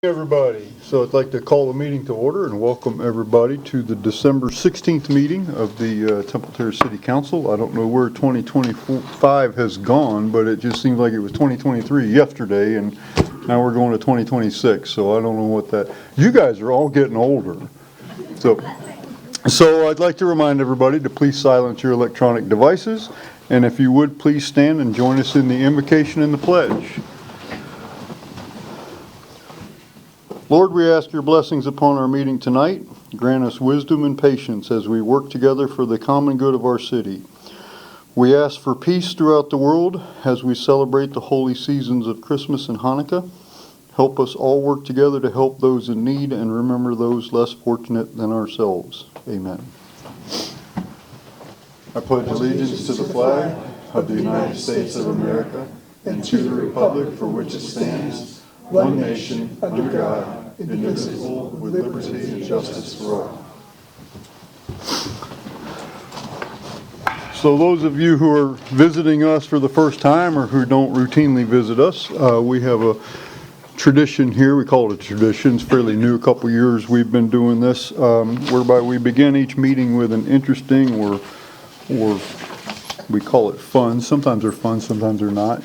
Everybody. So I'd like to call the meeting to order and welcome everybody to the December 16th meeting of the Temple Terrace City Council. I don't know where 2025 has gone, but it just seems like it was 2023 yesterday, and now we're going to 2026. So I don't know what that. You guys are all getting older. So I'd like to remind everybody to please silence your electronic devices, and if you would, please stand and join us in the invocation and the pledge. Lord, we ask your blessings upon our meeting tonight. Grant us wisdom and patience as we work together for the common good of our city. We ask for peace throughout the world as we celebrate the holy seasons of Christmas and Hanukkah. Help us all work together to help those in need and remember those less fortunate than ourselves. Amen. I pledge allegiance to the flag of the United States of America and to the republic for which it stands, one nation, under God, indivisible, with liberty and justice for all. So those of you who are visiting us for the first time or who don't routinely visit us, we have a tradition here. We call it a tradition. It's fairly new. A couple years we've been doing this, whereby we begin each meeting with an interesting or we call it fun. Sometimes they're fun, sometimes they're not.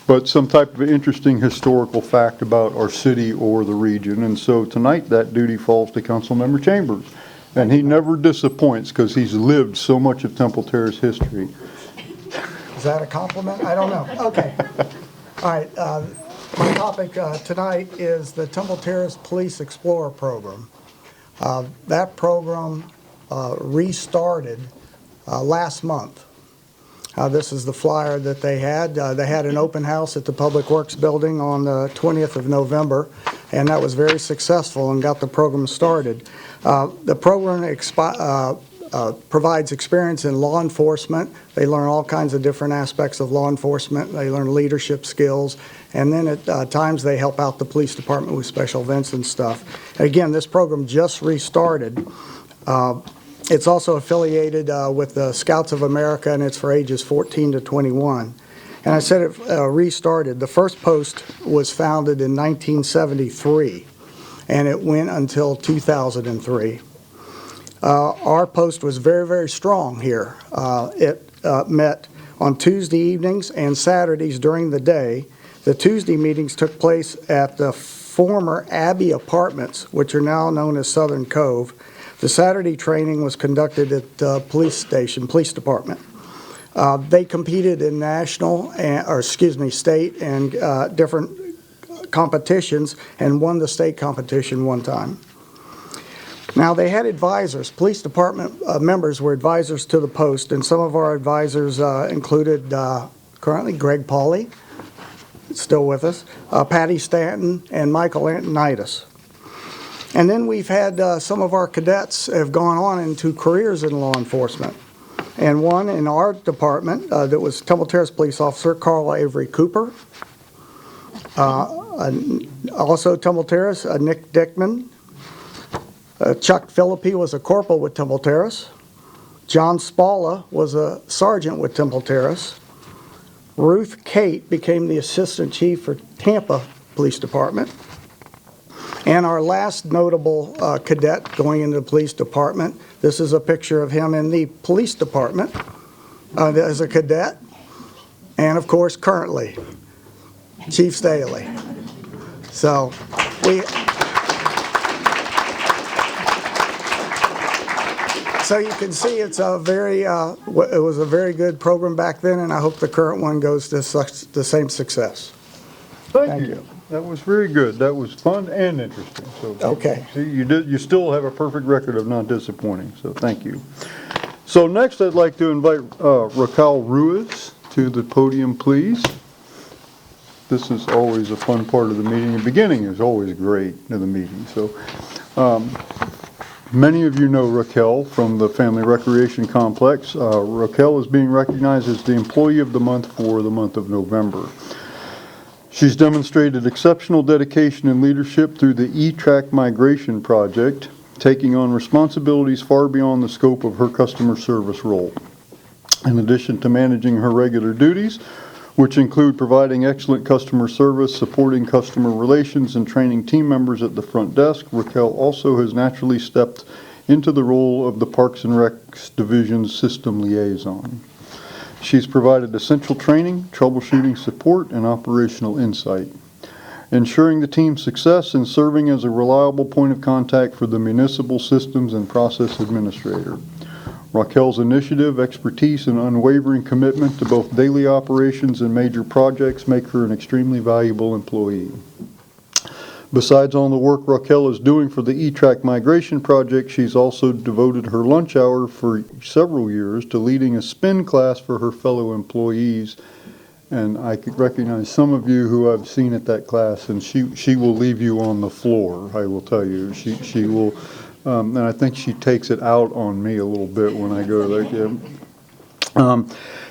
But some type of interesting historical fact about our city or the region. And so tonight that duty falls to Councilmember Chambers. And he never disappoints because he's lived so much of Temple Terrace history. Is that a compliment? I don't know. Okay. All right. My topic tonight is the Temple Terrace Police Explorer Program. That program restarted last month. This is the flyer that they had. They had an open house at the Public Works Building on the 20th of November, and that was very successful and got the program started. The program provides experience in law enforcement. They learn all kinds of different aspects of law enforcement. They learn leadership skills, and then at times they help out the police department with special events and stuff. Again, this program just restarted. It's also affiliated with the Scouts of America, and it's for ages 14 to 21. And I said it restarted. The first post was founded in 1973, and it went until 2003. Our post was very, very strong here. It met on Tuesday evenings and Saturdays during the day. The Tuesday meetings took place at the former Abbey Apartments, which are now known as Southern Cove. The Saturday training was conducted at the police department. They competed in state and different competitions and won the state competition one time. Now they had advisors. Police department members were advisors to the post, and some of our advisors included currently Greg Pauley, still with us, Patty Stanton, and Michael Antonitis. And then we've had some of our cadets have gone on into careers in law enforcement. And one in our department that was Temple Terrace Police Officer Carl Avery Cooper. Also Temple Terrace, Nick Dickman. Chuck Philippi was a corporal with Temple Terrace. John Spalla was a sergeant with Temple Terrace. Ruth Kate became the assistant chief for Tampa Police Department. And our last notable cadet going into the police department, this is a picture of him in the police department as a cadet. And of course, currently, Chief Staley. So you can see it's a very, it was a very good program back then, and I hope the current one goes to the same success. Thank you. That was very good. That was fun and interesting. So okay. See, you still have a perfect record of not disappointing. So thank you. So next, I'd like to invite Raquel Ruiz to the podium, please. This is always a fun part of the meeting. The beginning is always great of the meeting. So many of you know Raquel from the Family Recreation Complex. Raquel is being recognized as the Employee of the Month for the month of November. She's demonstrated exceptional dedication and leadership through the E-Track Migration Project, taking on responsibilities far beyond the scope of her customer service role. In addition to managing her regular duties, which include providing excellent customer service, supporting customer relations, and training team members at the front desk. Raquel also has naturally stepped into the role of the Parks and Recs Division System Liaison. She's provided essential training, troubleshooting support, and operational insight, ensuring the team's success and serving as a reliable point of contact for the municipal systems and process administrator. Raquel's initiative, expertise, and unwavering commitment to both daily operations and major projects make her an extremely valuable employee. Besides all the work Raquel is doing for the E-Track migration project, she's also devoted her lunch hour for several years to leading a spin class for her fellow employees. And I could recognize some of you who I've seen at that class, and she will leave you on the floor, I will tell you. She will, and I think she takes it out on me a little bit when I go there.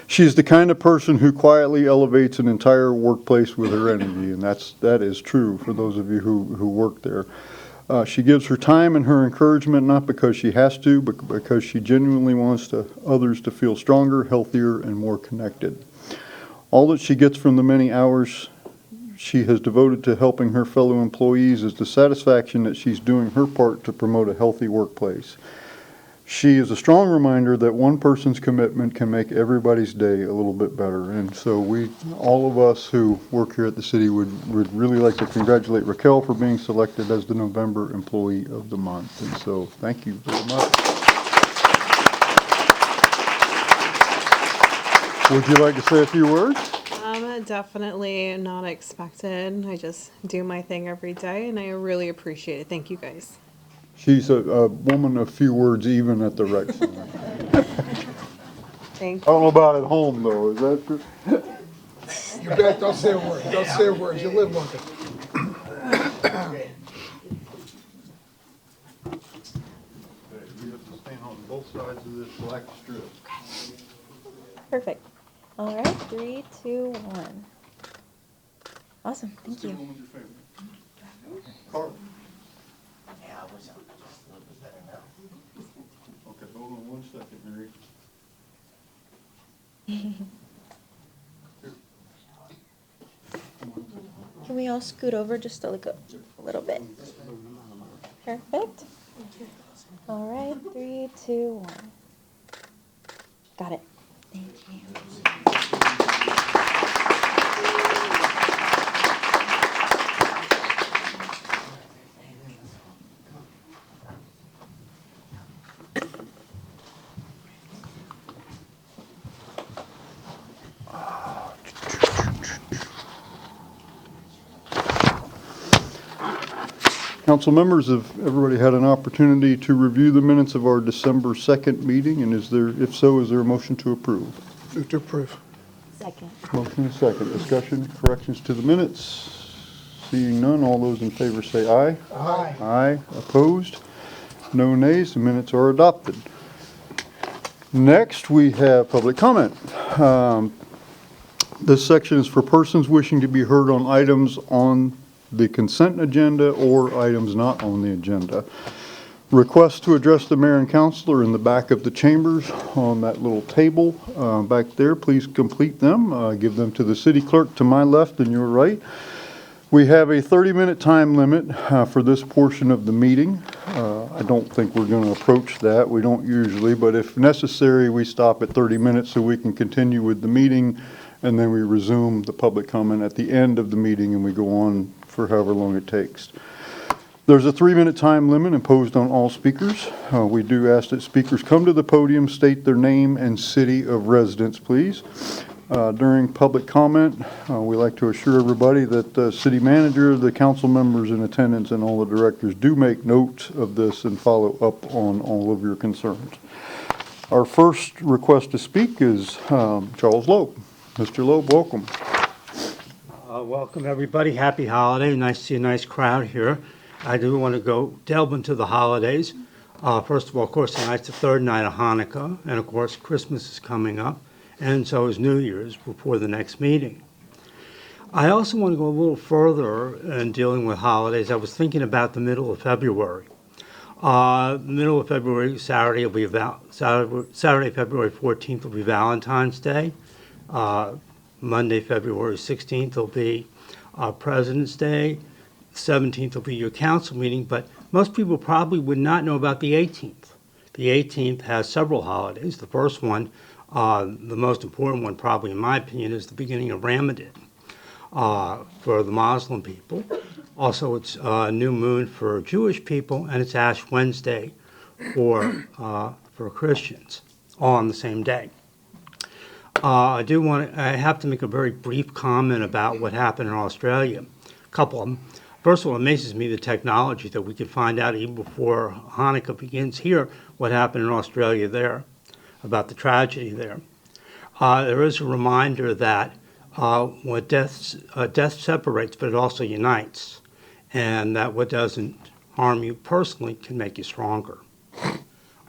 She's the kind of person who quietly elevates an entire workplace with her energy, and that is true for those of you who work there. She gives her time and her encouragement not because she has to, but because she genuinely wants others to feel stronger, healthier, and more connected. All that she gets from the many hours she has devoted to helping her fellow employees is the satisfaction that she's doing her part to promote a healthy workplace. She is a strong reminder that one person's commitment can make everybody's day a little bit better. And so all of us who work here at the city would really like to congratulate Raquel for being selected as the November Employee of the Month. And so thank you very much. Would you like to say a few words? Definitely not expected. I just do my thing every day, and I really appreciate it. Thank you, guys. She's a woman of few words, even at the rec center. Thank I don't know about at home, though. Is that true? You bet. Don't say a word. Don't say a word. You live with it. We have to stand on both sides of this black strip. Perfect. All right, 3, 2, 1. Awesome, thank you. Carl. Okay, hold on 1 second, Mary. Can we all scoot over just a little bit? Perfect. All right, 3, 2, 1. Got it. Thank you. Council members, have everybody had an opportunity to review the minutes of our December 2nd meeting? And if so, is there a motion to approve? Move to approve. Second. Motion and second. Discussion, corrections to the minutes? Seeing none, all those in favor say aye. Aye. Aye. Opposed? No nays. The minutes are adopted. Next, we have public comment. This section is for persons wishing to be heard on items on the consent agenda or items not on the agenda. Requests to address the mayor and council are in the back of the chambers on that little table back there. Please complete them. Give them to the city clerk to my left and your right. We have a 30-minute time limit for this portion of the meeting. I don't think we're going to approach that. We don't usually, but if necessary, we stop at 30 minutes so we can continue with the meeting, and then we resume the public comment at the end of the meeting, and we go on for however long it takes. There's a 3-minute time limit imposed on all speakers. We do ask that speakers come to the podium, state their name and city of residence, please. During public comment, we like to assure everybody that the city manager, the council members in attendance, and all the directors do make note of this and follow up on all of your concerns. Our first request to speak is Charles Loeb. Mr. Loeb, welcome. Welcome, everybody. Happy holiday. Nice to see a nice crowd here. I do want to delve into the holidays. First of all, of course, tonight's the third night of Hanukkah, and of course, Christmas is coming up, and so is New Year's before the next meeting. I also want to go a little further in dealing with holidays. I was thinking about the middle of February. Middle of February, Saturday, February 14th will be Valentine's Day. Monday, February 16th will be President's Day. 17th will be your council meeting, but most people probably would not know about the 18th. The 18th has several holidays. The first one, the most important one probably in my opinion, is the beginning of Ramadan for the Muslim people. Also, it's new moon for Jewish people, and it's Ash Wednesday for Christians, all on the same day. I have to make a very brief comment about what happened in Australia. A couple of them. First of all, it amazes me the technology that we can find out even before Hanukkah begins here, what happened in Australia there, about the tragedy there. There is a reminder that what death separates, but it also unites, and that what doesn't harm you personally can make you stronger.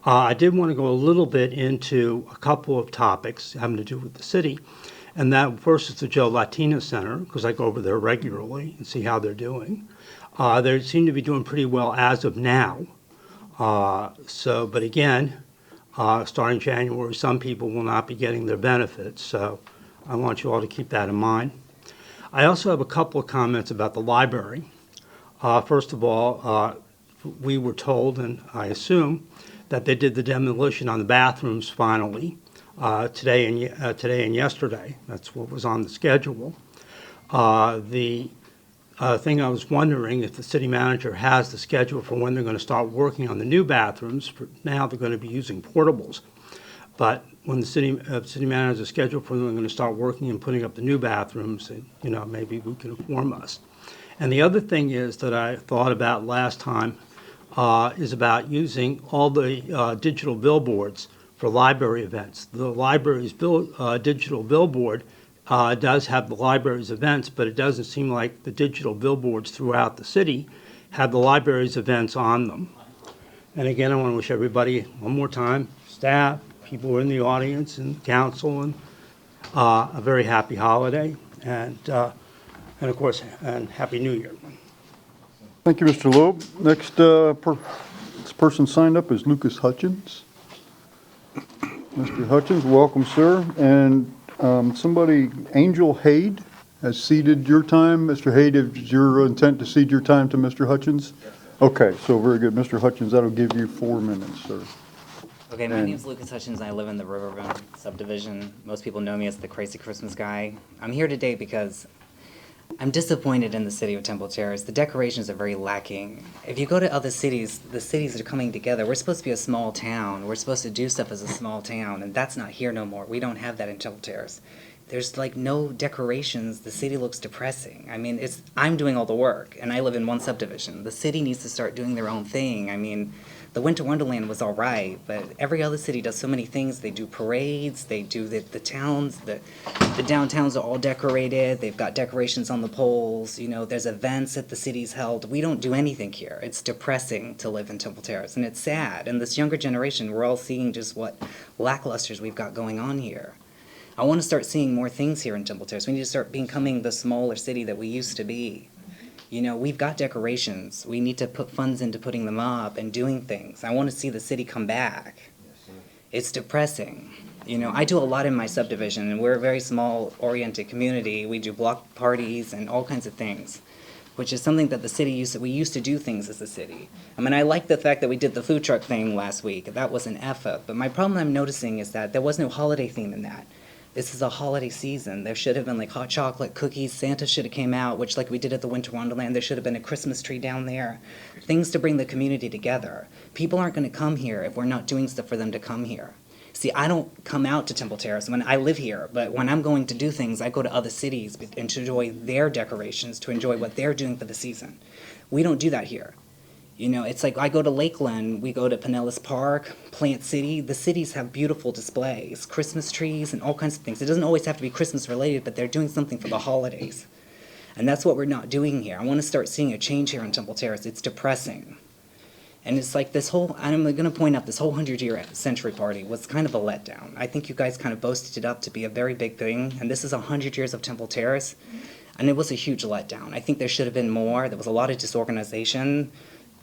I did want to go a little bit into a couple of topics having to do with the city, and that first is the Joe Latino Center, because I go over there regularly and see how they're doing. They seem to be doing pretty well as of now. But again, starting January, some people will not be getting their benefits, so I want you all to keep that in mind. I also have a couple of comments about the library. First of all, we were told, and I assume, that they did the demolition on the bathrooms finally today and yesterday. That's what was on the schedule. The thing I was wondering if the city manager has the schedule for when they're going to start working on the new bathrooms. For now, they're going to be using portables. But when the city manager has a schedule for when they're going to start working and putting up the new bathrooms, maybe we can inform us. And the other thing is that I thought about last time is about using all the digital billboards for library events. The library's digital billboard does have the library's events, but it doesn't seem like the digital billboards throughout the city have the library's events on them. And again, I want to wish everybody one more time, staff, people who are in the audience and council, and a very happy holiday, and of course, and Happy New Year. Thank you, Mr. Loeb. Next this person signed up is Lucas Hutchins. Mr. Hutchins, welcome, sir. And Angel Haid, has ceded your time. Mr. Haid, is your intent to cede your time to Mr. Hutchins? Yes, sir. Okay, so very good. Mr. Hutchins, that'll give you 4 minutes, sir. Okay, my name's Lucas Hutchins, and I live in the Riverbend subdivision. Most people know me as the Crazy Christmas Guy. I'm here today because I'm disappointed in the city of Temple Terrace. The decorations are very lacking. If you go to other cities, the cities are coming together. We're supposed to be a small town. We're supposed to do stuff as a small town, and that's not here no more. We don't have that in Temple Terrace. There's like no decorations. The city looks depressing. I mean, I'm doing all the work, and I live in one subdivision. The city needs to start doing their own thing. I mean, the Winter Wonderland was all right, but every other city does so many things. They do parades, they do the towns, the downtowns are all decorated, they've got decorations on the poles, there's events that the city's held. We don't do anything here. It's depressing to live in Temple Terrace, and it's sad. And this younger generation, we're all seeing just what lacklusters we've got going on here. I want to start seeing more things here in Temple Terrace. We need to start becoming the smaller city that we used to be. We've got decorations. We need to put funds into putting them up and doing things. I want to see the city come back. It's depressing. I do a lot in my subdivision, and we're a very small-oriented community. We do block parties and all kinds of things, which is something that the city we used to do things as a city. I mean, I like the fact that we did the food truck thing last week. That was an effort. But my problem I'm noticing is that there was no holiday theme in that. This is a holiday season. There should have been like hot chocolate, cookies. Santa should have came out, which like we did at the Winter Wonderland. There should have been a Christmas tree down there. Things to bring the community together. People aren't going to come here if we're not doing stuff for them to come here. See, I don't come out to Temple Terrace when I live here, but when I'm going to do things, I go to other cities and to enjoy their decorations, to enjoy what they're doing for the season. We don't do that here. It's like I go to Lakeland, we go to Pinellas Park, Plant City. The cities have beautiful displays, Christmas trees and all kinds of things. It doesn't always have to be Christmas related, but they're doing something for the holidays. And that's what we're not doing here. I want to start seeing a change here in Temple Terrace. It's depressing. And it's like I'm going to point out this whole 100-year century party was kind of a letdown. I think you guys kind of boasted it up to be a very big thing, and this is 100 years of Temple Terrace, and it was a huge letdown. I think there should have been more. There was a lot of disorganization.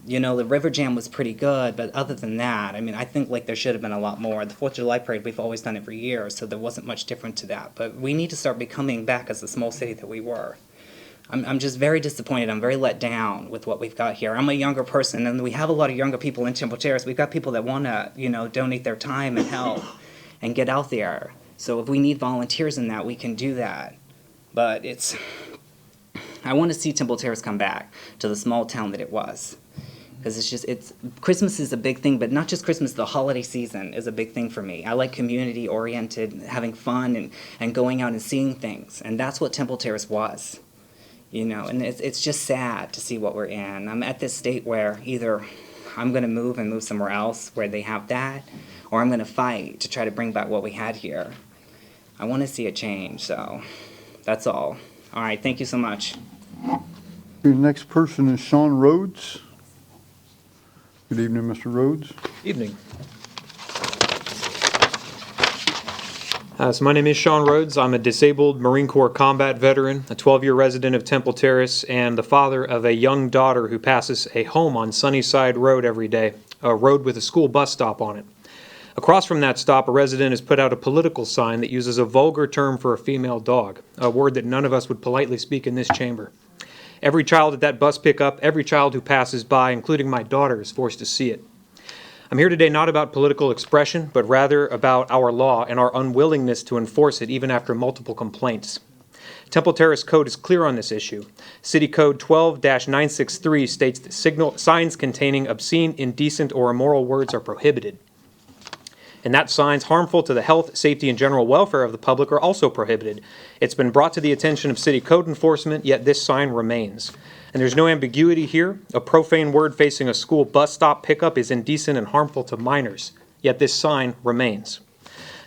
You know, the River Jam was pretty good, but other than that, I mean, I think like there should have been a lot more. The 4th of July parade, we've always done every year, so there wasn't much different to that. But we need to start becoming back as the small city that we were. I'm just very disappointed. I'm very let down with what we've got here. I'm a younger person, and we have a lot of younger people in Temple Terrace. We've got people that want to, you know, donate their time and help and get out there. So if we need volunteers in that, we can do that. But I want to see Temple Terrace come back to the small town that it was. Because Christmas is a big thing, but not just Christmas, the holiday season is a big thing for me. I like community-oriented, having fun and going out and seeing things. And that's what Temple Terrace was. You know, and it's just sad to see what we're in. I'm at this state where either I'm going to move somewhere else where they have that, or I'm going to fight to try to bring back what we had here. I want to see a change, so that's all. All right, thank you so much. The next person is Sean Rhodes. Good evening, Mr. Rhodes. Evening. So my name is Sean Rhodes. I'm a disabled Marine Corps combat veteran, a 12-year resident of Temple Terrace, and the father of a young daughter who passes a home on Sunnyside Road every day, a road with a school bus stop on it. Across from that stop, a resident has put out a political sign that uses a vulgar term for a female dog, a word that none of us would politely speak in this chamber. Every child at that bus pickup, every child who passes by, including my daughter, is forced to see it. I'm here today not about political expression, but rather about our law and our unwillingness to enforce it even after multiple complaints. Temple Terrace Code is clear on this issue. City Code 12-963 states that signs containing obscene, indecent, or immoral words are prohibited. And that signs harmful to the health, safety, and general welfare of the public are also prohibited. It's been brought to the attention of city code enforcement, yet this sign remains. And there's no ambiguity here. A profane word facing a school bus stop pickup is indecent and harmful to minors, yet this sign remains.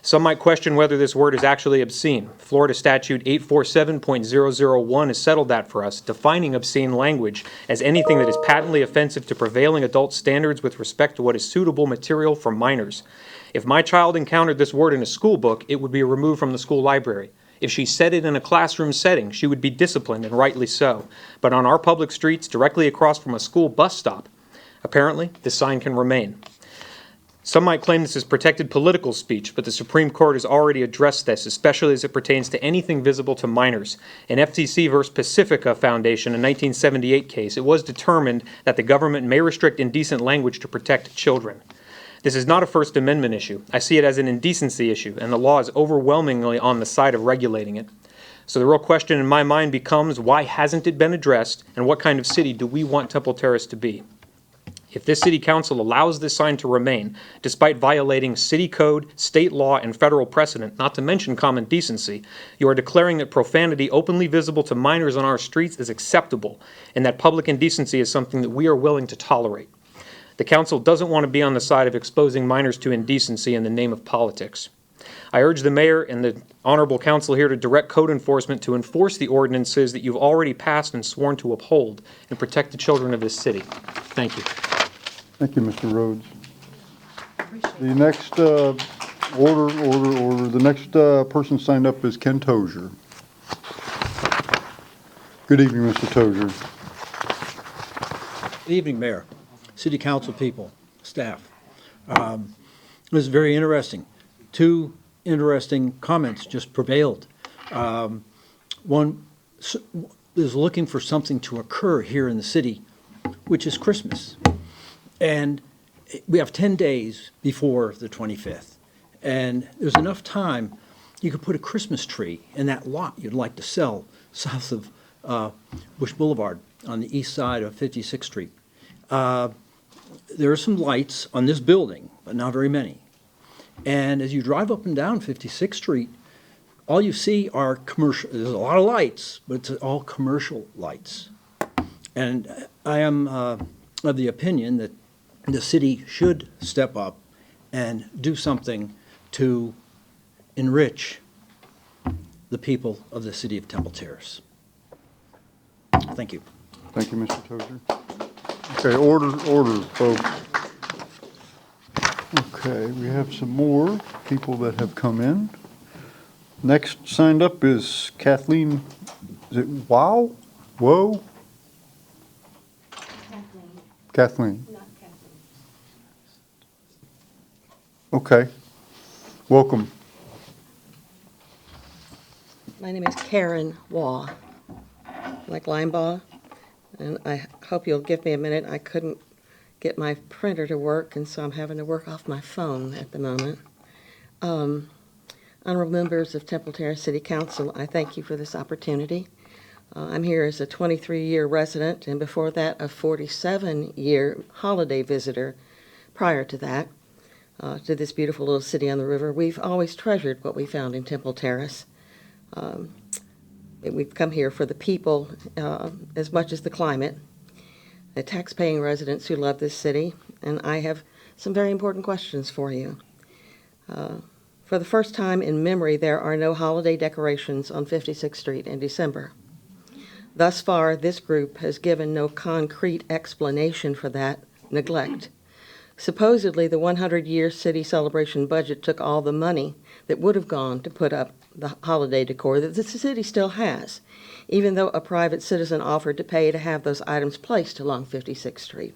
Some might question whether this word is actually obscene. Florida Statute 847.001 has settled that for us, defining obscene language as anything that is patently offensive to prevailing adult standards with respect to what is suitable material for minors. If my child encountered this word in a school book, it would be removed from the school library. If she said it in a classroom setting, she would be disciplined, and rightly so. But on our public streets, directly across from a school bus stop, apparently, this sign can remain. Some might claim this is protected political speech, but the Supreme Court has already addressed this, especially as it pertains to anything visible to minors. In FTC v. Pacifica Foundation, a 1978 case, it was determined that the government may restrict indecent language to protect children. This is not a First Amendment issue. I see it as an indecency issue, and the law is overwhelmingly on the side of regulating it. So the real question in my mind becomes, why hasn't it been addressed, and what kind of city do we want Temple Terrace to be? If this city council allows this sign to remain, despite violating city code, state law, and federal precedent, not to mention common decency, you are declaring that profanity openly visible to minors on our streets is acceptable, and that public indecency is something that we are willing to tolerate. The council doesn't want to be on the side of exposing minors to indecency in the name of politics. I urge the mayor and the honorable council here to direct code enforcement to enforce the ordinances that you've already passed and sworn to uphold and protect the children of this city. Thank you. Thank you, Mr. Rhodes. The next the next person signed up is Ken Tozier. Good evening, Mr. Tozier. Good evening, Mayor, City Council people, staff. It was very interesting. Two interesting comments just prevailed. One is looking for something to occur here in the city, which is Christmas. And we have 10 days before the 25th. And there's enough time, you could put a Christmas tree in that lot you'd like to sell south of Bush Boulevard on the east side of 56th Street. There are some lights on this building, but not very many. And as you drive up and down 56th Street, all you see are commercial. There's a lot of lights, but it's all commercial lights. And I am of the opinion that the city should step up and do something to enrich the people of the city of Temple Terrace. Thank you. Thank you, Mr. Tozier. Okay, order, folks. Okay, we have some more people that have come in. Next signed up is Kathleen, is it Wow? Whoa? Kathleen? Okay. Welcome. My name is Karen Waugh, like Linebaugh, and I hope you'll give me a minute. I couldn't get my printer to work, and so I'm having to work off my phone at the moment. Honorable members of Temple Terrace City Council, I thank you for this opportunity. I'm here as a 23-year resident, and before that, a 47-year holiday visitor prior to that, to this beautiful little city on the river. We've always treasured what we found in Temple Terrace. We've come here for the people as much as the climate, the tax-paying residents who love this city, and I have some very important questions for you. For the first time in memory, there are no holiday decorations on 56th Street in December. Thus far, this group has given no concrete explanation for that neglect. Supposedly, the 100-year city celebration budget took all the money that would have gone to put up the holiday decor that the city still has, even though a private citizen offered to pay to have those items placed along 56th Street.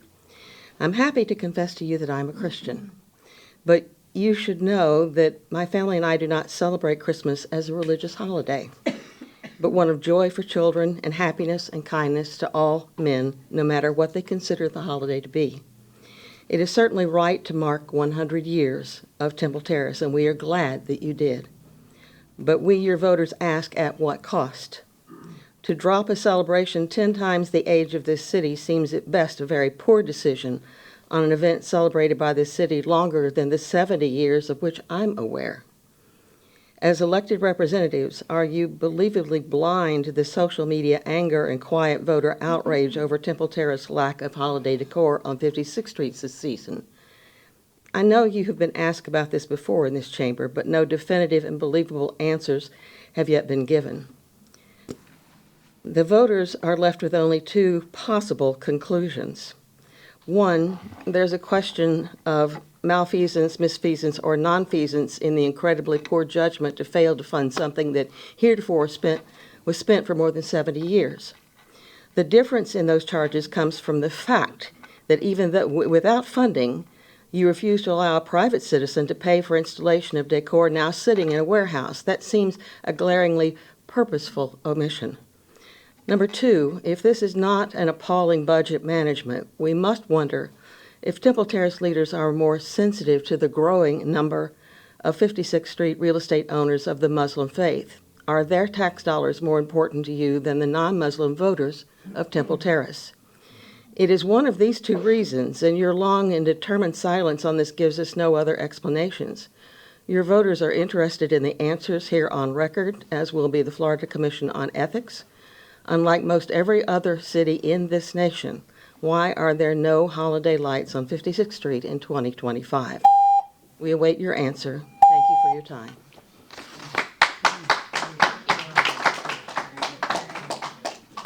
I'm happy to confess to you that I'm a Christian, but you should know that my family and I do not celebrate Christmas as a religious holiday, but one of joy for children and happiness and kindness to all men, no matter what they consider the holiday to be. It is certainly right to mark 100 years of Temple Terrace, and we are glad that you did. But we, your voters, ask at what cost? To drop a celebration 10 times the age of this city seems at best a very poor decision on an event celebrated by this city longer than the 70 years of which I'm aware. As elected representatives, are you believably blind to the social media anger and quiet voter outrage over Temple Terrace's lack of holiday decor on 56th Street this season? I know you have been asked about this before in this chamber, but no definitive and believable answers have yet been given. The voters are left with only two possible conclusions. One, there's a question of malfeasance, misfeasance, or nonfeasance in the incredibly poor judgment to fail to fund something that heretofore was spent for more than 70 years. The difference in those charges comes from the fact that even though, without funding, you refuse to allow a private citizen to pay for installation of decor now sitting in a warehouse. That seems a glaringly purposeful omission. Number two, if this is not an appalling budget management, we must wonder if Temple Terrace leaders are more sensitive to the growing number of 56th Street real estate owners of the Muslim faith. Are their tax dollars more important to you than the non-Muslim voters of Temple Terrace? It is one of these two reasons, and your long and determined silence on this gives us no other explanations. Your voters are interested in the answers here on record, as will be the Florida Commission on Ethics. Unlike most every other city in this nation, why are there no holiday lights on 56th Street in 2025? We await your answer. Thank you for your time.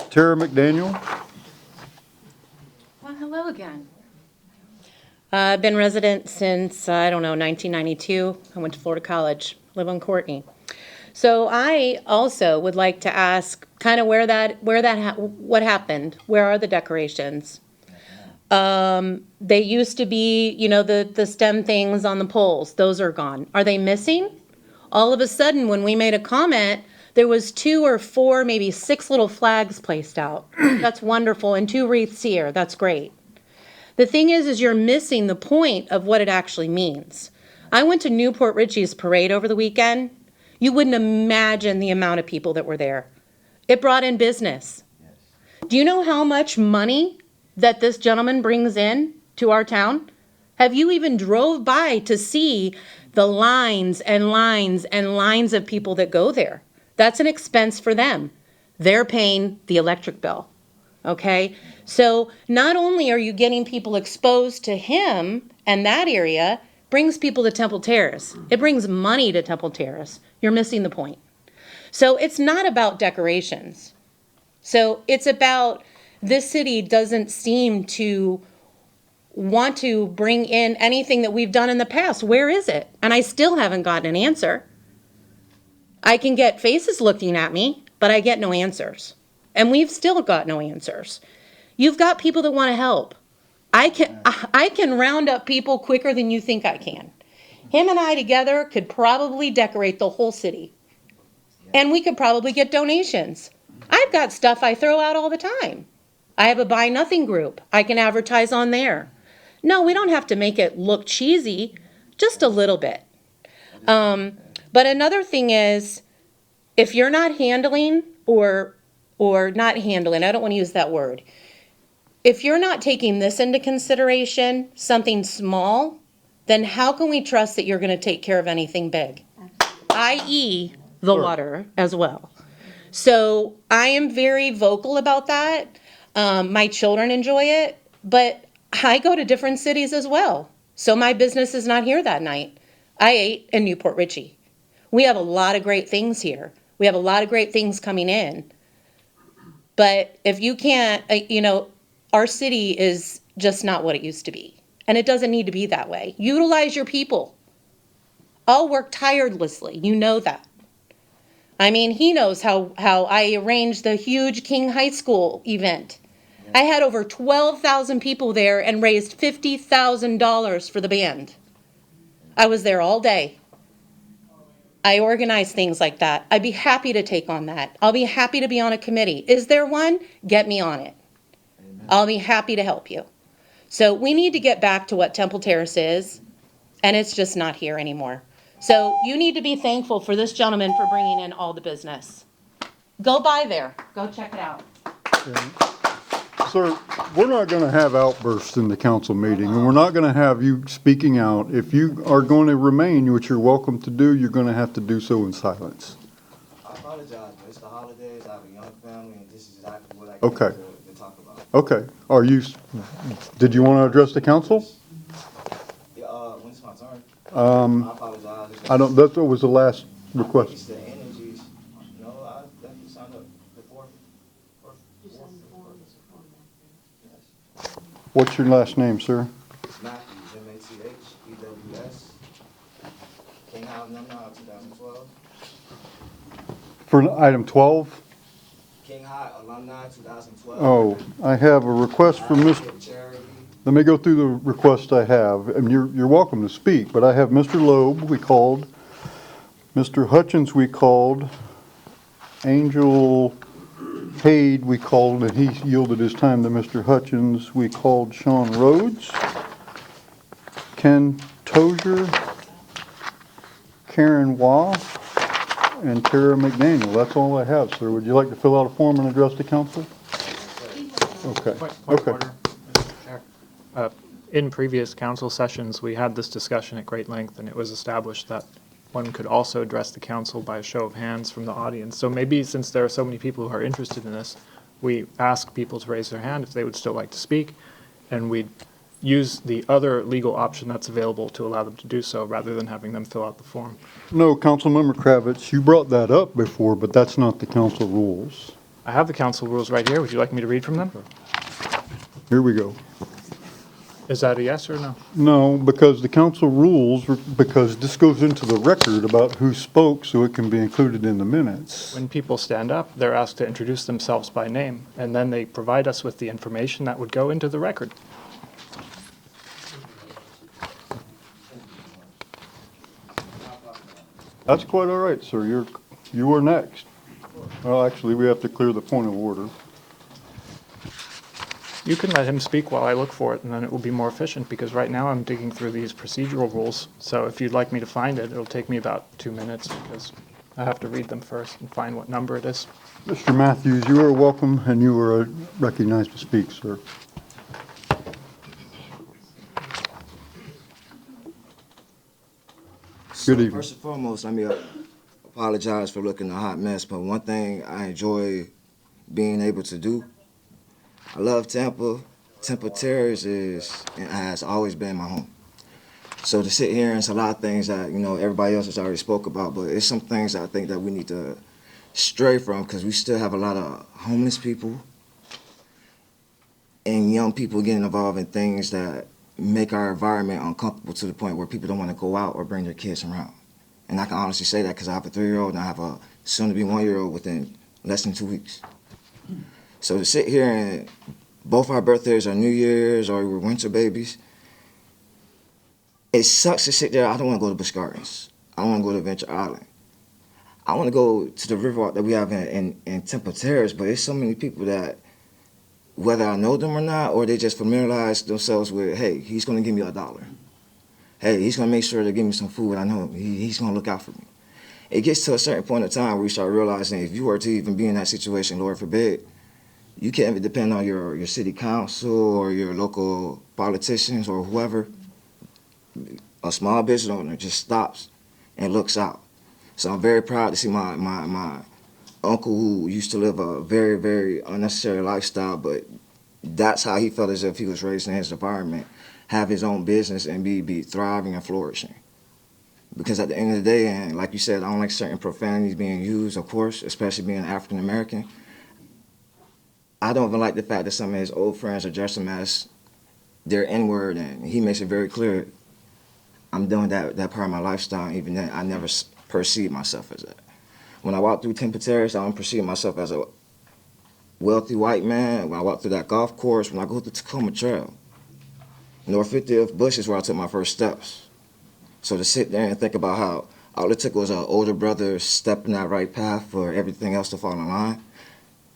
Tara McDaniel? Well, hello again. I've been resident since, 1992. I went to Florida College, live on Courtney. So I also would like to ask kind of what happened? Where are the decorations? They used to be, the stem things on the poles. Those are gone. Are they missing? All of a sudden, when we made a comment, there was 2 or 4, maybe 6 little flags placed out. That's wonderful. And 2 wreaths here. That's great. The thing is you're missing the point of what it actually means. I went to Newport Richie's parade over the weekend. You wouldn't imagine the amount of people that were there. It brought in business. Do you know how much money that this gentleman brings in to our town? Have you even drove by to see the lines and lines and lines of people that go there? That's an expense for them. They're paying the electric bill, okay? So not only are you getting people exposed to him and that area, brings people to Temple Terrace. It brings money to Temple Terrace. You're missing the point. So it's not about decorations. So it's about this city doesn't seem to want to bring in anything that we've done in the past. Where is it? And I still haven't gotten an answer. I can get faces looking at me, but I get no answers. And we've still got no answers. You've got people that want to help. I can round up people quicker than you think I can. Him and I together could probably decorate the whole city. And we could probably get donations. I've got stuff I throw out all the time. I have a Buy Nothing group. I can advertise on there. No, we don't have to make it look cheesy, just a little bit. But another thing is, if you're not handling or not handling, I don't want to use that word. If you're not taking this into consideration, something small, then how can we trust that you're going to take care of anything big? I.e. the water as well. So I am very vocal about that. My children enjoy it, but I go to different cities as well. So my business is not here that night. I ate in Newport Richey. We have a lot of great things here. We have a lot of great things coming in. But if you can't, our city is just not what it used to be. And it doesn't need to be that way. Utilize your people. I'll work tirelessly. You know that. I mean, he knows how I arranged the huge King High School event. I had over 12,000 people there and raised $50,000 for the band. I was there all day. I organize things like that. I'd be happy to take on that. I'll be happy to be on a committee. Is there one? Get me on it. I'll be happy to help you. So we need to get back to what Temple Terrace is, and it's just not here anymore. So you need to be thankful for this gentleman for bringing in all the business. Go by there. Go check it out. Sir, we're not going to have outbursts in the council meeting, and we're not going to have you speaking out. If you are going to remain, which you're welcome to do, you're going to have to do so in silence. I apologize, but it's the holidays, I have a young family, and this is exactly what I Okay. came to talk about. Okay. Did you want to address the council? Yeah, when it's my turn, I apologize. That was the last request. It's the energies. No, I definitely signed up before. What's your last name, sir? It's Matthews, M-A-T-H-E-W-S. King High Alumni 2012. For item 12? King High Alumni 2012. Oh, I have a request from Mr. Charity. Let me go through the request I have, and you're welcome to speak, but I have Mr. Loeb, we called, Mr. Hutchins, we called, Angel Haid, we called, and he yielded his time to Mr. Hutchins. We called Sean Rhodes, Ken Tozier, Karen Waugh, and Tara McDaniel. That's all I have, sir. Would you like to fill out a form and address the council? Okay. Point of Okay. order, Mr. Chair. In previous council sessions, we had this discussion at great length, and it was established that one could also address the council by a show of hands from the audience. So maybe since there are so many people who are interested in this, we ask people to raise their hand if they would still like to speak, and we'd use the other legal option that's available to allow them to do so, rather than having them fill out the form. No, Councilmember Kravitz, you brought that up before, but that's not the council rules. I have the council rules right here. Would you like me to read from them? Here we go. Is that a yes or no? No, because the council rules, because this goes into the record about who spoke, so it can be included in the minutes. When people stand up, they're asked to introduce themselves by name, and then they provide us with the information that would go into the record. That's quite all right, sir. You are next. Well, actually, we have to clear the point of order. You can let him speak while I look for it, and then it will be more efficient, because right now I'm digging through these procedural rules. So if you'd like me to find it, it'll take me about 2 minutes, because I have to read them first and find what number it is. Mr. Matthews, you are welcome, and you are recognized to speak, sir. Good evening. First and foremost, let me apologize for looking a hot mess, but one thing I enjoy being able to do, I love Tampa. Temple Terrace is and has always been my home. So to sit here and it's a lot of things that, everybody else has already spoke about, but it's some things I think that we need to stray from because we still have a lot of homeless people and young people getting involved in things that make our environment uncomfortable to the point where people don't want to go out or bring their kids around. And I can honestly say that because I have a 3-year-old and I have a soon-to-be 1-year-old within less than 2 weeks. So to sit here and Both our birthdays are New Year's or we're winter babies. It sucks to sit there. I don't want to go to Busch Gardens. I don't want to go to Venture Island. I want to go to the riverwalk that we have in Temple Terrace, but there's so many people that, whether I know them or not, or they just familiarize themselves with, hey, he's going to give me $1. Hey, he's going to make sure to give me some food. I know he's going to look out for me. It gets to a certain point in time where you start realizing if you were to even be in that situation, Lord forbid, you can't even depend on your city council or your local politicians or whoever. A small business owner just stops and looks out. So I'm very proud to see my uncle, who used to live a very, very unnecessary lifestyle, but that's how he felt as if he was raised in his environment, have his own business and be thriving and flourishing. Because at the end of the day, and like you said, I don't like certain profanities being used, of course, especially being African American. I don't even like the fact that some of his old friends address him as their N-word, and he makes it very clear, I'm doing that part of my lifestyle, and even then, I never perceive myself as that. When I walk through Temple Terrace, I don't perceive myself as a wealthy white man. When I walk through that golf course, when I go to Tacoma Trail, North 50th Bush is where I took my first steps. So to sit there and think about how all it took was an older brother stepping that right path for everything else to fall in line,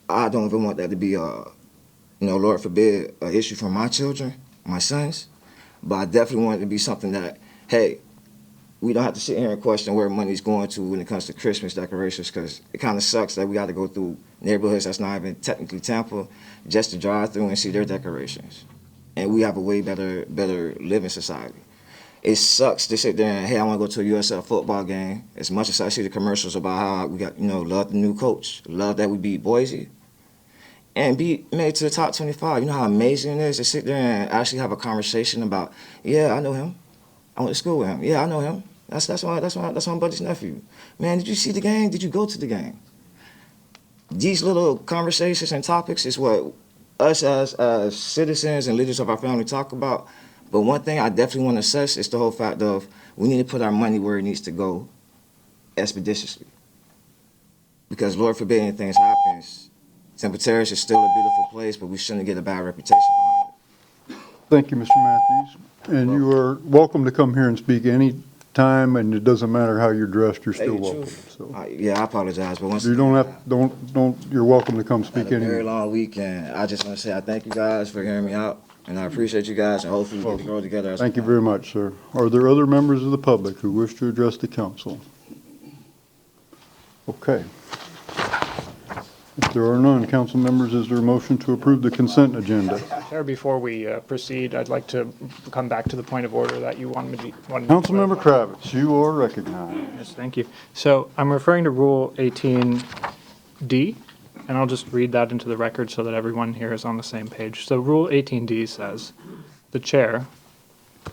I don't even want that to be Lord forbid, an issue for my children, my sons. But I definitely want it to be something that, hey, we don't have to sit here and question where money's going to when it comes to Christmas decorations, because it kind of sucks that we got to go through neighborhoods that's not even technically Tampa just to drive through and see their decorations. And we have a way better living society. It sucks to sit there and, hey, I want to go to a USL football game. As much as I see the commercials about how we got, love the new coach, love that we beat Boise, and be made to the top 25. You know how amazing it is to sit there and actually have a conversation about, yeah, I know him. I went to school with him. Yeah, I know him. That's my buddy's nephew. Man, did you see the game? Did you go to the game? These little conversations and topics is what us as citizens and leaders of our family talk about. But one thing I definitely want to assess is the whole fact of we need to put our money where it needs to go expeditiously. Because Lord forbid anything happens, Temple Terrace is still a beautiful place, but we shouldn't get a bad reputation behind it. Thank you, Mr. Matthews. And you are welcome to come here and speak any time, and it doesn't matter how you're dressed, you're still welcome. So I apologize, but once you you're welcome to come speak had a very anywhere. long weekend. I just want to say I thank you guys for hearing me out, and I appreciate you guys, and hopefully we can grow together. Thank you very much, sir. Are there other members of the public who wish to address the council? Okay. If there are none, council members, is there a motion to approve the consent agenda? Chair, before we proceed, I'd like to come back to the point of order that you wanted me to. Councilmember Kravitz, you are recognized. Yes, thank you. So I'm referring to Rule 18D, and I'll just read that into the record so that everyone here is on the same page. So Rule 18D says, the chair,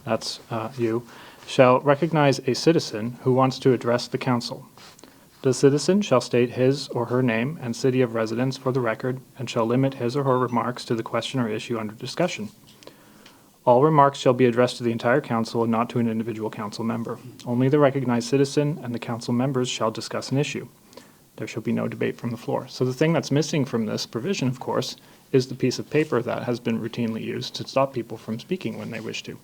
that's you, shall recognize a citizen who wants to address the council. The citizen shall state his or her name and city of residence for the record and shall limit his or her remarks to the question or issue under discussion. All remarks shall be addressed to the entire council and not to an individual council member. Only the recognized citizen and the council members shall discuss an issue. There shall be no debate from the floor. So the thing that's missing from this provision, of course, is the piece of paper that has been routinely used to stop people from speaking when they wish to.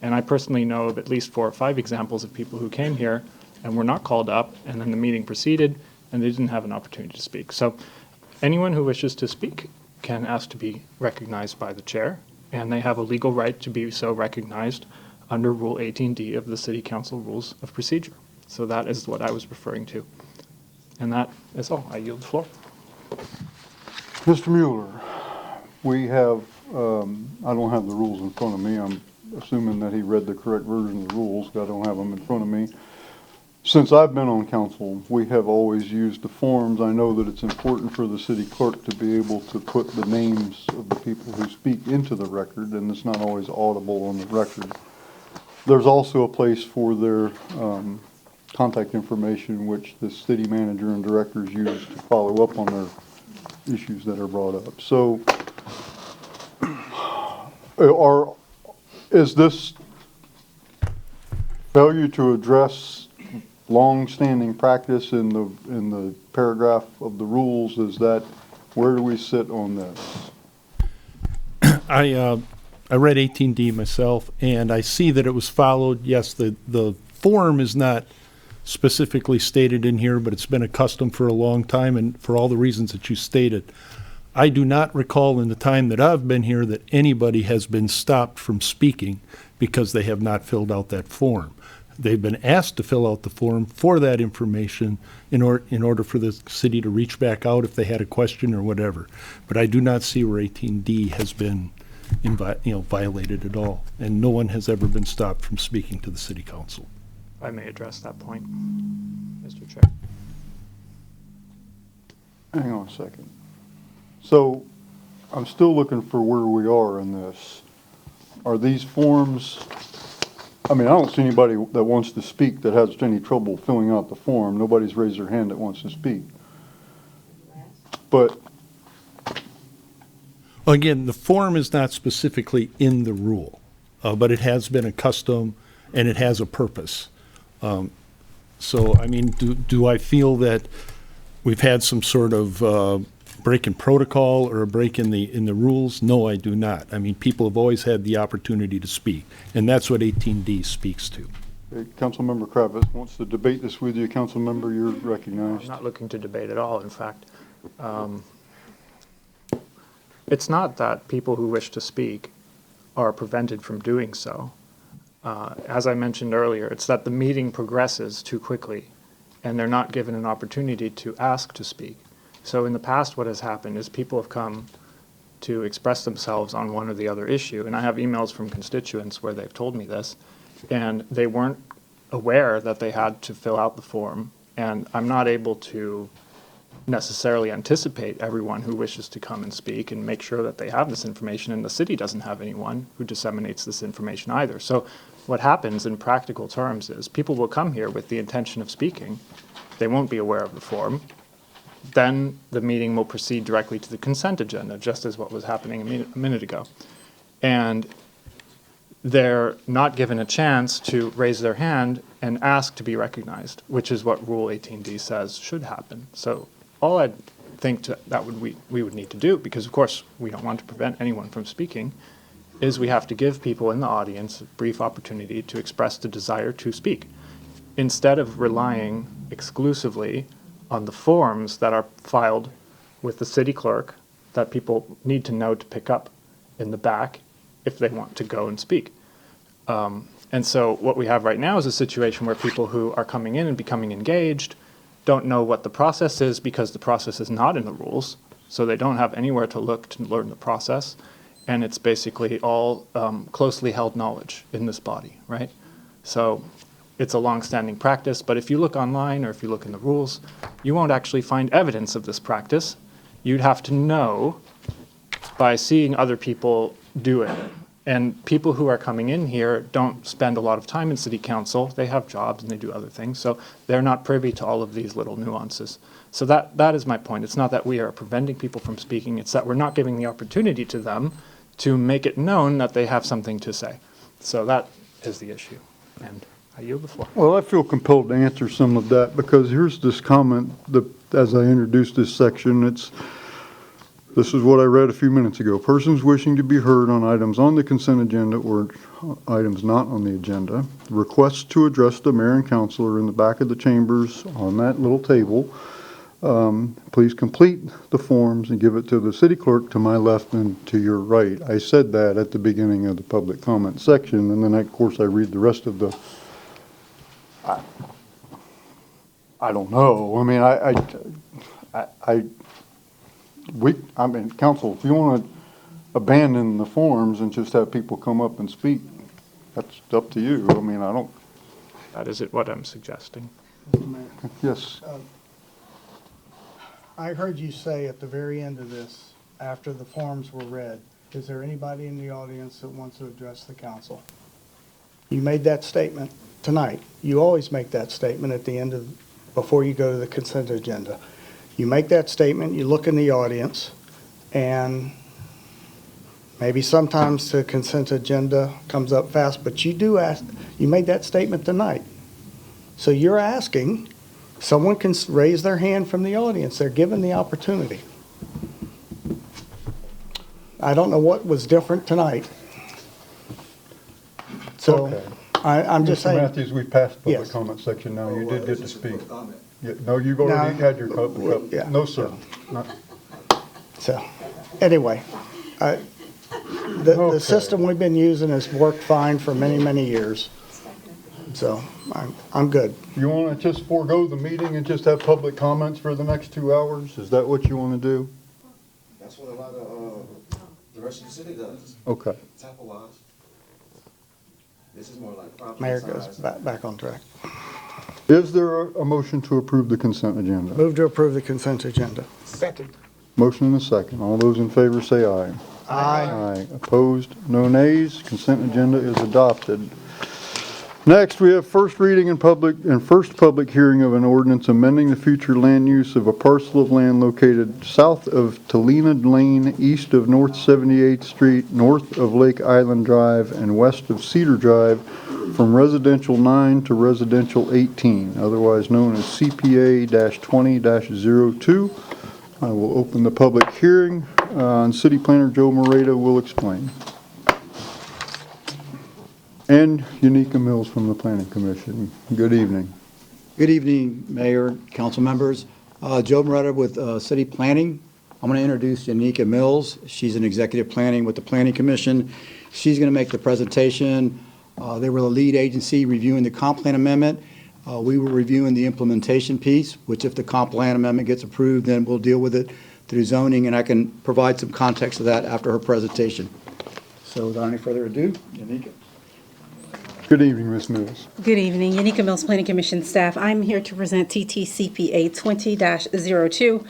And I personally know of at least 4 or 5 examples of people who came here and were not called up, and then the meeting proceeded, and they didn't have an opportunity to speak. So anyone who wishes to speak can ask to be recognized by the chair, and they have a legal right to be so recognized under Rule 18D of the City Council Rules of Procedure. So that is what I was referring to. And that is all. I yield the floor. Mr. Mueller, we have, I don't have the rules in front of me. I'm assuming that he read the correct version of the rules. I don't have them in front of me. Since I've been on council, we have always used the forms. I know that it's important for the city clerk to be able to put the names of the people who speak into the record, and it's not always audible on the record. There's also a place for their contact information, which the city manager and directors use to follow up on their issues that are brought up. So, is this failure to address long-standing practice in the paragraph of the rules? Is that, where do we sit on this? I read 18D myself, and I see that it was followed. Yes, the form is not specifically stated in here, but it's been a custom for a long time, and for all the reasons that you stated. I do not recall in the time that I've been here that anybody has been stopped from speaking because they have not filled out that form. They've been asked to fill out the form for that information in order for the city to reach back out if they had a question or whatever. But I do not see where 18D has been violated at all, and no one has ever been stopped from speaking to the city council. If I may address that point, Mr. Chair. Hang on a second. So I'm still looking for where we are in this. Are these forms, I mean, I don't see anybody that wants to speak that has any trouble filling out the form. Nobody's raised their hand that wants to speak. But again, the form is not specifically in the rule, but it has been a custom and it has a purpose. So, I mean, do I feel that we've had some sort of break in protocol or a break in the rules? No, I do not. I mean, people have always had the opportunity to speak, and that's what 18D speaks to. Councilmember Kravitz wants to debate this with you. Councilmember, you're recognized. I'm not looking to debate at all. In fact, it's not that people who wish to speak are prevented from doing so. As I mentioned earlier, it's that the meeting progresses too quickly, and they're not given an opportunity to ask to speak. So in the past, what has happened is people have come to express themselves on one or the other issue, and I have emails from constituents where they've told me this, and they weren't aware that they had to fill out the form, and I'm not able to necessarily anticipate everyone who wishes to come and speak and make sure that they have this information, and the city doesn't have anyone who disseminates this information either. So what happens in practical terms is people will come here with the intention of speaking. They won't be aware of the form. Then the meeting will proceed directly to the consent agenda, just as what was happening a minute ago. And they're not given a chance to raise their hand and ask to be recognized, which is what Rule 18D says should happen. So all I think we would need to do, because of course we don't want to prevent anyone from speaking, is we have to give people in the audience a brief opportunity to express the desire to speak, instead of relying exclusively on the forms that are filed with the city clerk that people need to know to pick up in the back if they want to go and speak. And so what we have right now is a situation where people who are coming in and becoming engaged don't know what the process is because the process is not in the rules, so they don't have anywhere to look to learn the process, and it's basically all closely held knowledge in this body, right? So it's a long-standing practice, but if you look online or if you look in the rules, you won't actually find evidence of this practice. You'd have to know by seeing other people do it. And people who are coming in here don't spend a lot of time in city council. They have jobs and they do other things, so they're not privy to all of these little nuances. So that is my point. It's not that we are preventing people from speaking, it's that we're not giving the opportunity to them to make it known that they have something to say. So that is the issue, and I yield the floor. Well, I feel compelled to answer some of that, because here's this comment that, as I introduced this section, this is what I read a few minutes ago. Persons wishing to be heard on items on the consent agenda or items not on the agenda. Requests to address the mayor and council are in the back of the chambers on that little table. Please complete the forms and give it to the city clerk to my left and to your right. I said that at the beginning of the public comment section, and then of course I read the rest of the, I don't know. I mean, I mean, council, if you want to abandon the forms and just have people come up and speak, that's up to you. I mean, I don't. That is what I'm suggesting. Yes. I heard you say at the very end of this, after the forms were read, is there anybody in the audience that wants to address the council? You made that statement tonight. You always make that statement at the end of, before you go to the consent agenda. You make that statement, you look in the audience, and maybe sometimes the consent agenda comes up fast, but you do ask, you made that statement tonight. So you're asking, someone can raise their hand from the audience. They're given the opportunity. I don't know what was different tonight. So, Okay. I'm just Mr. saying. Matthews, we passed public Yes. comment section now. You did get to speak. Yeah, no, you've already had your public. Yeah. No, sir. Not- So, anyway, the Okay. system we've been using has worked fine for many, many years. So, I'm good. You want to just forego the meeting and just have public comments for the next 2 hours? Is that what you want to do? That's what a lot of the rest of the city does. Okay. Temple wise. This is more like property Mayor goes size. back on track. Is there a motion to approve the consent agenda? Move to approve the consent agenda. Second. Motion and a second. All those in favor say aye. Aye. Aye. Opposed? No nays. Consent agenda is adopted. Next, we have first reading and first public hearing of an ordinance amending the future land use of a parcel of land located south of Talina Lane, east of North 78th Street, north of Lake Island Drive, and west of Cedar Drive from residential 9 to residential 18, otherwise known as CPA-20-02. I will open the public hearing, and City Planner Joe Moreta will explain. And Unica Mills from the Planning Commission. Good evening. Good evening, Mayor, council members. Joe Moretta with City Planning. I'm going to introduce Unica Mills. She's an executive planning with the Planning Commission. She's going to make the presentation. They were the lead agency reviewing the comp plan amendment. We were reviewing the implementation piece, which if the comp plan amendment gets approved, then we'll deal with it through zoning, and I can provide some context to that after her presentation. So without any further ado, Unica. Good evening, Ms. Mills. Good evening, Unica Mills Planning Commission staff. I'm here to present TTCPA 20-02.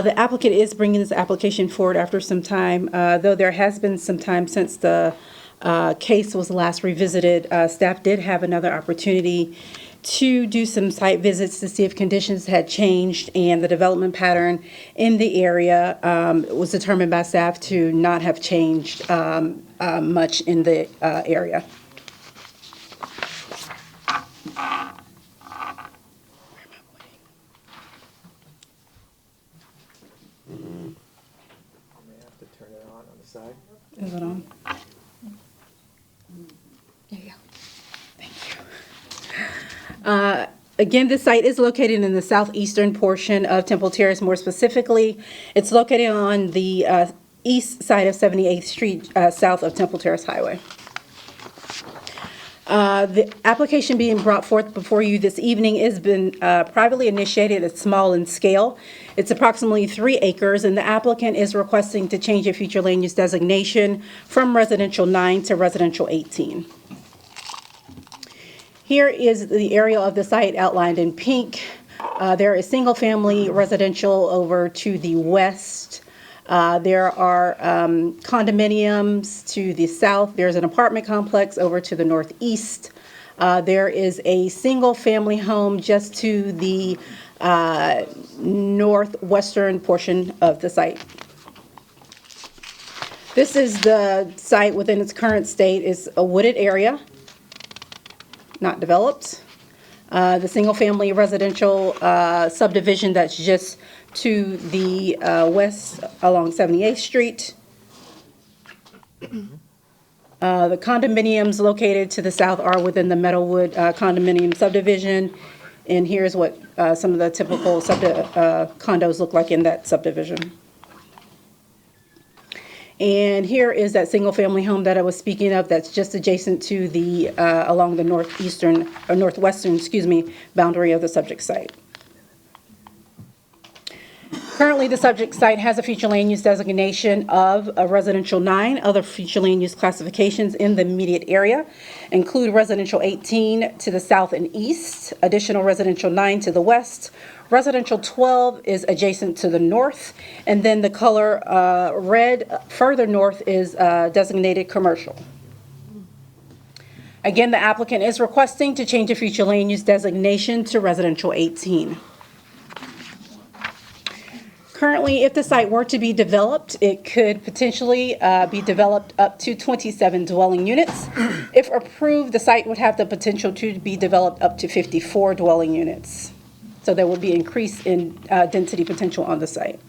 The applicant is bringing this application forward after some time, though there has been some time since the case was last revisited. Staff did have another opportunity to do some site visits to see if conditions had changed, and the development pattern in the area was determined by staff to not have changed much in the area. Is it on? There you go. Thank you. Again, this site is located in the southeastern portion of Temple Terrace. More specifically, it's located on the east side of 78th Street, south of Temple Terrace Highway. The application being brought forth before you this evening has been privately initiated. It's small in scale. It's approximately 3 acres, and the applicant is requesting to change a future land use designation from residential 9 to residential 18. Here is the area of the site outlined in pink. There is single-family residential over to the west. There are condominiums to the south. There's an apartment complex over to the northeast. There is a single-family home just to the northwestern portion of the site. This is the site within its current state. Is a wooded area, not developed. The single-family residential subdivision that's just to the west along 78th Street. The condominiums located to the south are within the Meadowwood condominium subdivision. And here's what some of the typical condos look like in that subdivision. And here is that single-family home that I was speaking of that's just adjacent to the, along the northwestern, boundary of the subject site. Currently, the subject site has a future land use designation of a residential 9. Other future land use classifications in the immediate area include residential 18 to the south and east, additional residential 9 to the west. Residential 12 is adjacent to the north, and then the color red further north is designated commercial. Again, the applicant is requesting to change a future land use designation to residential 18. Currently, if the site were to be developed, it could potentially be developed up to 27 dwelling units. If approved, the site would have the potential to be developed up to 54 dwelling units. So there would be increase in density potential on the site.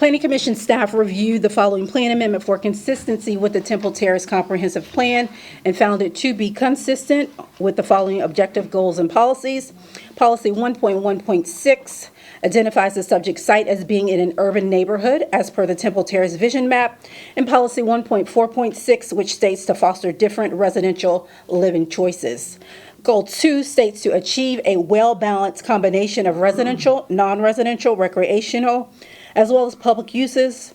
Planning Commission staff reviewed the following plan amendment for consistency with the Temple Terrace Comprehensive Plan and found it to be consistent with the following objective goals and policies. Policy 1.1.6 identifies the subject site as being in an urban neighborhood as per the Temple Terrace Vision Map, and Policy 1.4.6, which states to foster different residential living choices. Goal 2 states to achieve a well-balanced combination of residential, non-residential, recreational, as well as public uses,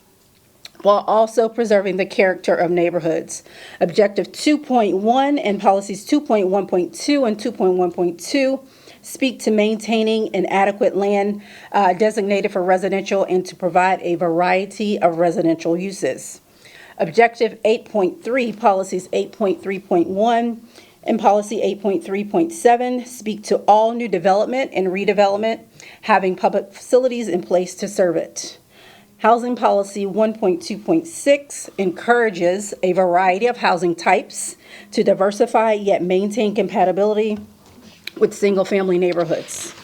while also preserving the character of neighborhoods. Objective 2.1 and policies 2.1.2 and 2.1.2 speak to maintaining an adequate land designated for residential and to provide a variety of residential uses. Objective 8.3, policies 8.3.1 and policy 8.3.7 speak to all new development and redevelopment having public facilities in place to serve it. Housing policy 1.2.6 encourages a variety of housing types to diversify yet maintain compatibility with single-family neighborhoods.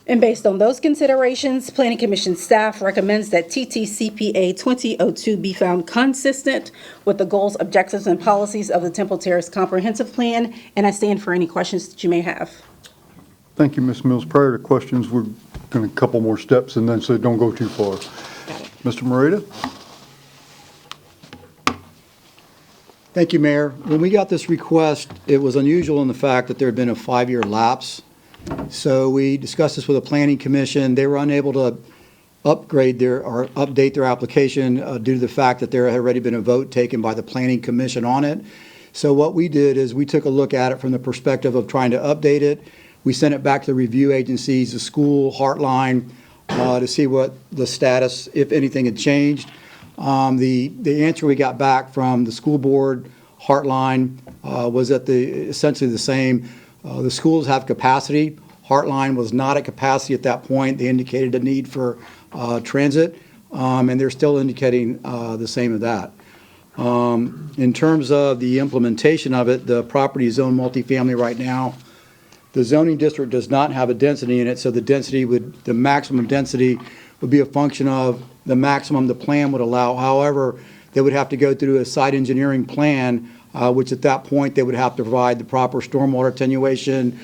And based on those considerations, Planning Commission staff recommends that TTCPA 2002 be found consistent with the goals, objectives, and policies of the Temple Terrace Comprehensive Plan, and I stand for any questions that you may have. Thank you, Ms. Mills. Prior to questions, we're going to a couple more steps and then so don't go too far. Mr. Morita? Thank you, Mayor. When we got this request, it was unusual in the fact that there had been a 5-year lapse. So we discussed this with the Planning Commission. They were unable to upgrade or update their application due to the fact that there had already been a vote taken by the Planning Commission on it. So what we did is we took a look at it from the perspective of trying to update it. We sent it back to the review agencies, the school, Heartline, to see what the status, if anything, had changed. The answer we got back from the school board, Heartline, was that essentially the same. The schools have capacity. Heartline was not at capacity at that point. They indicated a need for transit, and they're still indicating the same of that. In terms of the implementation of it, the property is zoned multifamily right now. The zoning district does not have a density in it, so the maximum density would be a function of the maximum the plan would allow. However, they would have to go through a site engineering plan, which at that point they would have to provide the proper stormwater attenuation,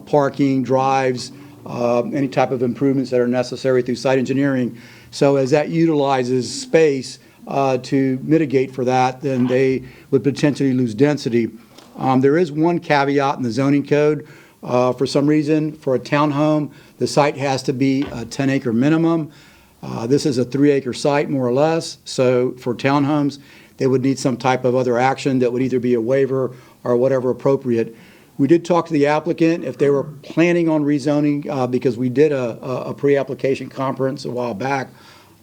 parking, drives, any type of improvements that are necessary through site engineering. So as that utilizes space to mitigate for that, then they would potentially lose density. There is one caveat in the zoning code. For some reason, for a townhome, the site has to be a 10-acre minimum. This is a 3-acre site, more or less. So for townhomes, they would need some type of other action that would either be a waiver or whatever appropriate. We did talk to the applicant if they were planning on rezoning, because we did a pre-application conference a while back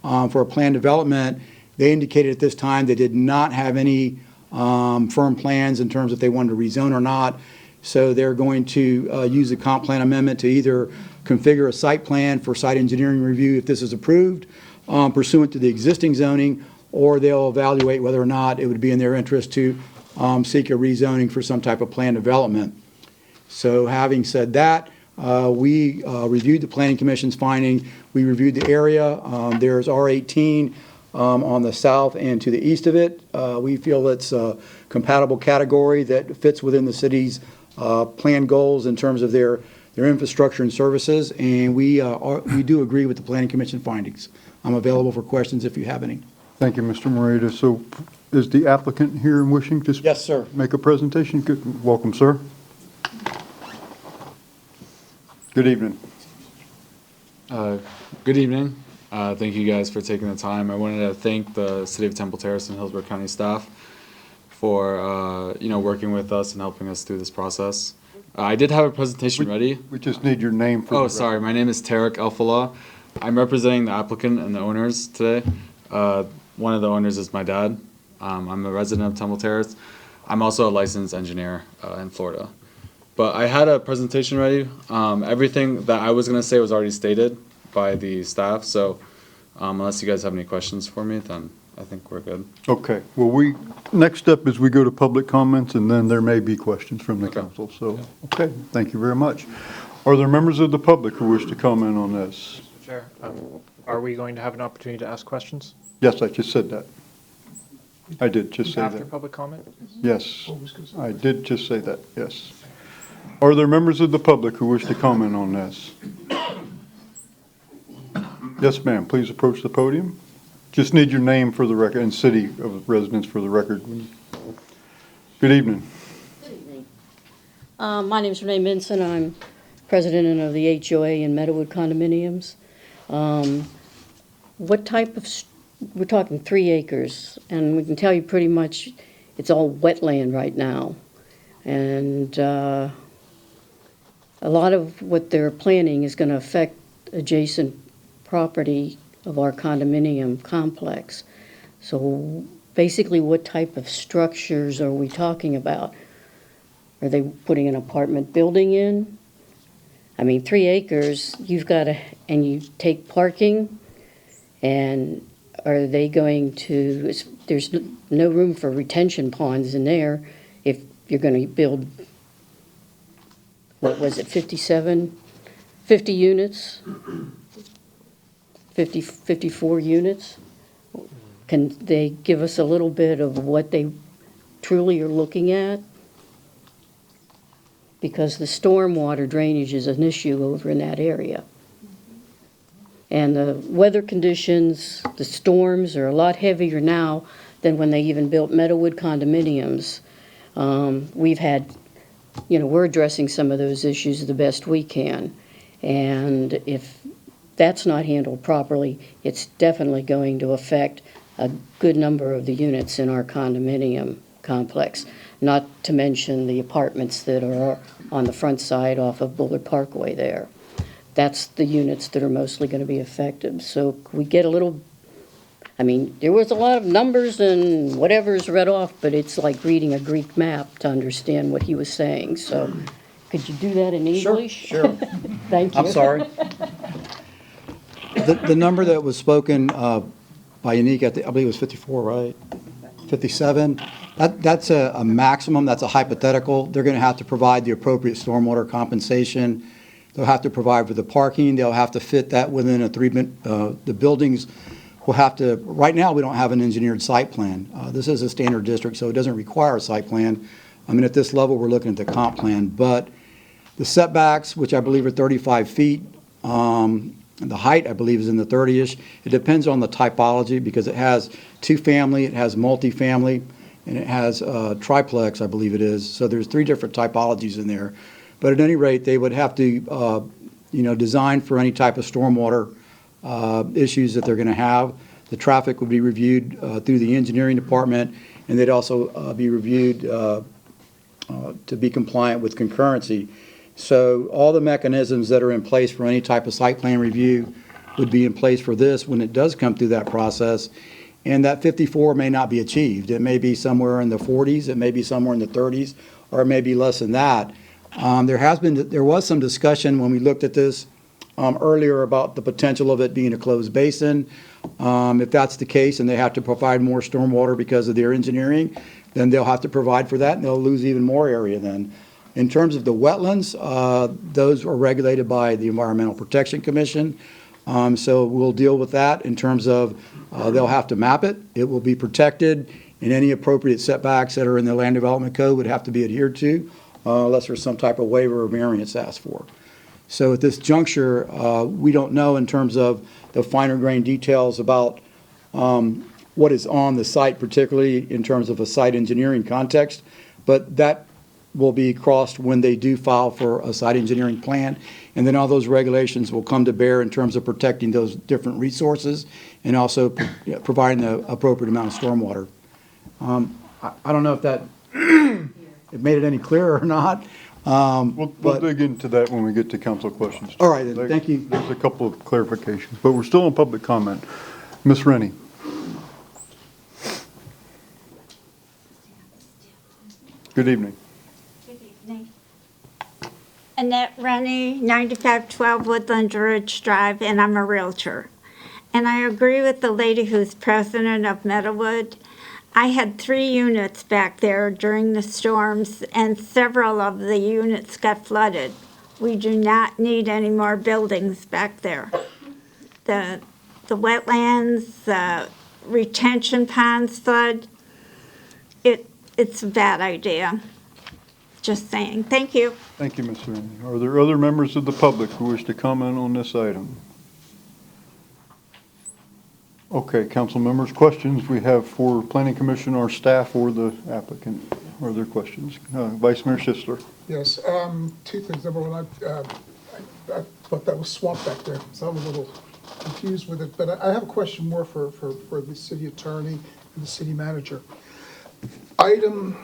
for a planned development. They indicated at this time they did not have any firm plans in terms of if they wanted to rezone or not. So they're going to use the comp plan amendment to either configure a site plan for site engineering review if this is approved pursuant to the existing zoning, or they'll evaluate whether or not it would be in their interest to seek a rezoning for some type of planned development. So having said that, we reviewed the Planning Commission's finding. We reviewed the area. There's R18 on the south and to the east of it. We feel it's a compatible category that fits within the city's plan goals in terms of their infrastructure and services, and we do agree with the Planning Commission findings. I'm available for questions if you have any. Thank you, Mr. Morita. So is the applicant here and wishing to Yes, sir. make a presentation? Good. Welcome, sir. Good evening. Good evening. Thank you guys for taking the time. I wanted to thank the City of Temple Terrace and Hillsborough County staff for working with us and helping us through this process. I did have a presentation ready. We just need your name for Oh, sorry. My name is Terrace Elfala. I'm representing the applicant and the owners today. One of the owners is my dad. I'm a resident of Temple Terrace. I'm also a licensed engineer in Florida. But I had a presentation ready. Everything that I was going to say was already stated by the staff. So unless you guys have any questions for me, then I think we're good. Okay. Well, next step is we go to public comments, and then there may be questions from the council. So, okay, thank you very much. Are there members of the public who wish to comment on this? Chair, are we going to have an opportunity to ask questions? Yes, I just said that. I did just say After that. public comment? Yes, I did just say that, yes. Are there members of the public who wish to comment on this? Yes, ma'am, please approach the podium. Just need your name for the record and city of residence for the record. Good evening. My name is Renee Minson. I'm president of the HOA in Meadowood condominiums. What type of, we're talking 3 acres, and we can tell you pretty much it's all wetland right now. And a lot of what they're planning is going to affect adjacent property of our condominium complex. So basically, what type of structures are we talking about? Are they putting an apartment building in? I mean, 3 acres, you've got to, and you take parking, and are they going to, there's no room for retention ponds in there if you're going to build, what was it, 50 units? 54 units? Can they give us a little bit of what they truly are looking at? Because the stormwater drainage is an issue over in that area. And the weather conditions, the storms are a lot heavier now than when they even built Meadowood condominiums. We've had, we're addressing some of those issues the best we can. And if that's not handled properly, it's definitely going to affect a good number of the units in our condominium complex, not to mention the apartments that are on the front side off of Bullard Parkway there. That's the units that are mostly going to be affected. So we get a little, I mean, there was a lot of numbers and whatever's read off, but it's like reading a Greek map to understand what he was saying. So could you do that in English? Sure. Thank you. I'm sorry. The number that was spoken by Unique, I believe it was 54, right? 57. That's a maximum, that's a hypothetical. They're going to have to provide the appropriate stormwater compensation. They'll have to provide for the parking. They'll have to fit that within the buildings will have to, right now we don't have an engineered site plan. This is a standard district, so it doesn't require a site plan. I mean, at this level, we're looking at the comp plan, but the setbacks, which I believe are 35 feet, the height, I believe, is in the 30-ish. It depends on the typology because it has 2-family, it has multifamily, and it has triplex, I believe it is. So there's 3 different typologies in there. But at any rate, they would have to, design for any type of stormwater issues that they're going to have. The traffic would be reviewed through the engineering department, and they'd also be reviewed to be compliant with concurrency. So all the mechanisms that are in place for any type of site plan review would be in place for this when it does come through that process. And that 54 may not be achieved. It may be somewhere in the 40s, it may be somewhere in the 30s, or it may be less than that. There was some discussion when we looked at this earlier about the potential of it being a closed basin. If that's the case and they have to provide more stormwater because of their engineering, then they'll have to provide for that and they'll lose even more area then. In terms of the wetlands, those are regulated by the Environmental Protection Commission. So we'll deal with that in terms of they'll have to map it. It will be protected, and any appropriate setbacks that are in the Land Development Code would have to be adhered to unless there's some type of waiver or variance asked for. So at this juncture, we don't know in terms of the finer grained details about what is on the site, particularly in terms of a site engineering context, but that will be crossed when they do file for a site engineering plan, and then all those regulations will come to bear in terms of protecting those different resources and also providing the appropriate amount of stormwater. I don't know if that it made it any clearer or not. We'll dig into that when we get to council questions. All right, then. Thank you. There's a couple of clarifications, but we're still in public comment. Ms. Rennie. Good evening. Annette Rennie, 9512 Woodland Ridge Drive, and I'm a realtor. And I agree with the lady who's president of Meadowood. I had 3 units back there during the storms, and several of the units got flooded. We do not need any more buildings back there. the wetlands, the retention ponds flood, it's a bad idea. Just saying. Thank you. Thank you, Ms. Randy. Are there other members of the public who wish to comment on this item? Okay, council members, questions we have for Planning Commission, our staff, or the applicant? Are there questions? Vice Mayor Schistler. Yes, two things. Number one, I thought that was swamped back there, so I'm a little confused with it. But I have a question more for the city attorney and the city manager. Item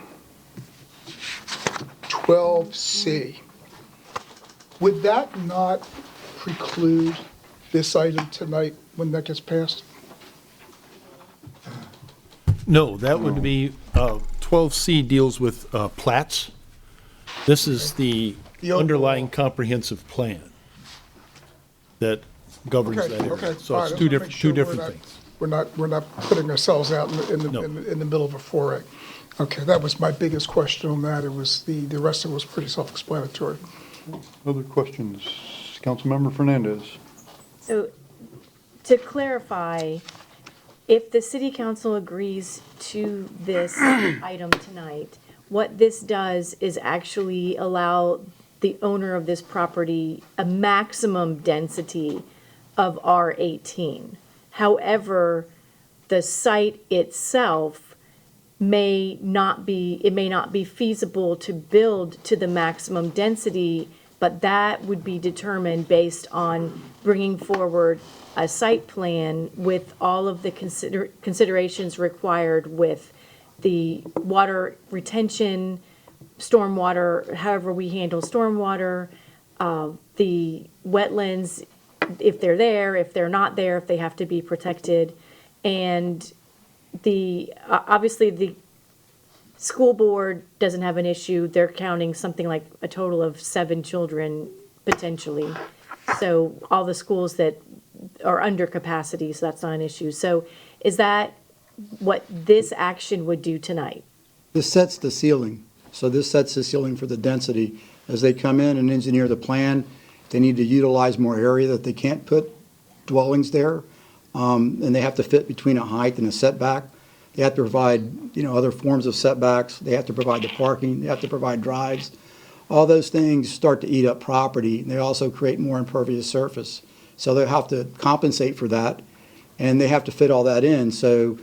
12C, would that not preclude this item tonight when that gets passed? No, that would be, 12C deals with plats. This is the underlying comprehensive plan that governs that area. Okay, So fine. it's I just wanna two make sure different we're not- things. We're not putting ourselves out in the middle of a foray. Okay, that was my biggest question on that. It was the rest of it was pretty self-explanatory. Other questions? Councilmember Fernandez. So, to clarify, if the city council agrees to this item tonight, what this does is actually allow the owner of this property a maximum density of R18. However, the site itself may not be feasible to build to the maximum density, but that would be determined based on bringing forward a site plan with all of the considerations required with the water retention, stormwater, however we handle stormwater, the wetlands, if they're there, if they're not there, if they have to be protected, and obviously the school board doesn't have an issue. They're counting something like a total of 7 children potentially. So all the schools that are under capacity, so that's not an issue. So is that what this action would do tonight? This sets the ceiling. So this sets the ceiling for the density. As they come in and engineer the plan, they need to utilize more area that they can't put dwellings there. And they have to fit between a height and a setback. They have to provide, other forms of setbacks. They have to provide the parking. They have to provide drives. All those things start to eat up property. They also create more impervious surface. So they have to compensate for that, and they have to fit all that in. So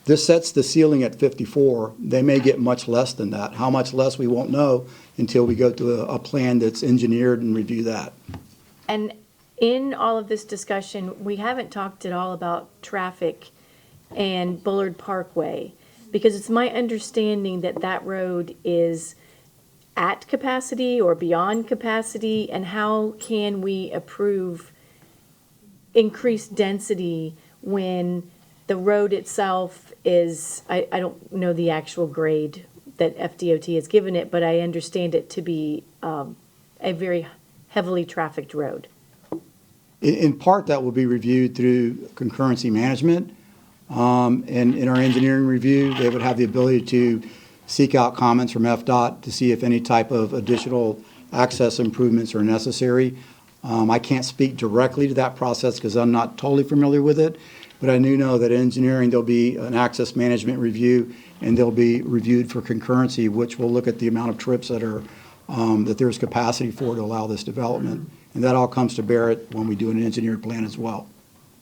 this sets the ceiling at 54. They may get much less than that. How much less, we won't know until we go to a plan that's engineered and review that. And in all of this discussion, we haven't talked at all about traffic and Bullard Parkway, because it's my understanding that that road is at capacity or beyond capacity, and how can we approve increased density when the road itself is, I don't know the actual grade that FDOT has given it, but I understand it to be a very heavily trafficked road. In part, that will be reviewed through concurrency management. And in our engineering review, they would have the ability to seek out comments from FDOT to see if any type of additional access improvements are necessary. I can't speak directly to that process because I'm not totally familiar with it, but I do know that in engineering, there'll be an access management review, and they'll be reviewed for concurrency, which will look at the amount of trips that are that there's capacity for to allow this development. And that all comes to bear it when we do an engineered plan as well.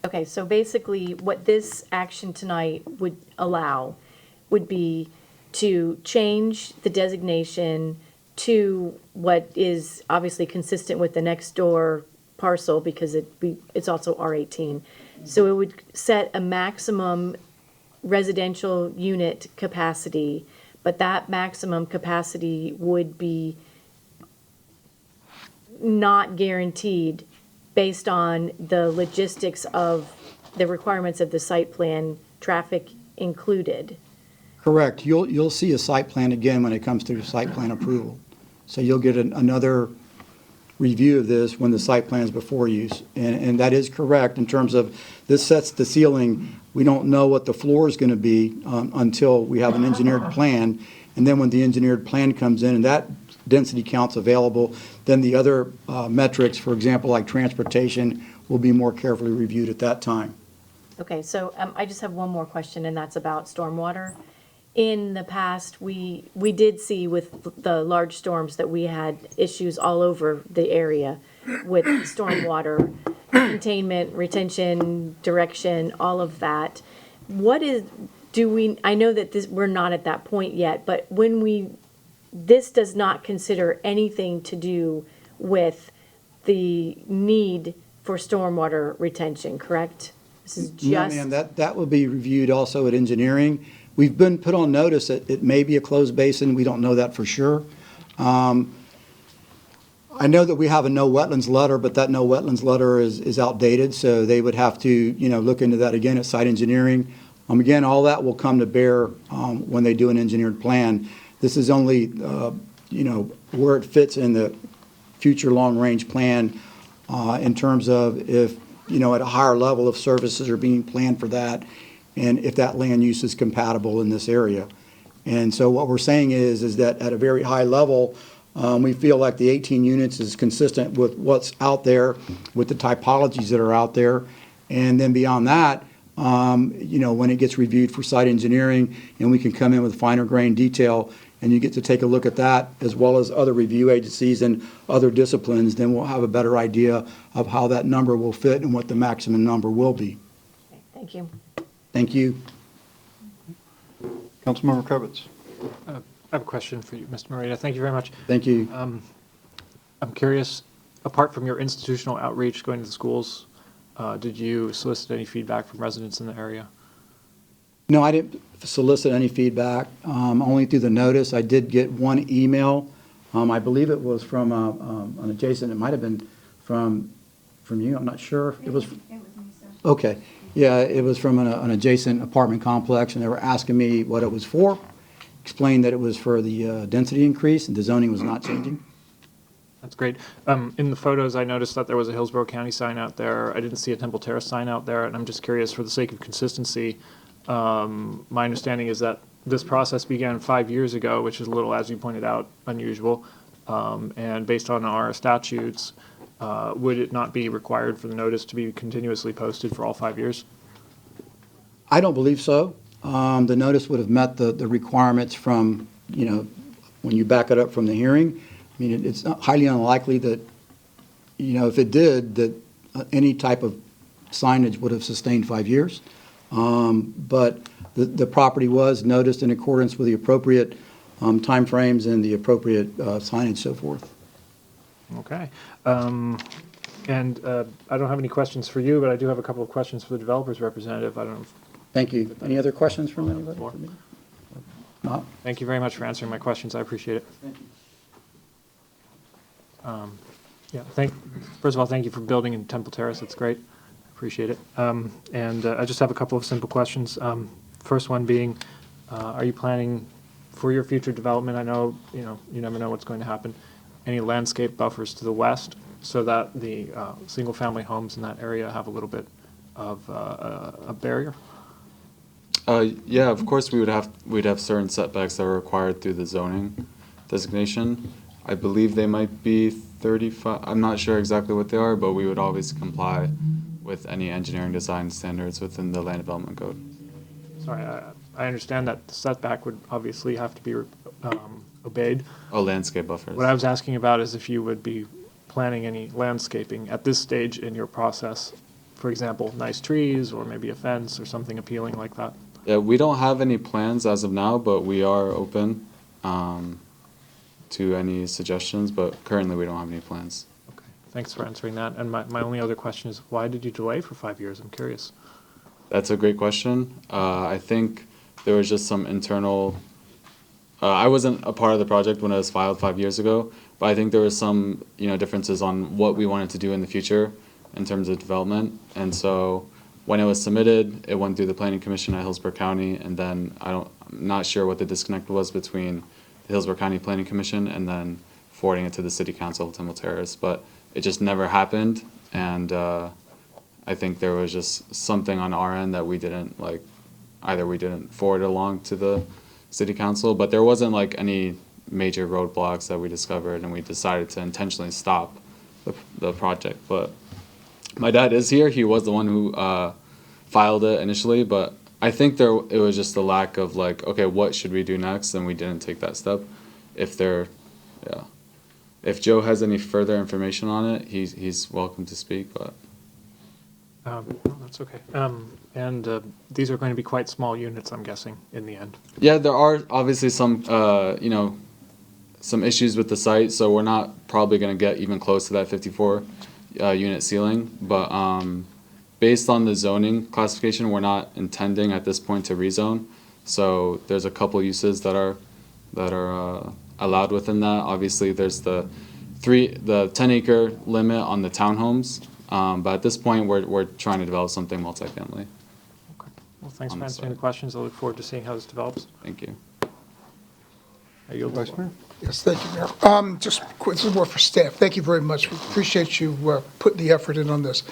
Okay, so basically what this action tonight would allow would be to change the designation to what is obviously consistent with the next door parcel, because it's also R18. So it would set a maximum residential unit capacity, but that maximum capacity would be not guaranteed based on the logistics of the requirements of the site plan, traffic included. Correct. You'll see a site plan again when it comes to site plan approval. So you'll get another review of this when the site plan is before you. And that is correct in terms of this sets the ceiling. We don't know what the floor is going to be until we have an engineered plan. And then when the engineered plan comes in and that density count's available, then the other metrics, for example, like transportation, will be more carefully reviewed at that time. Okay, so I just have one more question, and that's about stormwater. In the past, we did see with the large storms that we had issues all over the area with stormwater containment, retention, direction, all of that. I know that we're not at that point yet, but this does not consider anything to do with the need for stormwater retention, correct? This is No, just. ma'am, that will be reviewed also at engineering. We've been put on notice that it may be a closed basin. We don't know that for sure. I know that we have a no wetlands letter, but that no wetlands letter is outdated, so they would have to, look into that again at site engineering. Again, all that will come to bear when they do an engineered plan. This is only, where it fits in the future long-range plan in terms of if, at a higher level of services are being planned for that, and if that land use is compatible in this area. And so what we're saying is that at a very high level, we feel like the 18 units is consistent with what's out there, with the typologies that are out there. And then beyond that, when it gets reviewed for site engineering and we can come in with finer grain detail and you get to take a look at that as well as other review agencies and other disciplines, then we'll have a better idea of how that number will fit and what the maximum number will be. Thank you. Thank you. Councilmember Kravitz. I have a question for you, Mr. Morita. Thank you very much. Thank you. I'm curious, apart from your institutional outreach going to the schools, did you solicit any feedback from residents in the area? No, I didn't solicit any feedback, only through the notice. I did get one email. I believe it was from an adjacent, it might have been from you, I'm not sure. It was me, sir. Okay. Yeah, it was from an adjacent apartment complex, and they were asking me what it was for. Explained that it was for the density increase, and the zoning was not changing. That's great. In the photos, I noticed that there was a Hillsborough County sign out there. I didn't see a Temple Terrace sign out there, and I'm just curious, for the sake of consistency, my understanding is that this process began 5 years ago, which is a little, as you pointed out, unusual. And based on our statutes, would it not be required for the notice to be continuously posted for all 5 years? I don't believe so. The notice would have met the requirements from, when you back it up from the hearing. I mean, it's highly unlikely that, if it did, that any type of signage would have sustained 5 years. But the property was noticed in accordance with the appropriate timeframes and the appropriate signage, so forth. Okay. And I don't have any questions for you, but I do have a couple of questions for the developer's representative. I don't know. Thank you. Any other questions from anybody? No? Thank you very much for answering my questions. I appreciate it. Thank you. First of all, thank you for building in Temple Terrace. That's great. Appreciate it. And I just have a couple of simple questions. First one being, are you planning for your future development? I know, you never know what's going to happen. Any landscape buffers to the west so that the single-family homes in that area have a little bit of a barrier? Yeah, of course we'd have certain setbacks that are required through the zoning designation. I believe they might be 35. I'm not sure exactly what they are, but we would always comply with any engineering design standards within the land development code. Sorry, I understand that the setback would obviously have to be obeyed. Oh, landscape buffers. What I was asking about is if you would be planning any landscaping at this stage in your process. For example, nice trees or maybe a fence or something appealing like that. Yeah, we don't have any plans as of now, but we are open to any suggestions, but currently we don't have any plans. Okay, thanks for answering that. And my only other question is, why did you delay for 5 years? I'm curious. That's a great question. I think there was just some internal, I wasn't a part of the project when it was filed 5 years ago, but I think there was some, differences on what we wanted to do in the future in terms of development. And so when it was submitted, it went through the Planning Commission at Hillsborough County, and then I'm not sure what the disconnect was between the Hillsborough County Planning Commission and then forwarding it to the City Council of Temple Terrace, but it just never happened. And I think there was just something on our end that we didn't either we didn't forward it along to the City Council, but there wasn't any major roadblocks that we discovered, and we decided to intentionally stop the project. But My dad is here. He was the one who filed it initially, but I think it was just the lack of like, okay, what should we do next? And we didn't take that step. If Joe has any further information on it, he's welcome to speak, but. No, that's okay. And these are going to be quite small units, I'm guessing, in the end. Yeah, there are obviously some, some issues with the site, so we're not probably going to get even close to that 54 unit ceiling. But based on the zoning classification, we're not intending at this point to rezone. So there's a couple uses that are allowed within that. Obviously, there's the 10-acre limit on the townhomes. But at this point, we're trying to develop something multifamily. Well, thanks for answering the questions. I look forward to seeing how this develops. Thank you. Vice Mayor? Yes, thank you, Mayor. Just quick, this is more for staff. Thank you very much. We appreciate you putting the effort in on this.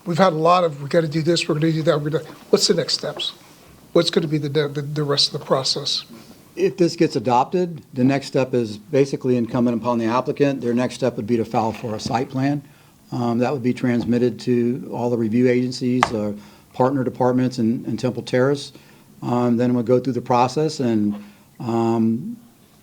We've had a lot of, we got to do this, we're going to do that. What's the next steps? What's going to be the rest of the process? If this gets adopted, the next step is basically incumbent upon the applicant. Their next step would be to file for a site plan. That would be transmitted to all the review agencies, partner departments in Temple Terrace. Then we'll go through the process, and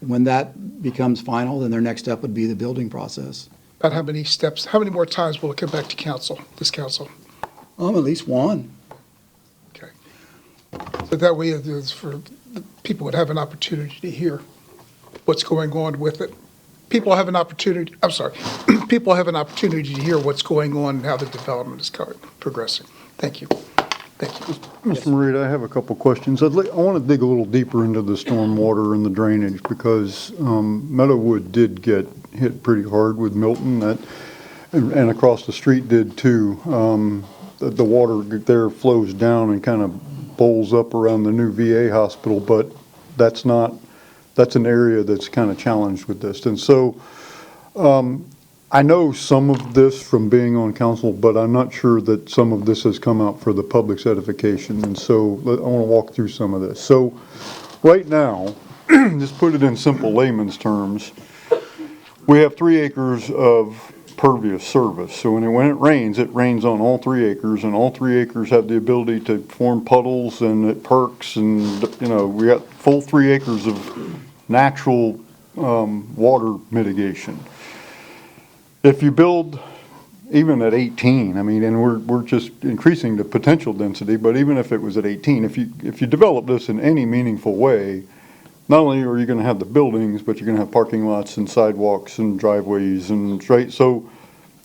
when that becomes final, then their next step would be the building process. About how many steps, how many more times will it come back to council, this council? At least one. Okay. So that way, people would have an opportunity to hear what's going on with it. People have an opportunity, I'm sorry, people have an opportunity to hear what's going on and how the development is progressing. Thank you. Thank you. Mr. Marita, I have a couple questions. I want to dig a little deeper into the stormwater and the drainage because Meadowwood did get hit pretty hard with Milton, and across the street did too. The water there flows down and kind of bowls up around the new VA hospital, but that's an area that's kind of challenged with this. And so I know some of this from being on council, but I'm not sure that some of this has come out for the public's edification. And so I want to walk through some of this. So right now, just put it in simple layman's terms, we have 3 acres of pervious surface. So when it rains on all 3 acres, and all 3 acres have the ability to form puddles, and it perks, and we got full 3 acres of natural water mitigation. If you build even at 18, I mean, and we're just increasing the potential density, but even if it was at 18, if you develop this in any meaningful way, not only are you going to have the buildings, but you're going to have parking lots and sidewalks and driveways and right. So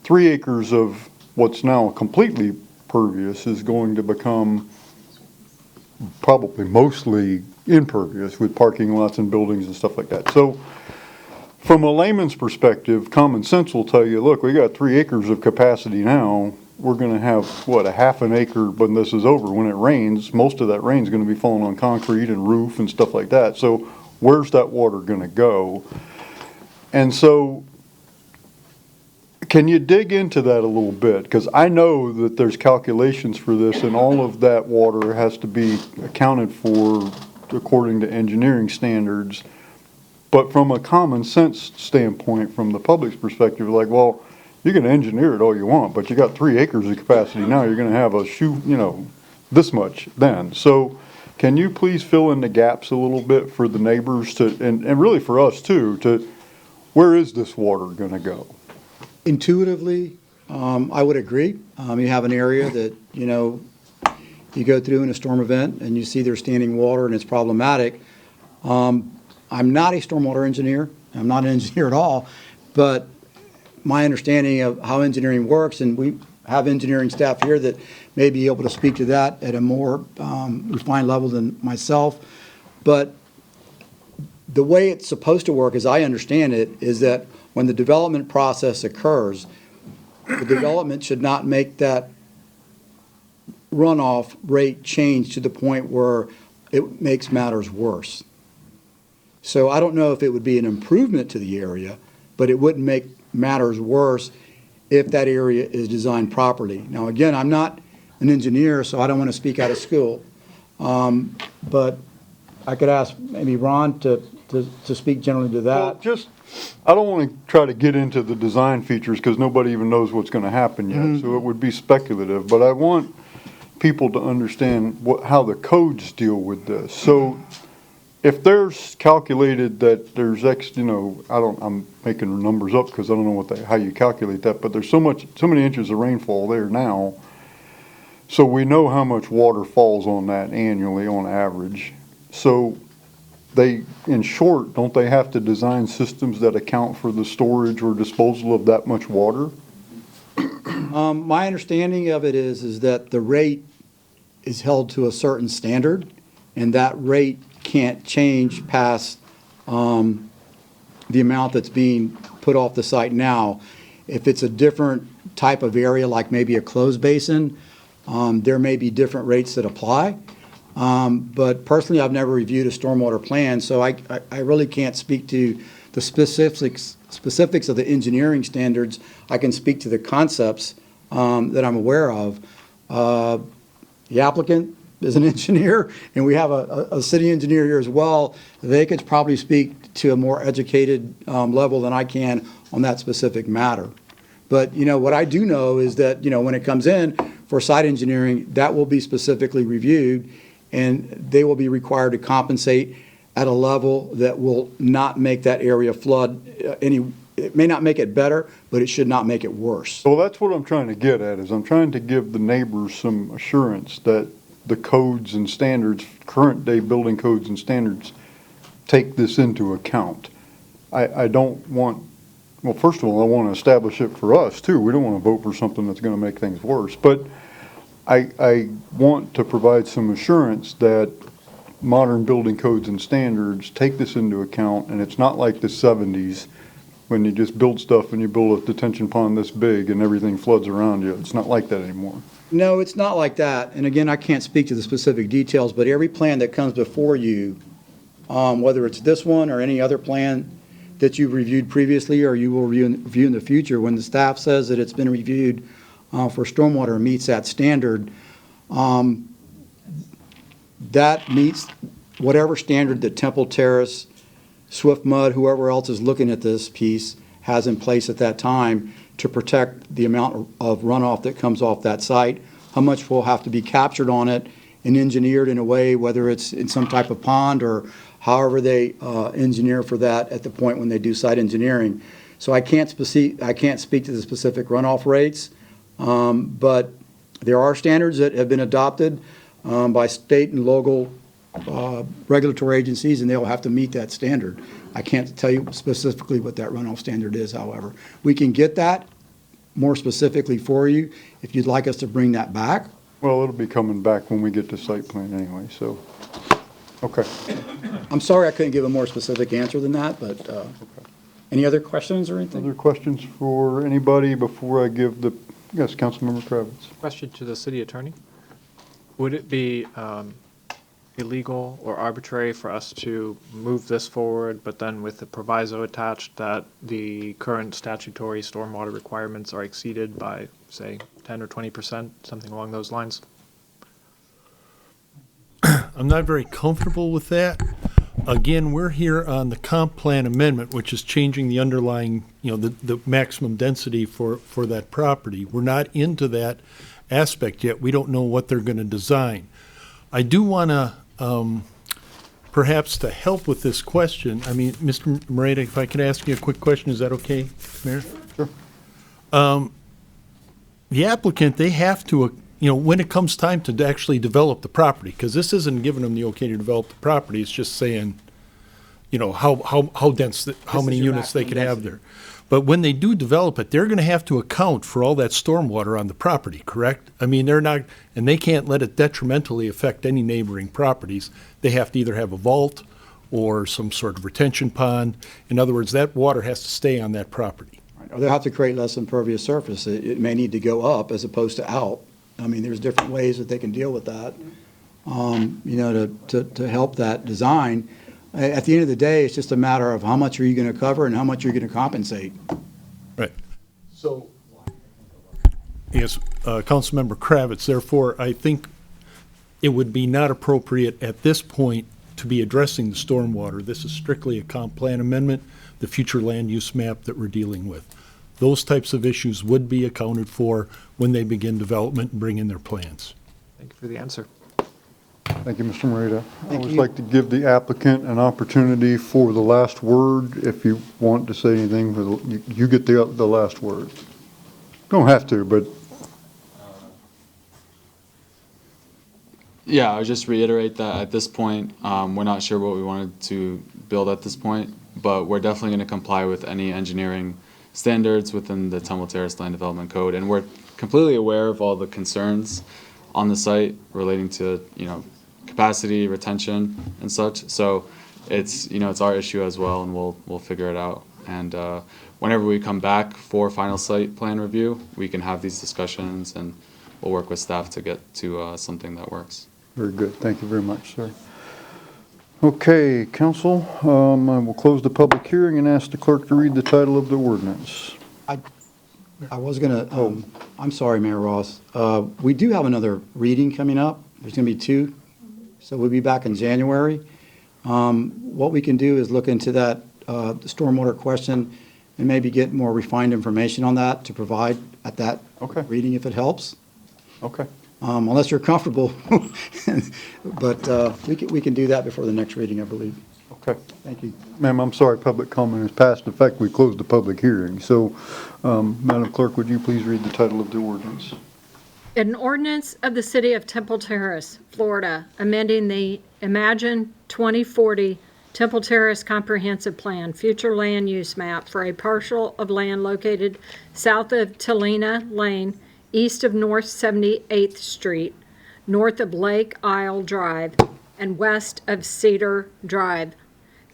3 acres of what's now completely pervious is going to become probably mostly impervious with parking lots and buildings and stuff like that. So from a layman's perspective, common sense will tell you, look, we got 3 acres of capacity now. We're going to have, what, a half an acre when this is over. When it rains, most of that rain is going to be falling on concrete and roof and stuff like that. So where's that water going to go? And so can you dig into that a little bit? Because I know that there's calculations for this, and all of that water has to be accounted for according to engineering standards. But from a common sense standpoint, from the public's perspective, like, well, you can engineer it all you want, but you got 3 acres of capacity now. You're going to have this much then. So can you please fill in the gaps a little bit for the neighbors and really for us too, where is this water going to go? Intuitively, I would agree. You have an area that, you go through in a storm event and you see there's standing water and it's problematic. I'm not a stormwater engineer. I'm not an engineer at all, but my understanding of how engineering works, and we have engineering staff here that may be able to speak to that at a more refined level than myself. But the way it's supposed to work, as I understand it, is that when the development process occurs, the development should not make that runoff rate change to the point where it makes matters worse. So I don't know if it would be an improvement to the area, but it wouldn't make matters worse if that area is designed properly. Now, again, I'm not an engineer, so I don't want to speak out of school. But I could ask maybe Ron to to speak generally to Well, that. I don't want to try to get into the design features because nobody even knows what's going to happen yet, so it would be speculative, but I want people to understand how the codes deal with this. So if there's calculated that there's I'm making numbers up because I don't know how you calculate that, but there's so many inches of rainfall there now. So we know how much water falls on that annually on average. So in short, don't they have to design systems that account for the storage or disposal of that much water? My understanding of it is that the rate is held to a certain standard, and that rate can't change past the amount that's being put off the site now. If it's a different type of area, like maybe a closed basin, there may be different rates that apply. But personally, I've never reviewed a stormwater plan, so I really can't speak to the specifics of the engineering standards. I can speak to the concepts that I'm aware of. The applicant is an engineer, and we have a city engineer here as well. They could probably speak to a more educated level than I can on that specific matter. But, what I do know is that, when it comes in for site engineering, that will be specifically reviewed, and they will be required to compensate at a level that will not make that area flood it may not make it better, but it should not make it worse. Well, that's what I'm trying to get at, is I'm trying to give the neighbors some assurance that the codes and standards, current day building codes and standards, take this into account. I don't want, well, first of all, I want to establish it for us too. We don't want to vote for something that's going to make things worse. But I want to provide some assurance that modern building codes and standards take this into account, and it's not like the 70s when you just build stuff and you build a detention pond this big and everything floods around you. It's not like that anymore. No, it's not like that. And again, I can't speak to the specific details, but every plan that comes before you, whether it's this one or any other plan that you've reviewed previously or you will review in the future, when the staff says that it's been reviewed for stormwater and meets that standard, that meets whatever standard that Temple Terrace, Swift Mud, whoever else is looking at this piece has in place at that time to protect the amount of runoff that comes off that site, how much will have to be captured on it and engineered in a way, whether it's in some type of pond or however they engineer for that at the point when they do site engineering. So I can't speak to the specific runoff rates, but there are standards that have been adopted by state and local regulatory agencies, and they'll have to meet that standard. I can't tell you specifically what that runoff standard is, however. We can get that more specifically for you if you'd like us to bring that back. Well, it'll be coming back when we get to site plan anyway, so, okay. I'm sorry I couldn't give a more specific answer than that, but any other questions or anything? Other questions for anybody before I give yes, Councilmember Kravitz. Question to the city attorney. Would it be illegal or arbitrary for us to move this forward, but then with the proviso attached that the current statutory stormwater requirements are exceeded by, say, 10 or 20%, something along those lines? I'm not very comfortable with that. Again, we're here on the comp plan amendment, which is changing the underlying, the maximum density for that property. We're not into that aspect yet. We don't know what they're going to design. I do want to, perhaps to help with this question, Mr. Moreta, if I could ask you a quick question, is that okay, Mayor? Sure. The applicant, they have to, when it comes time to actually develop the property, because this isn't giving them the okay to develop the property, it's just saying, how dense, how many units they can have there. But when they do develop it, they're going to have to account for all that stormwater on the property, correct? They're not, and they can't let it detrimentally affect any neighboring properties. They have to either have a vault or some sort of retention pond. In other words, that water has to stay on that property. Or they'll have to create less impervious surface. It may need to go up as opposed to out. There's different ways that they can deal with that, to help that design. At the end of the day, it's just a matter of how much are you going to cover and how much you're going to compensate. Right. So, yes, Councilmember Kravitz, therefore, I think it would be not appropriate at this point to be addressing the stormwater. This is strictly a comp plan amendment, the future land use map that we're dealing with. Those types of issues would be accounted for when they begin development and bring in their plans. Thank you for the answer. Thank you, Mr. Morita. I Thank would you. like to give the applicant an opportunity for the last word. If you want to say anything, you get the last word. Don't have to, but Yeah, I would just reiterate that at this point, we're not sure what we wanted to build at this point, but we're definitely going to comply with any engineering standards within the Temple Terrace Land Development Code, and we're completely aware of all the concerns on the site relating to, capacity, retention, and such. So it's, it's our issue as well, and we'll figure it out. And whenever we come back for final site plan review, we can have these discussions, and we'll work with staff to get to something that works. very good. Thank you very much, sir. Okay, council, I will close the public hearing and ask the clerk to read the title of the ordinance. I was going to, I'm sorry, Mayor Ross. We do have another reading coming up. There's going to be 2, so we'll be back in January. What we can do is look into that the stormwater question and maybe get more refined information on that to provide at that reading if it helps. Okay. Unless you're comfortable, but we can do that before the next reading, I believe. Okay. Thank you. Ma'am, I'm sorry, public comment is past effect. We closed the public hearing. So, Madam Clerk, would you please read the title of the ordinance? An ordinance of the City of Temple Terrace, Florida, amending the Imagine 2040 Temple Terrace Comprehensive Plan, future land use map for a parcel of land located south of Talena Lane, east of North 78th Street, north of Lake Isle Drive, and west of Cedar Drive,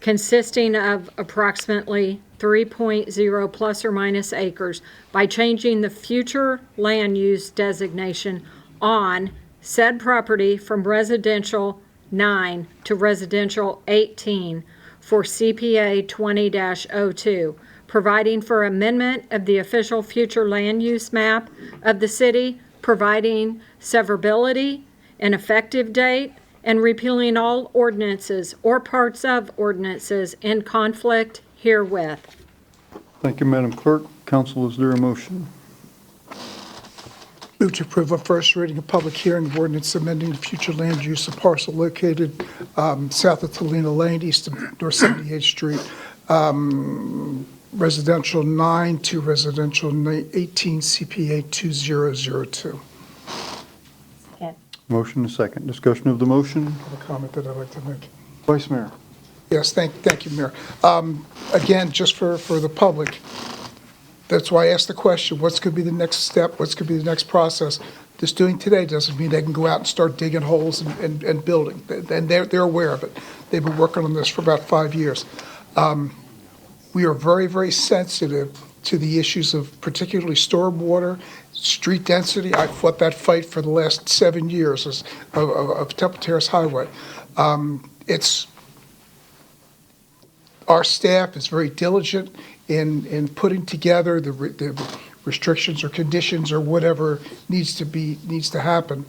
consisting of approximately 3.0 plus or minus acres by changing the future land use designation on said property from residential 9 to residential 18 for CPA 20-02, providing for amendment of the official future land use map of the city, providing severability, an effective date, and repealing all ordinances or parts of ordinances in conflict herewith. Thank you, Madam Clerk. Council, is there a motion? Move to approve a first reading of public hearing of ordinance amending the future land use of parcel located south of Talena Lane, east of North 78th Street, residential 9 to residential 18, CPA 2002. Motion and second. Discussion of the motion. I have a comment that I'd like to make. Vice Mayor. Yes, thank you, Mayor. Again, just for the public, that's why I asked the question, what's going to be the next step? What's going to be the next process? Just doing today doesn't mean they can go out and start digging holes and building. And they're aware of it. They've been working on this for about 5 years. We are very, very sensitive to the issues of particularly stormwater, street density. I fought that fight for the last 7 years of Temple Terrace Highway. Our staff is very diligent in putting together the restrictions or conditions or whatever needs to happen.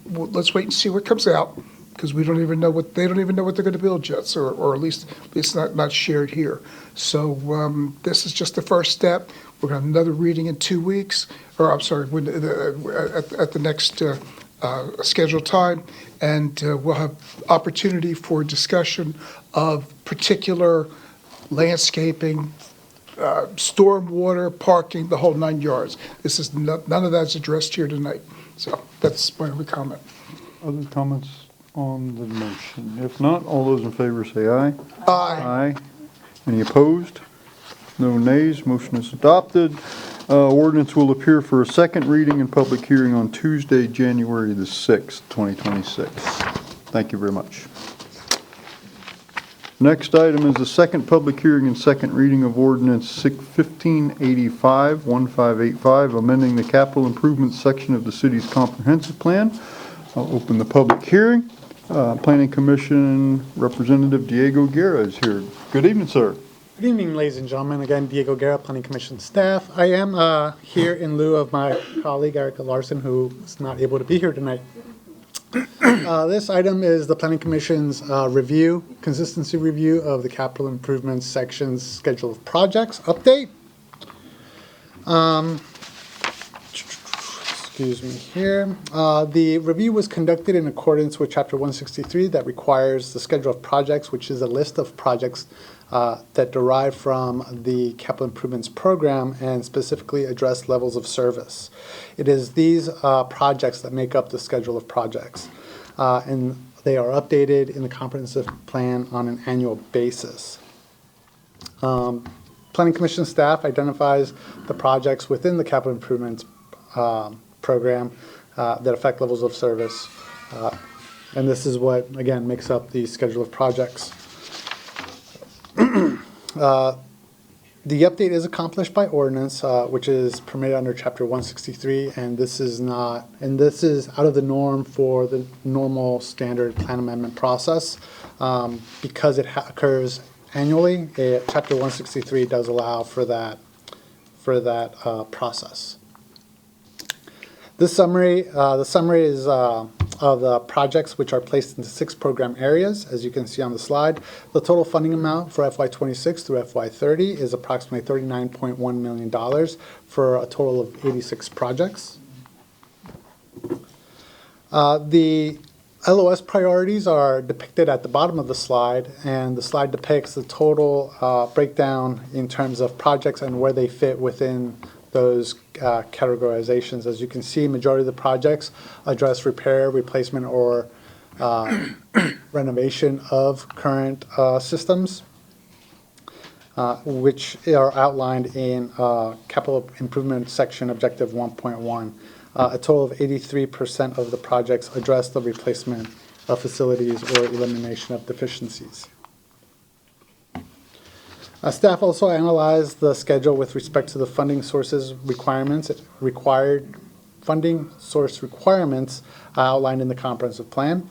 Let's wait and see what comes out, because they don't even know what they're going to build yet, or at least it's not shared here. So this is just the first step. We're going to have another reading in 2 weeks, or I'm sorry, at the next scheduled time, and we'll have opportunity for discussion of particular landscaping, stormwater, parking, the whole 9 yards. This is none of that's addressed here tonight. So that's my only comment. Other comments on the motion? If not, all those in favor say aye. Aye. Aye. Any opposed? No nays. Motion is adopted. Ordinance will appear for a second reading and public hearing on Tuesday, January the 6th, 2026. Thank you very much. Next item is the second public hearing and second reading of ordinance 1585, amending the capital improvement section of the city's comprehensive plan. I'll open the public hearing. Planning Commission Representative Diego Guerra is here. Good evening, sir. Good evening, ladies and gentlemen. Again, Diego Guerra, Planning Commission staff. I am here in lieu of my colleague, Erica Larson, who is not able to be here tonight. This item is the Planning Commission's consistency review of the capital improvements section's schedule of projects update. Excuse me here. The review was conducted in accordance with Chapter 163 that requires the schedule of projects, which is a list of projects that derive from the capital improvements program and specifically address levels of service. It is these projects that make up the schedule of projects, and they are updated in the comprehensive plan on an annual basis. Planning Commission staff identifies the projects within the capital improvements program that affect levels of service, and this is what, again, makes up the schedule of projects. The update is accomplished by ordinance, which is permitted under Chapter 163, and this is out of the norm for the normal standard plan amendment process. Because it occurs annually, Chapter 163 does allow for that process. The summary is of the projects which are placed into 6 program areas, as you can see on the slide. The total funding amount for FY26 through FY30 is approximately $39.1 million for a total of 86 projects. The LOS priorities are depicted at the bottom of the slide, and the slide depicts the total breakdown in terms of projects and where they fit within those categorizations. As you can see, majority of the projects address repair, replacement, or renovation of current systems, which are outlined in capital improvement section objective 1.1. A total of 83% of the projects address the replacement of facilities or elimination of deficiencies. Staff also analyzed the schedule with respect to the funding sources requirements, funding source requirements outlined in the comprehensive plan.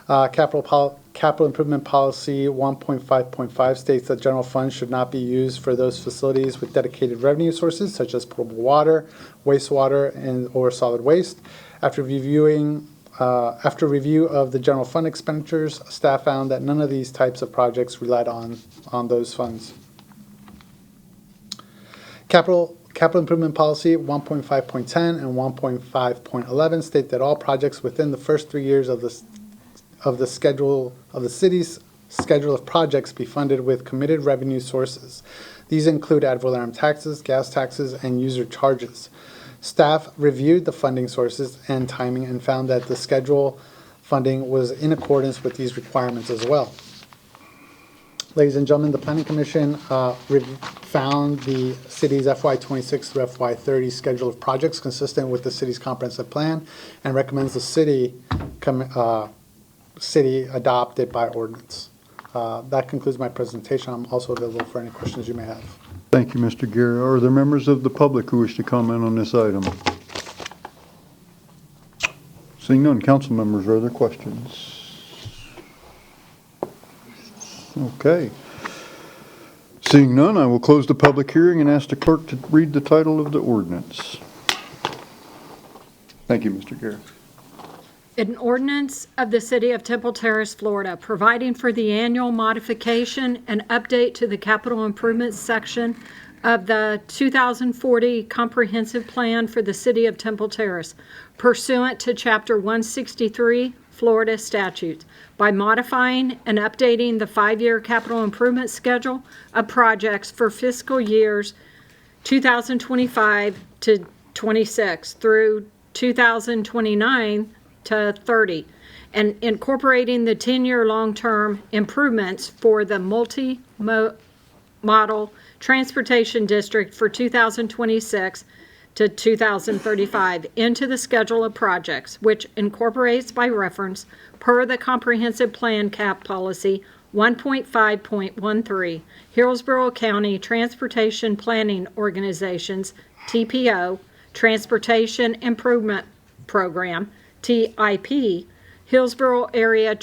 Capital Improvement Policy 1.5.5 states that general funds should not be used for those facilities with dedicated revenue sources, such as potable water, wastewater, or solid waste. After review of the general fund expenditures, staff found that none of these types of projects relied on those funds. Capital Improvement Policy 1.5.10 and 1.5.11 state that all projects within the first 3 years of the city's schedule of projects be funded with committed revenue sources. These include ad valorem taxes, gas taxes, and user charges. Staff reviewed the funding sources and timing and found that the schedule funding was in accordance with these requirements as well. Ladies and gentlemen, the Planning Commission found the city's FY26 through FY30 schedule of projects consistent with the city's comprehensive plan and recommends the city adopt it by ordinance. That concludes my presentation. I'm also available for any questions you may have. Thank you, Mr. Guerra. Are there members of the public who wish to comment on this item? Seeing none, council members, are there questions? Okay. Seeing none, I will close the public hearing and ask the clerk to read the title of the ordinance. Thank you, Mr. Guerra. An ordinance of the City of Temple Terrace, Florida, providing for the annual modification and update to the capital improvements section of the 2040 Comprehensive Plan for the City of Temple Terrace, pursuant to Chapter 163 Florida statutes, by modifying and updating the 5-year capital improvement schedule of projects for fiscal years 2025 to 26 through 2029 to 30, and incorporating the 10-year long-term improvements for the multi-model transportation district for 2026 to 2035 into the schedule of projects, which incorporates by reference per the comprehensive plan cap policy 1.5.13 Hillsborough County Transportation Planning Organizations, TPO, Transportation Improvement Program, TIP, Hillsborough Area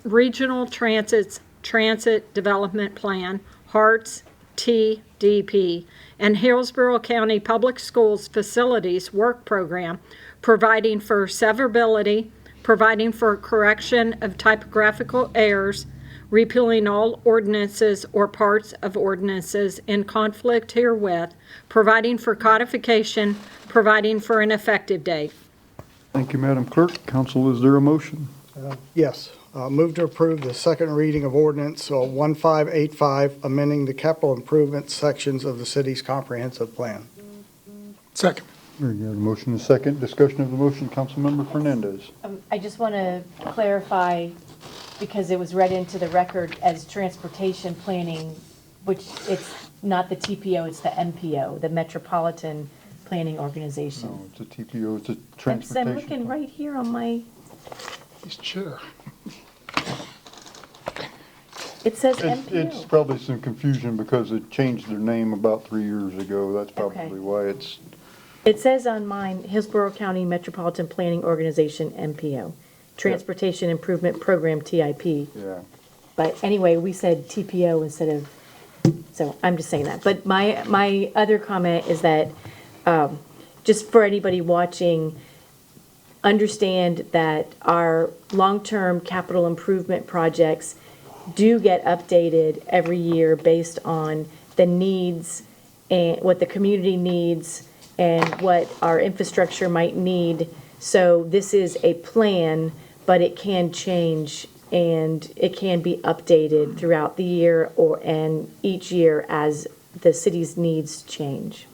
Regional Transit Development Plan, HARTS, TDP, and Hillsborough County Public Schools Facilities Work Program, providing for severability, providing for correction of typographical errors, repealing all ordinances or parts of ordinances in conflict herewith, providing for codification, providing for an effective date. Thank you, Madam Clerk. Council, is there a motion? Yes. Move to approve the second reading of ordinance 1585, amending the capital improvement sections of the city's comprehensive plan. Second. Very good. A motion and a second. Discussion of the motion. Councilmember Fernandez. I just want to clarify, because it was read into the record as transportation planning, which it's not the TPO, it's the MPO, the Metropolitan Planning Organization. No, it's a TPO, it's a I'm transportation. looking right here on my, He's chair. it says It's MPO. probably some confusion because it changed their name about 3 years ago. That's Okay. probably why it's, It says on mine, Hillsborough County Metropolitan Planning Organization, MPO, Transportation Improvement Program, TIP. yeah. But anyway, we said TPO instead of, so I'm just saying that. But my other comment is that, just for anybody watching, understand that our long-term capital improvement projects do get updated every year based on the needs and what the community needs and what our infrastructure might need. So this is a plan, but it can change and it can be updated throughout the year and each year as the city's needs change.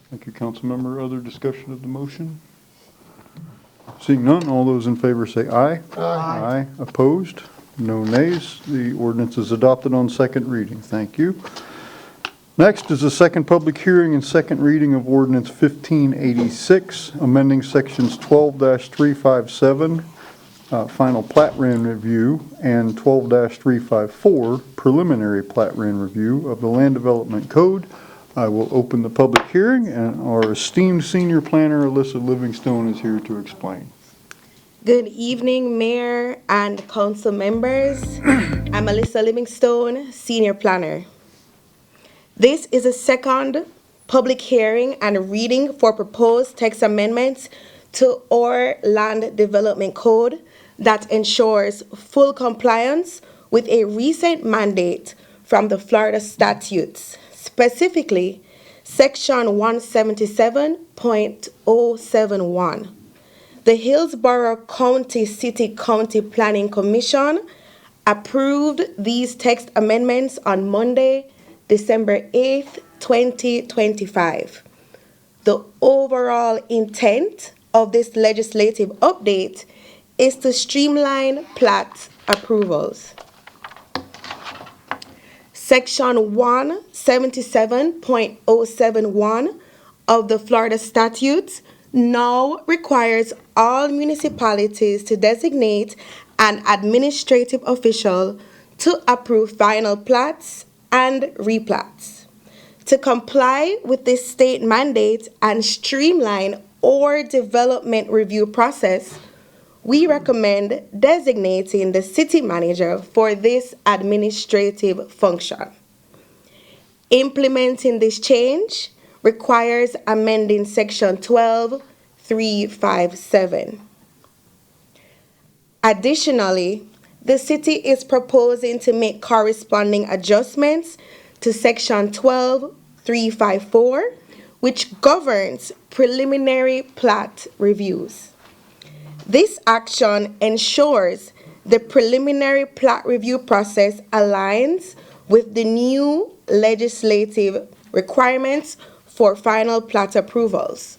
Thank you, Councilmember. Other discussion of the motion? Seeing none, all those in favor say aye. Aye. Opposed? No nays. The ordinance is adopted on second reading. Thank you. Next is the second public hearing and second reading of ordinance 1586, amending sections 12-357, final plat RAN review, and 12-354, preliminary plat RAN review of the Land Development Code. I will open the public hearing, and our esteemed senior planner, Alyssa Livingstone, is here to explain. Good evening, Mayor and council members. I'm Alyssa Livingstone, Senior Planner. This is a second public hearing and reading for proposed text amendments to our Land Development Code that ensures full compliance with a recent mandate from the Florida statutes, specifically Section 177.071. The Hillsborough County City County Planning Commission approved these text amendments on Monday, December 8th, 2025. The overall intent of this legislative update is to streamline plat approvals. Section 177.071 of the Florida statutes now requires all municipalities to designate an administrative official to approve final plats and replats. To comply with this state mandate and streamline our development review process, we recommend designating the city manager for this administrative function. Implementing this change requires amending Section 12357. Additionally, the city is proposing to make corresponding adjustments to Section 12354, which governs preliminary plat reviews. This action ensures the preliminary plat review process aligns with the new legislative requirements for final plat approvals,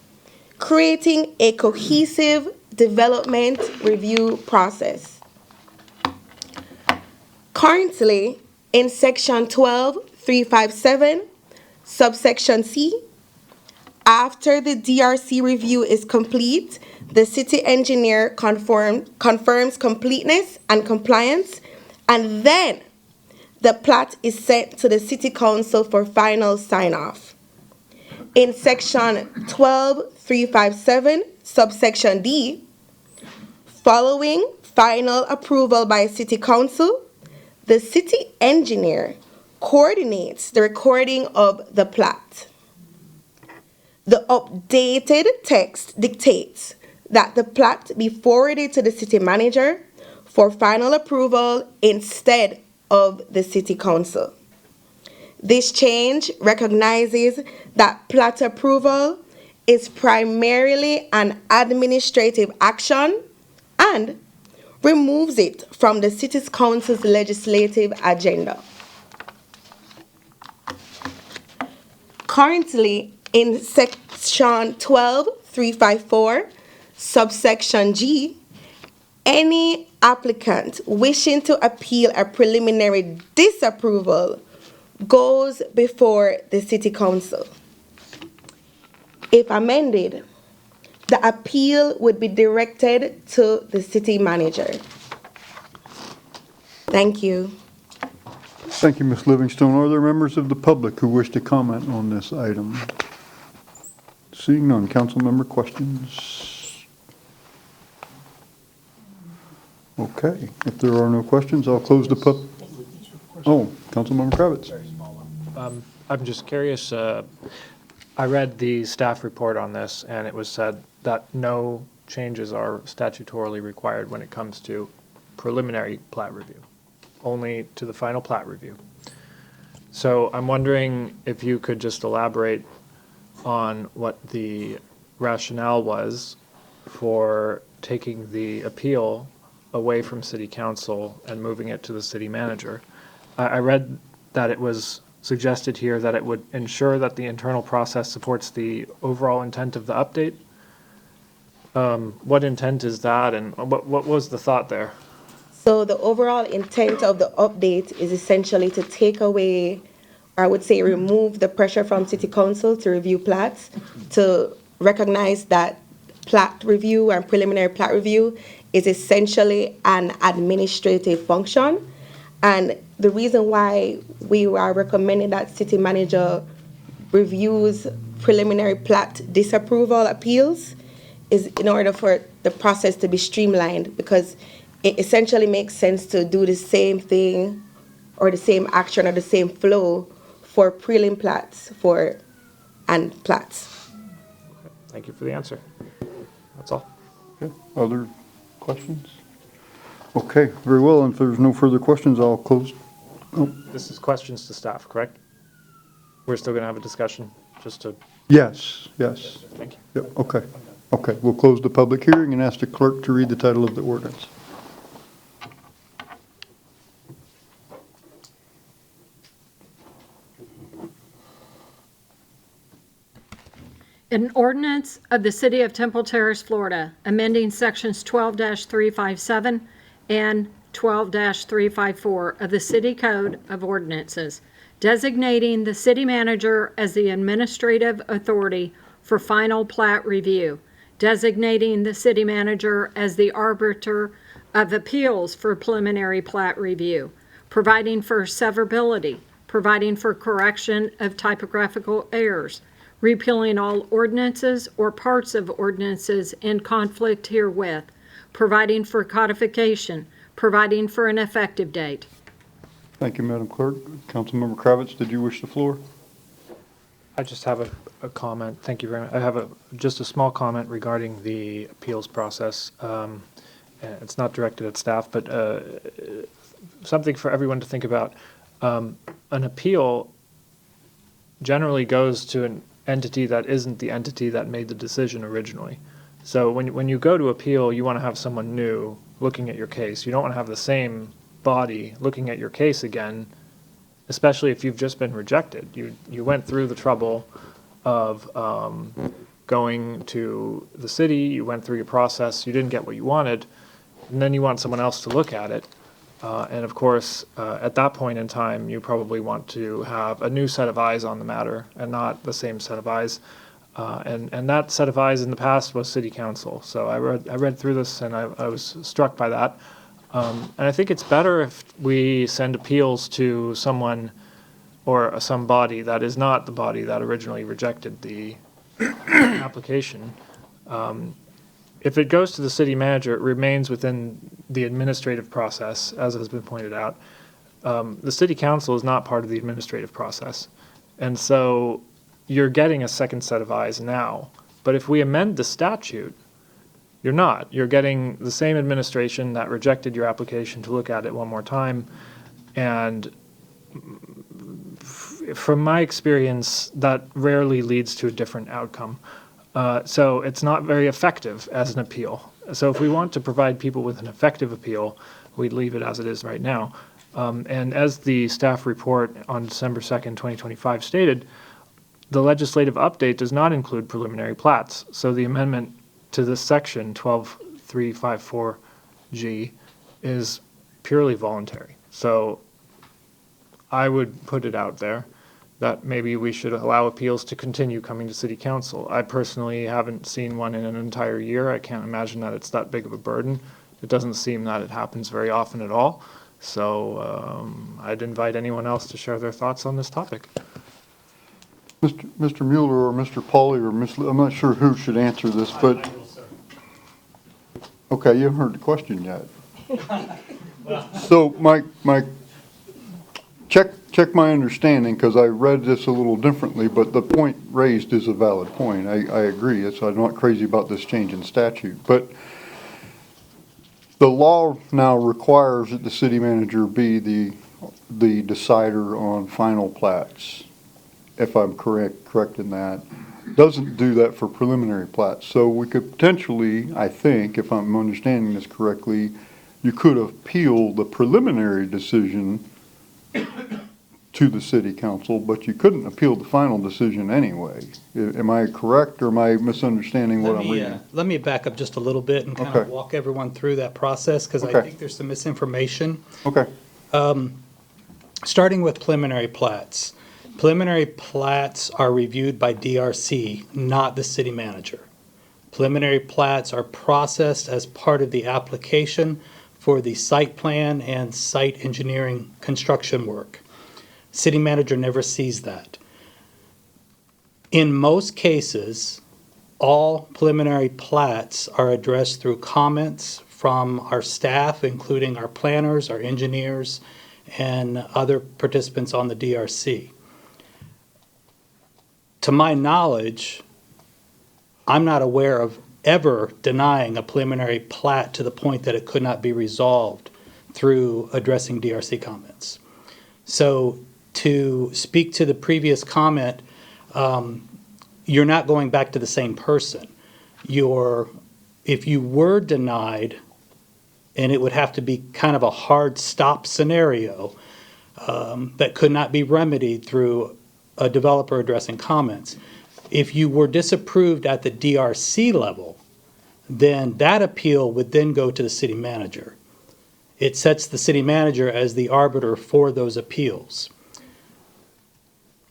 creating a cohesive development review process. Currently, in Section 12357, subsection C, after the DRC review is complete, the city engineer confirms completeness and compliance, and then the plat is sent to the city council for final sign-off. In Section 12357, subsection D, following final approval by city council, the city engineer coordinates the recording of the plat. The updated text dictates that the plat be forwarded to the city manager for final approval instead of the city council. This change recognizes that plat approval is primarily an administrative action and removes it from the city council's legislative agenda. Currently, in section 12354, subsection G, any applicant wishing to appeal a preliminary disapproval goes before the city council. If amended, the appeal would be directed to the city manager. Thank you. Thank you, Ms. Livingstone. Are there members of the public who wish to comment on this item? Seeing none, council member questions? Okay, if there are no questions, I'll close the Oh, Councilmember Kravitz. I'm just curious, I read the staff report on this, and it was said that no changes are statutorily required when it comes to preliminary plat review, only to the final plat review. So I'm wondering if you could just elaborate on what the rationale was for taking the appeal away from city council and moving it to the city manager. I read that it was suggested here that it would ensure that the internal process supports the overall intent of the update. What intent is that, and what was the thought there? So the overall intent of the update is essentially to take away, or I would say remove the pressure from city council to review plats, to recognize that plat review and preliminary plat review is essentially an administrative function. And the reason why we are recommending that city manager reviews preliminary plat disapproval appeals is in order for the process to be streamlined, because it essentially makes sense to do the same thing or the same action or the same flow for prelim plats and plats. Thank you for the answer. That's all. Okay. Other questions? Okay, very well. And if there's no further questions, I'll close. Oh. This is questions to staff, correct? We're still going to have a discussion, just to... Yes, yes. Thank you. Yep, okay. Okay, we'll close the public hearing and ask the clerk to read the title of the ordinance. An ordinance of the City of Temple Terrace, Florida, amending sections 12-357 and 12-354 of the City Code of Ordinances, designating the city manager as the administrative authority for final plat review, designating the city manager as the arbiter of appeals for preliminary plat review, providing for severability, providing for correction of typographical errors, repealing all ordinances or parts of ordinances in conflict herewith, providing for codification, providing for an effective date. Thank you, Madam Clerk. Councilmember Kravitz, did you wish the floor? I just have a comment. Thank you very much. I have just a small comment regarding the appeals process. And it's not directed at staff, but something for everyone to think about. An appeal generally goes to an entity that isn't the entity that made the decision originally. So when you go to appeal, you want to have someone new looking at your case. You don't want to have the same body looking at your case again, especially if you've just been rejected. You went through the trouble of going to the city, you went through your process, you didn't get what you wanted, and then you want someone else to look at it. And of course, at that point in time, you probably want to have a new set of eyes on the matter and not the same set of eyes. And that set of eyes in the past was City Council. So I read through this and I was struck by that. And I think it's better if we send appeals to someone or some body that is not the body that originally rejected the application. If it goes to the city manager, it remains within the administrative process, as has been pointed out. The city council is not part of the administrative process. And so you're getting a second set of eyes now. But if we amend the statute, You're not. You're getting the same administration that rejected your application to look at it one more time. And from my experience, that rarely leads to a different outcome. So it's not very effective as an appeal. So if we want to provide people with an effective appeal, we'd leave it as it is right now. And as the staff report on December 2nd, 2025 stated, the legislative update does not include preliminary plats. So the amendment to this section, 12354G, is purely voluntary. So I would put it out there that maybe we should allow appeals to continue coming to City Council. I personally haven't seen one in an entire year. I can't imagine that it's that big of a burden. It doesn't seem that it happens very often at all. So I'd invite anyone else to share their thoughts on this topic. Mr. Mueller or Mr. Pauly or Ms. I'm not sure who should answer this, but. Okay, you haven't heard the question yet. So check my understanding, because I read this a little differently, but the point raised is a valid point. I agree. I'm not crazy about this change in statute, but the law now requires that the city manager be the decider on final plats, if I'm correct in that. Doesn't do that for preliminary plats. So we could potentially, I think, if I'm understanding this correctly, you could appeal the preliminary decision to the city council, but you couldn't appeal the final decision anyway. Am I correct, or am I misunderstanding what I'm reading? Let me back up just a little bit and kind Okay. of walk everyone through that process, because I Okay. think there's some misinformation. Okay. Starting with preliminary plats. Preliminary plats are reviewed by DRC, not the city manager. Preliminary plats are processed as part of the application for the site plan and site engineering construction work. City manager never sees that. In most cases, all preliminary plats are addressed through comments from our staff, including our planners, our engineers, and other participants on the DRC. To my knowledge, I'm not aware of ever denying a preliminary plat to the point that it could not be resolved through addressing DRC comments. So to speak to the previous comment, you're not going back to the same person. If you were denied, and it would have to be kind of a hard stop scenario that could not be remedied through a developer addressing comments. If you were disapproved at the DRC level, then that appeal would then go to the city manager. It sets the city manager as the arbiter for those appeals.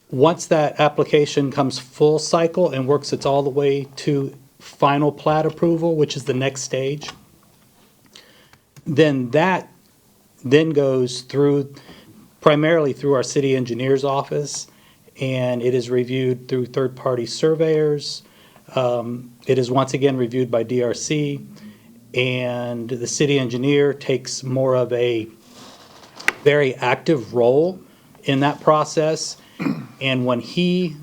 Once that application comes full cycle and works its all the way to final plat approval, which is the next stage, then that then goes through, primarily through our city engineer's office, and it is reviewed through third-party surveyors. It is once again reviewed by DRC, and the city engineer takes more of a very active role in that process. And when he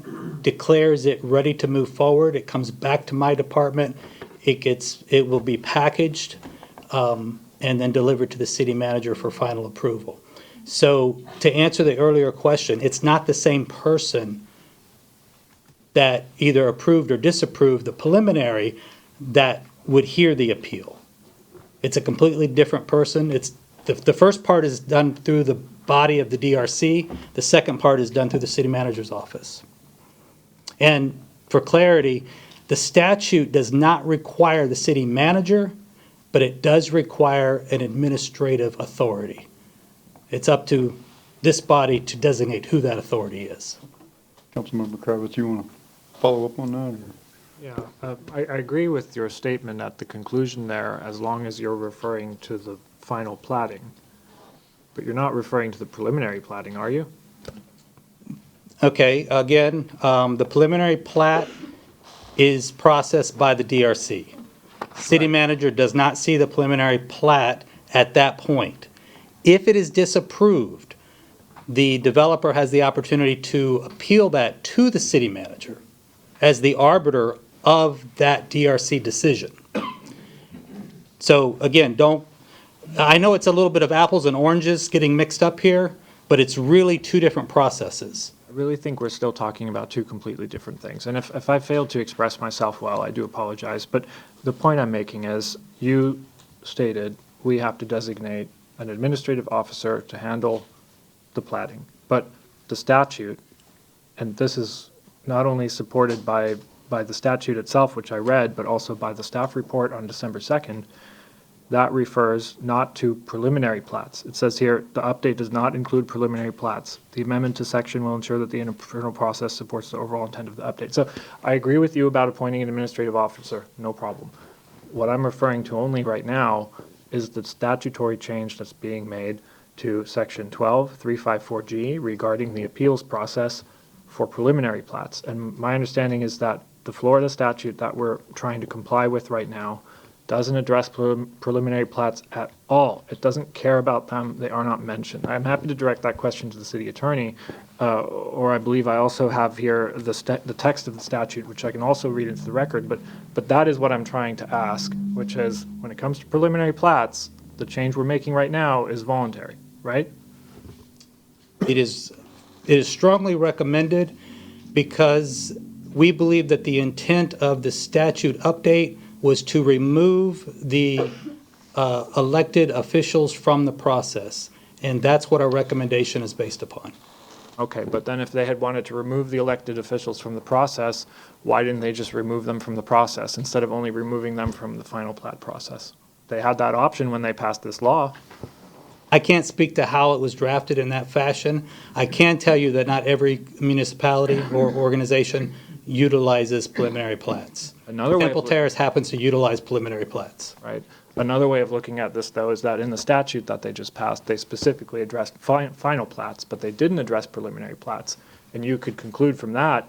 declares it ready to move forward, it comes back to my department. It will be packaged and then delivered to the city manager for final approval. So to answer the earlier question, it's not the same person that either approved or disapproved the preliminary that would hear the appeal. It's a completely different person. It's the first part is done through the body of the DRC. The second part is done through the city manager's office. And for clarity, the statute does not require the city manager, but it does require an administrative authority. It's up to this body to designate who that authority is. Councilmember Kravitz, you want to follow up on that? Or? Yeah, I agree with your statement at the conclusion there, as long as you're referring to the final platting. But you're not referring to the preliminary platting, are you? Okay, again, the preliminary plat is processed by the DRC. City manager does not see the preliminary plat at that point. If it is disapproved, the developer has the opportunity to appeal that to the city manager as the arbiter of that DRC decision. So again, I know it's a little bit of apples and oranges getting mixed up here, but it's really two different processes. I really think we're still talking about two completely different things. And if I failed to express myself well, I do apologize. But the point I'm making is you stated we have to designate an administrative officer to handle the platting. But the statute, and this is not only supported by the statute itself, which I read, but also by the staff report on December 2nd, that refers not to preliminary plats. It says here, the update does not include preliminary plats. The amendment to section will ensure that the internal process supports the overall intent of the update. So I agree with you about appointing an administrative officer, no problem. What I'm referring to only right now is the statutory change that's being made to section 12354G regarding the appeals process for preliminary plats. And my understanding is that the Florida statute that we're trying to comply with right now doesn't address preliminary plats at all. It doesn't care about them. They are not mentioned. I'm happy to direct that question to the city attorney, or I believe I also have here the text of the statute, which I can also read into the record, but that is what I'm trying to ask, which is when it comes to preliminary plats, the change we're making right now is voluntary, right? It is strongly recommended because we believe that the intent of the statute update was to remove the elected officials from the process. And that's what our recommendation is based upon. Okay, but then if they had wanted to remove the elected officials from the process, why didn't they just remove them from the process instead of only removing them from the final plat process? They had that option when they passed this law. I can't speak to how it was drafted in that fashion. I can tell you that not every municipality or organization utilizes preliminary plats. Temple Terrace happens to utilize preliminary plats. Right. Another way of looking at this, though, is that in the statute that they just passed, they specifically addressed final plats, but they didn't address preliminary plats. And you could conclude from that,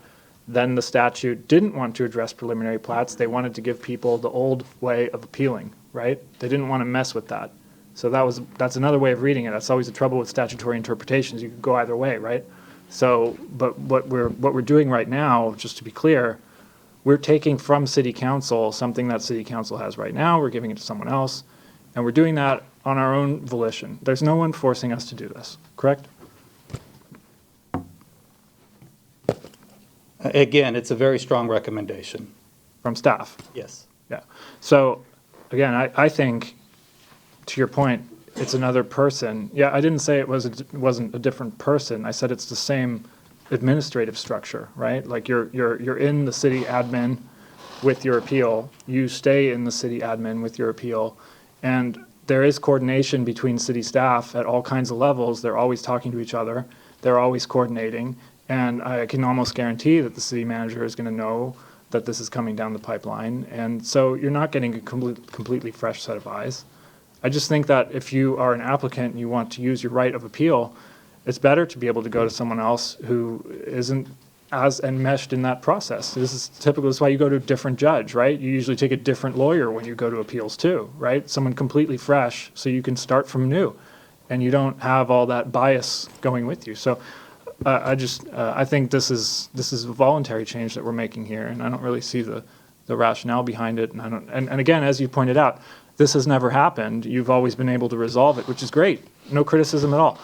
then the statute didn't want to address preliminary plats. They wanted to give people the old way of appealing, right? They didn't want to mess with that. So that's another way of reading it. That's always the trouble with statutory interpretations. You could go either way, right? So, but what we're doing right now, just to be clear, we're taking from City Council something that City Council has right now. We're giving it to someone else, and we're doing that on our own volition. There's no one forcing us to do this, correct? Again, it's a very strong recommendation. From staff? Yes. Yeah. So, again, I think, to your point, it's another person. Yeah, I didn't say it wasn't a different person. I said it's the same administrative structure, right? Like you're in the city admin with your appeal. You stay in the city admin with your appeal. And there is coordination between city staff at all kinds of levels. They're always talking to each other. They're always coordinating. And I can almost guarantee that the city manager is going to know that this is coming down the pipeline. And so you're not getting a completely fresh set of eyes. I just think that if you are an applicant and you want to use your right of appeal, it's better to be able to go to someone else who isn't as enmeshed in that process. This is typical. This is why you go to a different judge, right? You usually take a different lawyer when you go to appeals too, right? Someone completely fresh so you can start from new and you don't have all that bias going with you. So I think this is a voluntary change that we're making here, and I don't really see the rationale behind it. And again, as you pointed out, this has never happened. You've always been able to resolve it, which is great. No criticism at all.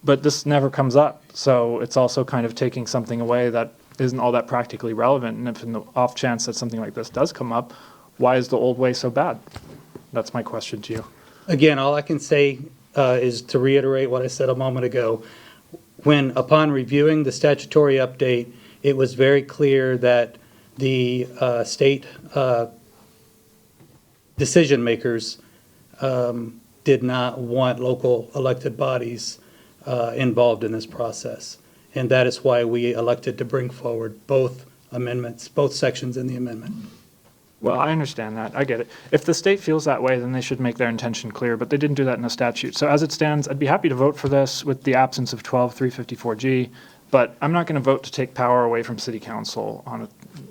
But this never comes up. So it's also kind of taking something away that isn't all that practically relevant. And if in the off chance that something like this does come up, why is the old way so bad? That's my question to you. Again, all I can say is to reiterate what I said a moment ago. When, upon reviewing the statutory update, it was very clear that the state decision makers did not want local elected bodies involved in this process. And that is why we elected to bring forward both amendments, both sections in the amendment. Well, I understand that. I get it. If the state feels that way, then they should make their intention clear, but they didn't do that in the statute. So as it stands, I'd be happy to vote for this with the absence of 12354G, but I'm not going to vote to take power away from City Council on it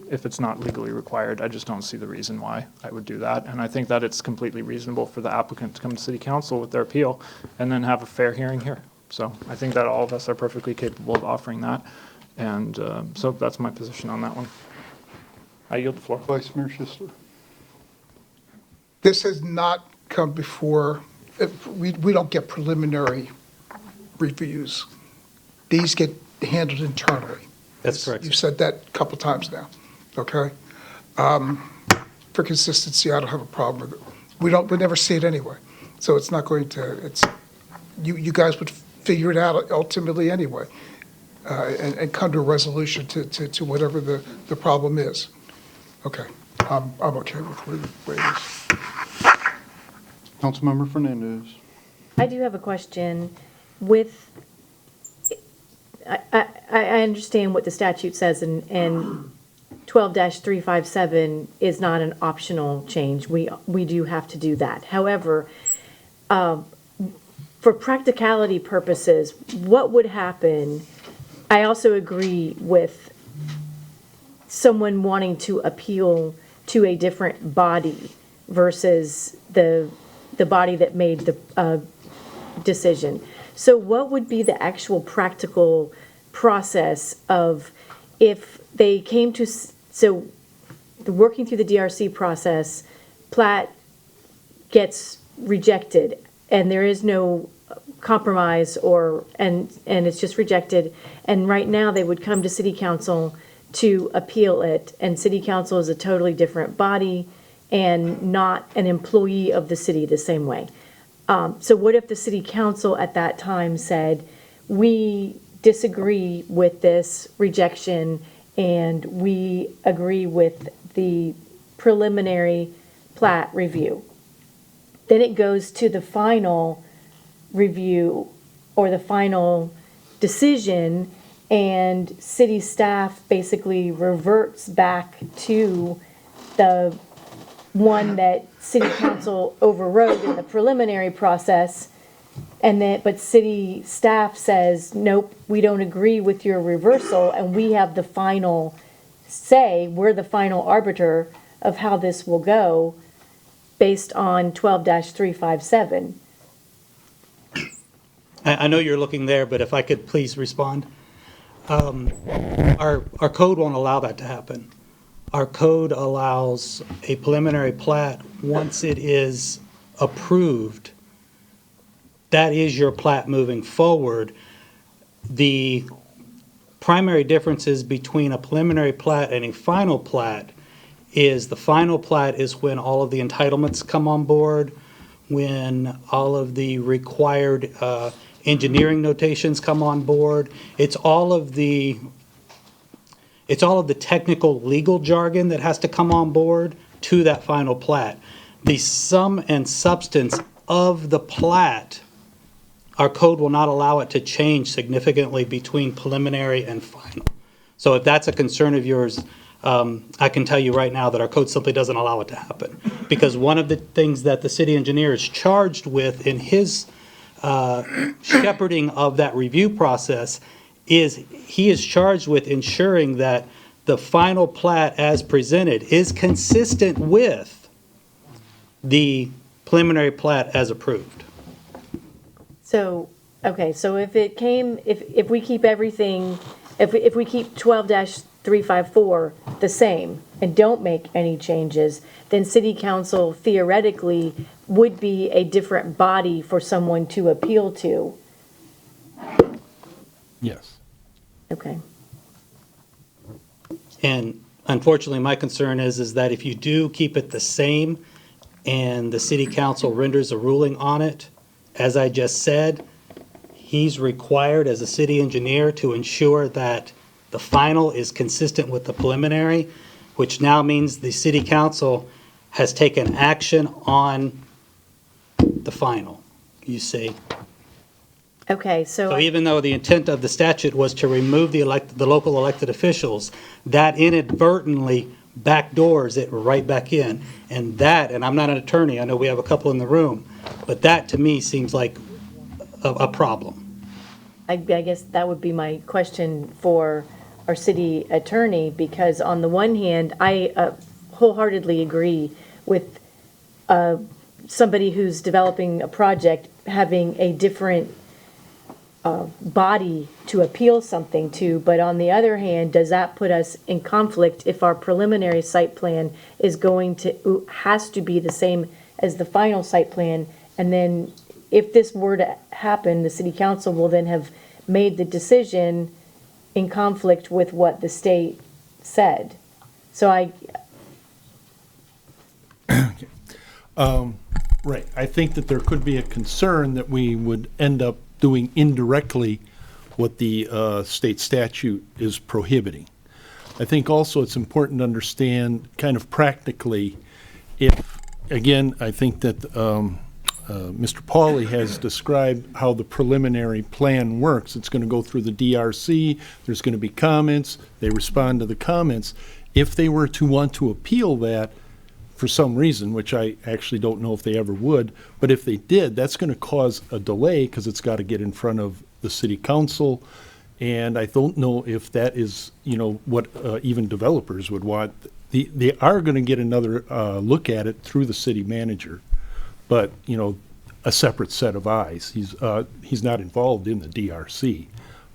if it's not legally required. I just don't see the reason why I would do that. And I think that it's completely reasonable for the applicant to come to City Council with their appeal and then have a fair hearing here. So I think that all of us are perfectly capable of offering that. And so that's my position on that one. I yield the floor. Vice Mayor Schisler. This has not come before, we don't get preliminary reviews. These get handled internally. That's correct. You've said that a couple times now, okay? For consistency, I don't have a problem with it. We never see it anyway, so it's not going to, you guys would figure it out ultimately anyway, and come to a resolution to whatever the problem is. Okay, I'm okay with where it is. Councilmember Fernandez. I do have a question with, I understand what the statute says, and 12-357 is not an optional change. We do have to do that. However, for practicality purposes, what would happen? I also agree with someone wanting to appeal to a different body versus the body that made the decision. So what would be the actual practical process of if they came to, so working through the DRC process, plat gets rejected and there is no compromise and it's just rejected, and right now they would come to city council to appeal it, and city council is a totally different body and not an employee of the city the same way. So what if the city council at that time said, we disagree with this rejection and we agree with the preliminary plat review? Then it goes to the final review or the final decision, and city staff basically reverts back to the one that city council overrode in the preliminary process, and then, but city staff says, nope, we don't agree with your reversal, and we have the final say, we're the final arbiter of how this will go based on 12-357. I know you're looking there, but if I could please respond. Our code won't allow that to happen. Our code allows a preliminary plat, once it is approved, that is your plat moving forward. The primary differences between a preliminary plat and a final plat is the final plat is when all of the entitlements come on board, when all of the required engineering notations come on board. It's all of the technical legal jargon that has to come on board to that final plat. The sum and substance of the plat, our code will not allow it to change significantly between preliminary and final. So if that's a concern of yours, I can tell you right now that our code simply doesn't allow it to happen. Because one of the things that the city engineer is charged with in his shepherding of that review process is he is charged with ensuring that the final plat as presented is consistent with the preliminary plat as approved. So, okay, so if we keep everything, if we keep 12-354 the same and don't make any changes, then city council theoretically would be a different body for someone to appeal to. Yes. Okay. And unfortunately, my concern is that if you do keep it the same and the city council renders a ruling on it, as I just said, he's required as a city engineer to ensure that the final is consistent with the preliminary, which now means the city council has taken action on the final, you see. Okay, So even though the intent of the statute was to remove the local elected officials, that inadvertently backdoors it right back in. And that, and I'm not an attorney, I know we have a couple in the room, but that to me seems like a problem. I guess that would be my question for our city attorney, because on the one hand, I wholeheartedly agree with somebody who's developing a project having a different body to appeal something to, but on the other hand, does that put us in conflict if our preliminary site plan is has to be the same as the final site plan, and then if this were to happen, the city council will then have made the decision in conflict with what the state said. So Right. I think that there could be a concern that we would end up doing indirectly what the state statute is prohibiting. I think also it's important to understand kind of practically if, again, I think that Mr. Pauly has described how the preliminary plan works. It's going to go through the DRC, there's going to be comments, they respond to the comments. If they were to want to appeal that, for some reason, which I actually don't know if they ever would, but if they did, that's going to cause a delay because it's got to get in front of the city council. And I don't know if that is, what even developers would want. They are going to get another look at it through the city manager, but, a separate set of eyes. He's not involved in the DRC.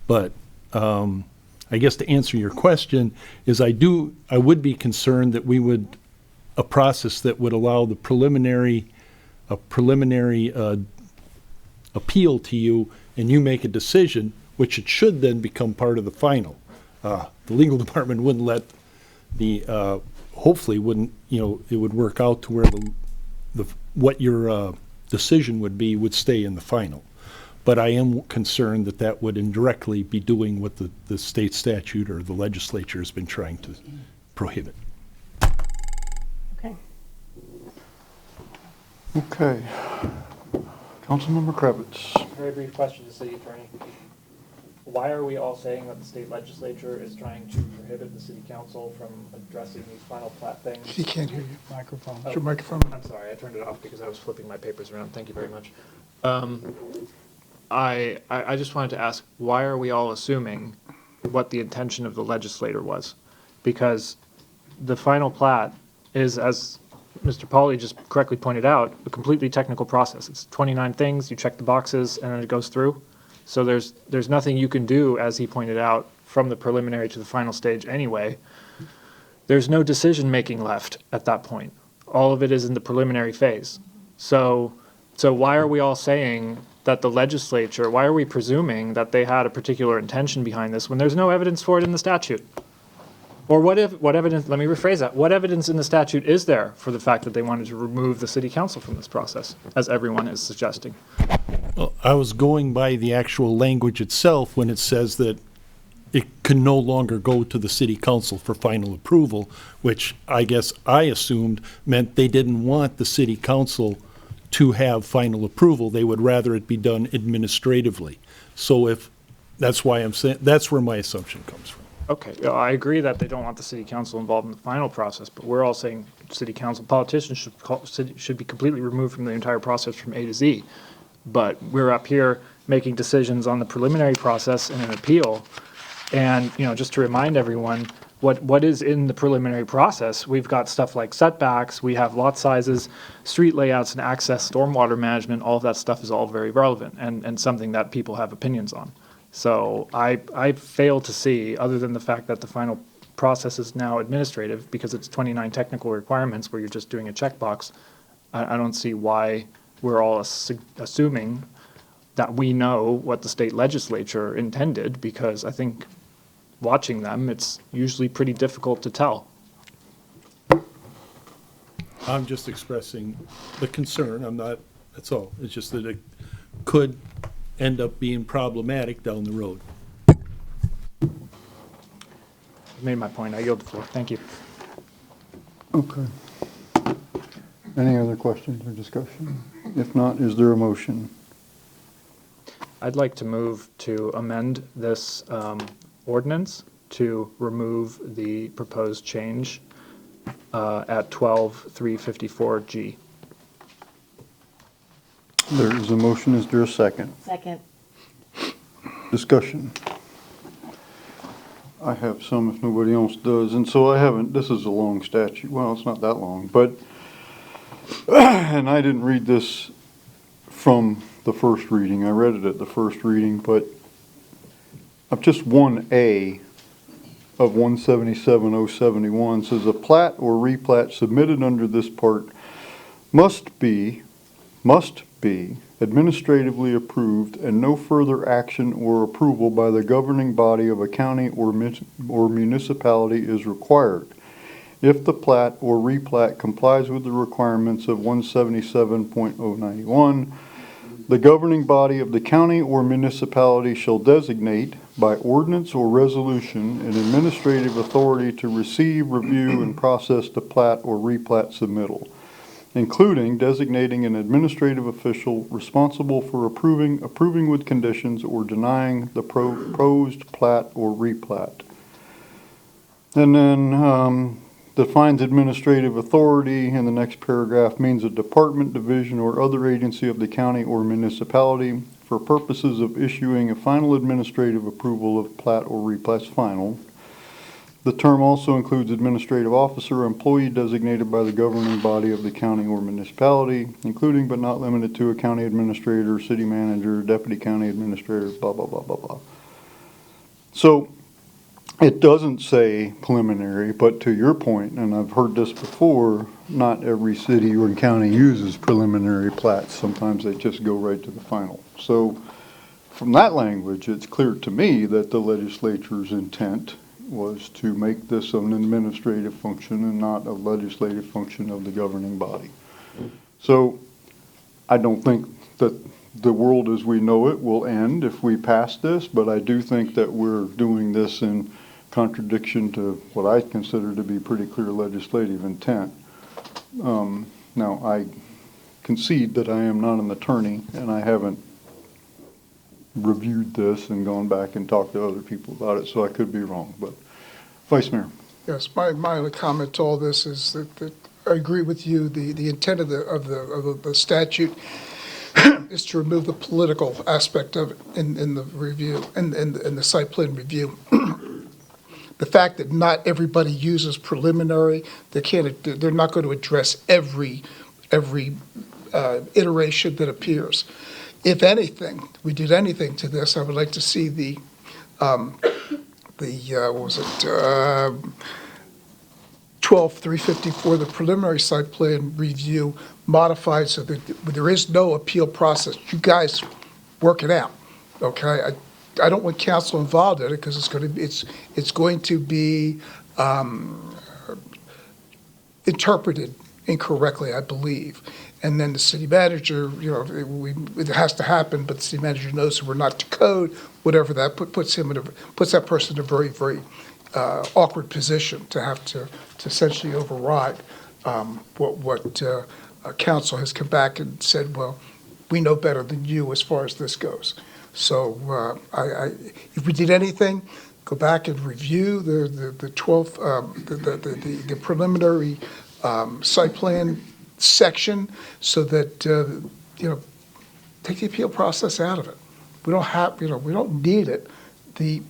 But I guess to answer your question is I would be concerned that we would a process that would allow the preliminary appeal to you, and you make a decision, which it should then become part of the final. The legal department wouldn't let hopefully wouldn't, it would work out to where what your decision would stay in the final. But I am concerned that that would indirectly be doing what the state statute or the legislature has been trying to prohibit. Okay. Councilmember Kravitz. Very brief question to City Attorney. Why are we all saying that the state legislature is trying to prohibit the city council from addressing these final plat things? He can't hear you. Microphone. Oh, Your microphone. I'm sorry, I turned it off because I was flipping my papers around. Thank you very much. I just wanted to ask, why are we all assuming what the intention of the legislator was? Because the final plat is, as Mr. Pauly just correctly pointed out, a completely technical process. It's 29 things, you check the boxes, and then it goes through. So there's nothing you can do, as he pointed out, from the preliminary to the final stage anyway. There's no decision-making left at that point. All of it is in the preliminary phase. So why are we all saying that the legislature, why are we presuming that they had a particular intention behind this when there's no evidence for it in the statute? Or what evidence, let me rephrase that, what evidence in the statute is there for the fact that they wanted to remove the city council from this process, as everyone is suggesting? Well, I was going by the actual language itself when it says that it can no longer go to the city council for final approval, which I guess I assumed meant they didn't want the city council to have final approval. They would rather it be done administratively. So that's why I'm saying, that's where my assumption comes from. Okay, I agree that they don't want the city council involved in the final process, but we're all saying city council politicians should be completely removed from the entire process from A to Z. But we're up here making decisions on the preliminary process and an appeal. And, just to remind everyone, what is in the preliminary process, we've got stuff like setbacks, we have lot sizes, street layouts and access, stormwater management, all of that stuff is all very relevant and something that people have opinions on. So I fail to see, other than the fact that the final process is now administrative because it's 29 technical requirements where you're just doing a checkbox, I don't see why we're all assuming that we know what the state legislature intended, because I think watching them, it's usually pretty difficult to tell. I'm just expressing the concern. That's all. It's just that it could end up being problematic down the road. I've made my point. I yield the floor. Thank you. Okay. Any other questions or discussion? If not, is there a motion? I'd like to move to amend this ordinance to remove the proposed change at 12-354G. There is a motion. Is there a second? Second. Discussion. I have some if nobody else does, and so this is a long statute. Well, it's not that long, but, and I didn't read this from the first reading. I read it at the first reading, but of just 1A of 177-071 says a plat or replat submitted under this part must be administratively approved and no further action or approval by the governing body of a county or municipality is required. If the plat or replat complies with the requirements of 177.091, the governing body of the county or municipality shall designate, by ordinance or resolution, an administrative authority to receive, review, and process the plat or replat submittal, including designating an administrative official responsible for approving with conditions, or denying the proposed plat or replat. And then defines administrative authority in the next paragraph means a department, division, or other agency of the county or municipality for purposes of issuing a final administrative approval of plat or replat's final. The term also includes administrative officer or employee designated by the governing body of the county or municipality, including but not limited to a county administrator, city manager, deputy county administrator, blah, blah, blah, blah, blah. So it doesn't say preliminary, but to your point, and I've heard this before, not every city or county uses preliminary plats. Sometimes they just go right to the final. So from that language, it's clear to me that the legislature's intent was to make this an administrative function and not a legislative function of the governing body. So I don't think that the world as we know it will end if we pass this, but I do think that we're doing this in contradiction to what I consider to be pretty clear legislative intent. Now, I concede that I am not an attorney and I haven't reviewed this and gone back and talked to other people about it, so I could be wrong. But Vice Mayor. Yes, my only comment to all this is that I agree with you. The intent of the statute is to remove the political aspect of it in the review, in the site plan review. The fact that not everybody uses preliminary, they're not going to address every iteration that appears. If anything, we did anything to this, I would like to see the what was it, 12-354, the preliminary site plan review modified so that there is no appeal process. You guys work it out, okay? I don't want council involved in it because it's going to be interpreted incorrectly, I believe. And then the city manager, it has to happen, but the city manager knows that we're not to code, whatever that puts that person in a very, very awkward position to have to essentially override what council has come back and said, well, we know better than you as far as this goes. So if we did anything, go back and review the 12th, the preliminary site plan section so that, take the appeal process out of it. We don't need it. The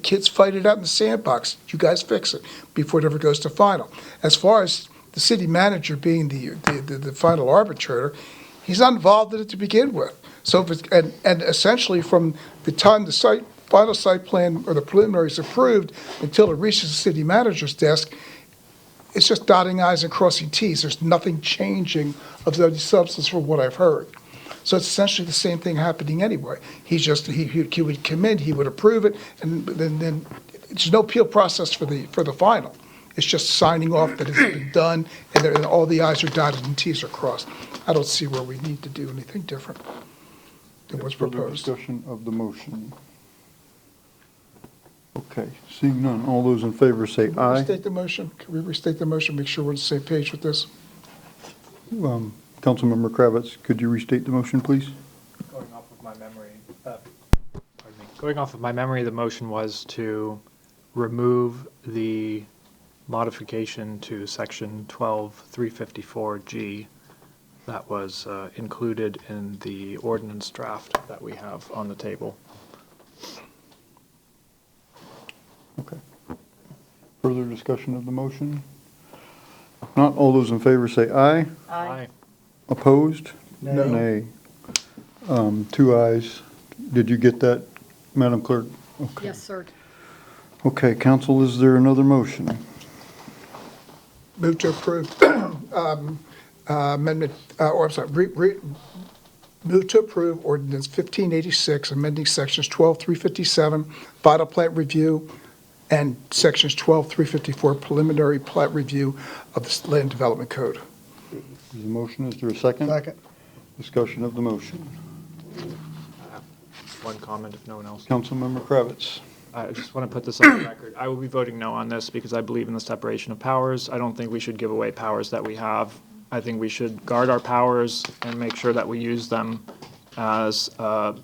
kids fight it out in the sandbox. You guys fix it before it ever goes to final. As far as the city manager being the final arbitrator, he's not involved in it to begin with. So if it's, and essentially from the time the final site plan or the preliminary is approved until it reaches the city manager's desk, it's just dotting I's and crossing T's. There's nothing changing of the substance from what I've heard. So it's essentially the same thing happening anyway. He would come in, he would approve it, and then there's no appeal process for the final. It's just signing off that it's been done, and all the I's are dotted and T's are crossed. I don't see where we need to do anything different than what's Further proposed. discussion of the motion. Okay, seeing none, all those in favor say aye. Restate the motion. Can we restate the motion, make sure we're on the same page with this? Councilmember Kravitz, could you restate the motion, please? Going off of my memory, the motion was to remove the modification to section 12-354G that was included in the ordinance draft that we have on the table. Okay. Further discussion of the motion? If not, all those in favor say aye. Aye. Opposed? No. Nay. 2 ayes. Did you get that, Madam Clerk? Okay. Yes, sir. Okay, council, is there another motion? Move to approve amendment, move to approve ordinance 1586, amending sections 12357, final plat review, and sections 12354, preliminary plat review of the Land Development Code. There's a motion, is there a second? Second. Discussion of the motion. One comment if no one else. Councilmember Kravitz. I just want to put this on the record. I will be voting no on this because I believe in the separation of powers. I don't think we should give away powers that we have. I think we should guard our powers and make sure that we use them as a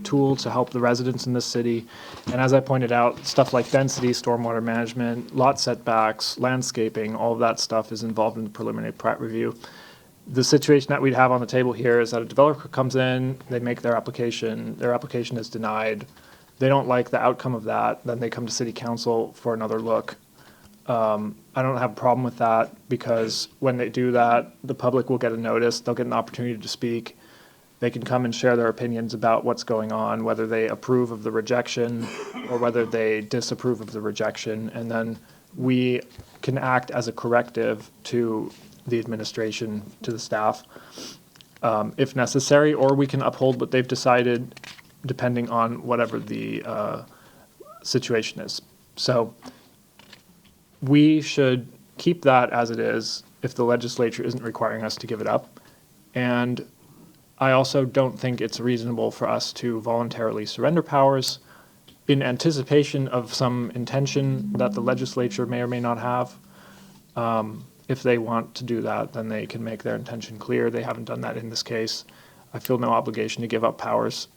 tool to help the residents in this city. And as I pointed out, stuff like density, stormwater management, lot setbacks, landscaping, all of that stuff is involved in the preliminary plat review. The situation that we'd have on the table here is that a developer comes in, they make their application is denied, they don't like the outcome of that, then they come to city council for another look. I don't have a problem with that because when they do that, the public will get a notice, they'll get an opportunity to speak. They can come and share their opinions about what's going on, whether they approve of the rejection or whether they disapprove of the rejection, and then we can act as a corrective to the administration, to the staff, if necessary, or we can uphold what they've decided depending on whatever the situation is. So we should keep that as it is if the legislature isn't requiring us to give it up. And I also don't think it's reasonable for us to voluntarily surrender powers in anticipation of some intention that the legislature may or may not have. If they want to do that, then they can make their intention clear. They haven't done that in this case. I feel no obligation to give up powers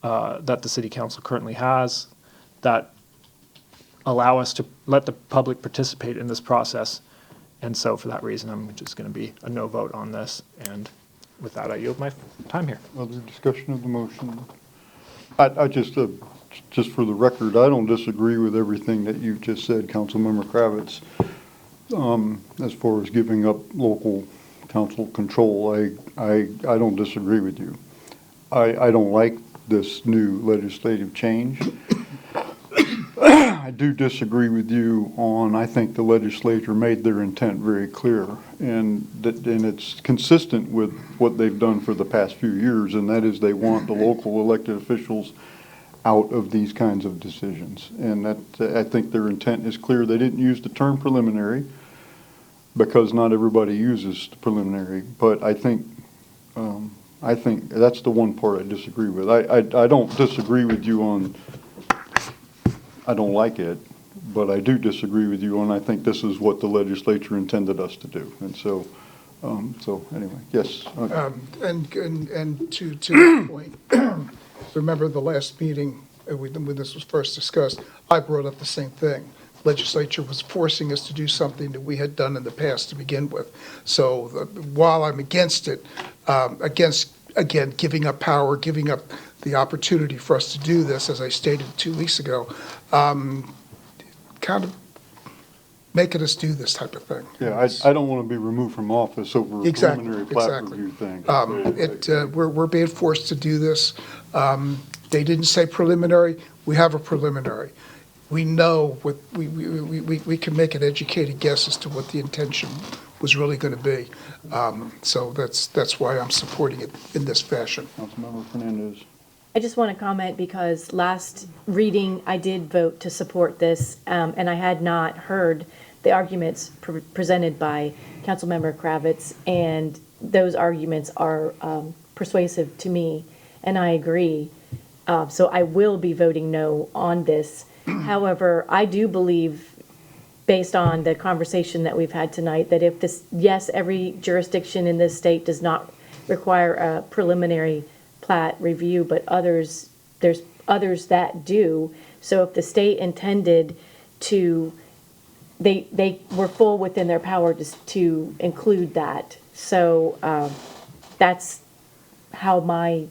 that the city council currently has that allow us to let the public participate in this process. And so for that reason, I'm just going to be a no vote on this. And with that, I yield my time here. Other discussion of the motion? I just for the record, I don't disagree with everything that you just said, Councilmember Kravitz. As far as giving up local council control, I don't disagree with you. I don't like this new legislative change. I do disagree with you on, I think the legislature made their intent very clear, and it's consistent with what they've done for the past few years, and that is they want the local elected officials out of these kinds of decisions. And that, I think their intent is clear. They didn't use the term preliminary because not everybody uses the preliminary, but I think that's the one part I disagree with. I don't disagree with you on, I don't like it, but I do disagree with you on, I think this is what the legislature intended us to do. And so, anyway, yes. And to that point, remember the last meeting when this was first discussed, I brought up the same thing. Legislature was forcing us to do something that we had done in the past to begin with. So while I'm against it, again, giving up power, giving up the opportunity for us to do this, as I stated 2 weeks ago, kind of making us do this type of thing. Yeah, I don't want to be removed from office over a preliminary plat review thing. We're being forced to do this. They didn't say preliminary. We have a preliminary. We know what we can make an educated guess as to what the intention was really going to be. So that's why I'm supporting it in this fashion. Councilmember Fernandez. I just want to comment because last reading I did vote to support this, and I had not heard the arguments presented by Councilmember Kravitz, and those arguments are persuasive to me, and I agree. So I will be voting no on this. However, I do believe, based on the conversation that we've had tonight, that if this, yes, every jurisdiction in this state does not require a preliminary plat review, but there's others that do. So if the state intended to, they were full within their power to include that. So that's how my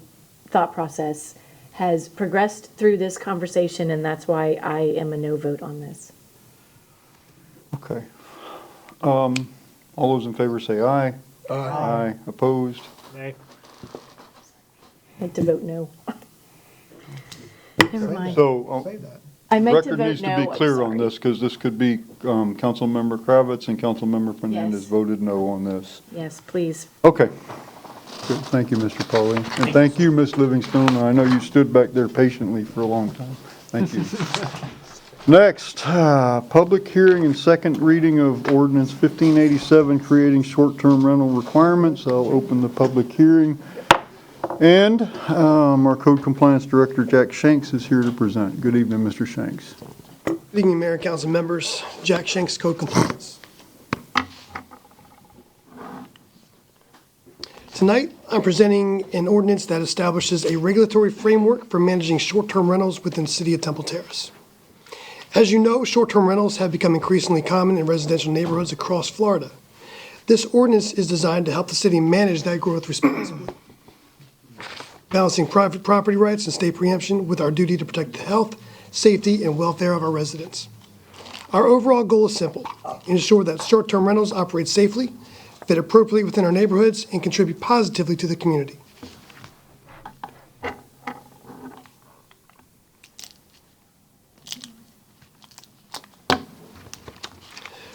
thought process has progressed through this conversation, and that's why I am a no vote on this. Okay. All those in favor say aye. Aye. Aye. Opposed? Nay. I had to vote no. Never mind. So, I meant to Record vote needs to no, be I'm clear on sorry. this, because this could be Councilmember Kravitz and Councilmember Fernandez Yes. voted no on this. Yes, please. Okay. Good. Thank you, Mr. Pauling. And thank you, Ms. Livingstone. I know you stood back there patiently for a long time. Thank you. Next, public hearing and second reading of ordinance 1587, creating short-term rental requirements. I'll open the public hearing. And our Code Compliance Director, Jack Shanks, is here to present. Good evening, Mr. Shanks. Good evening, Mayor and Council members. Jack Shanks, Code Compliance. Tonight, I'm presenting an ordinance that establishes a regulatory framework for managing short-term rentals within the city of Temple Terrace. As you know, short-term rentals have become increasingly common in residential neighborhoods across Florida. This ordinance is designed to help the city manage that growth responsibly, balancing private property rights and state preemption with our duty to protect the health, safety, and welfare of our residents. Our overall goal is simple: ensure that short-term rentals operate safely, fit appropriately within our neighborhoods, and contribute positively to the community.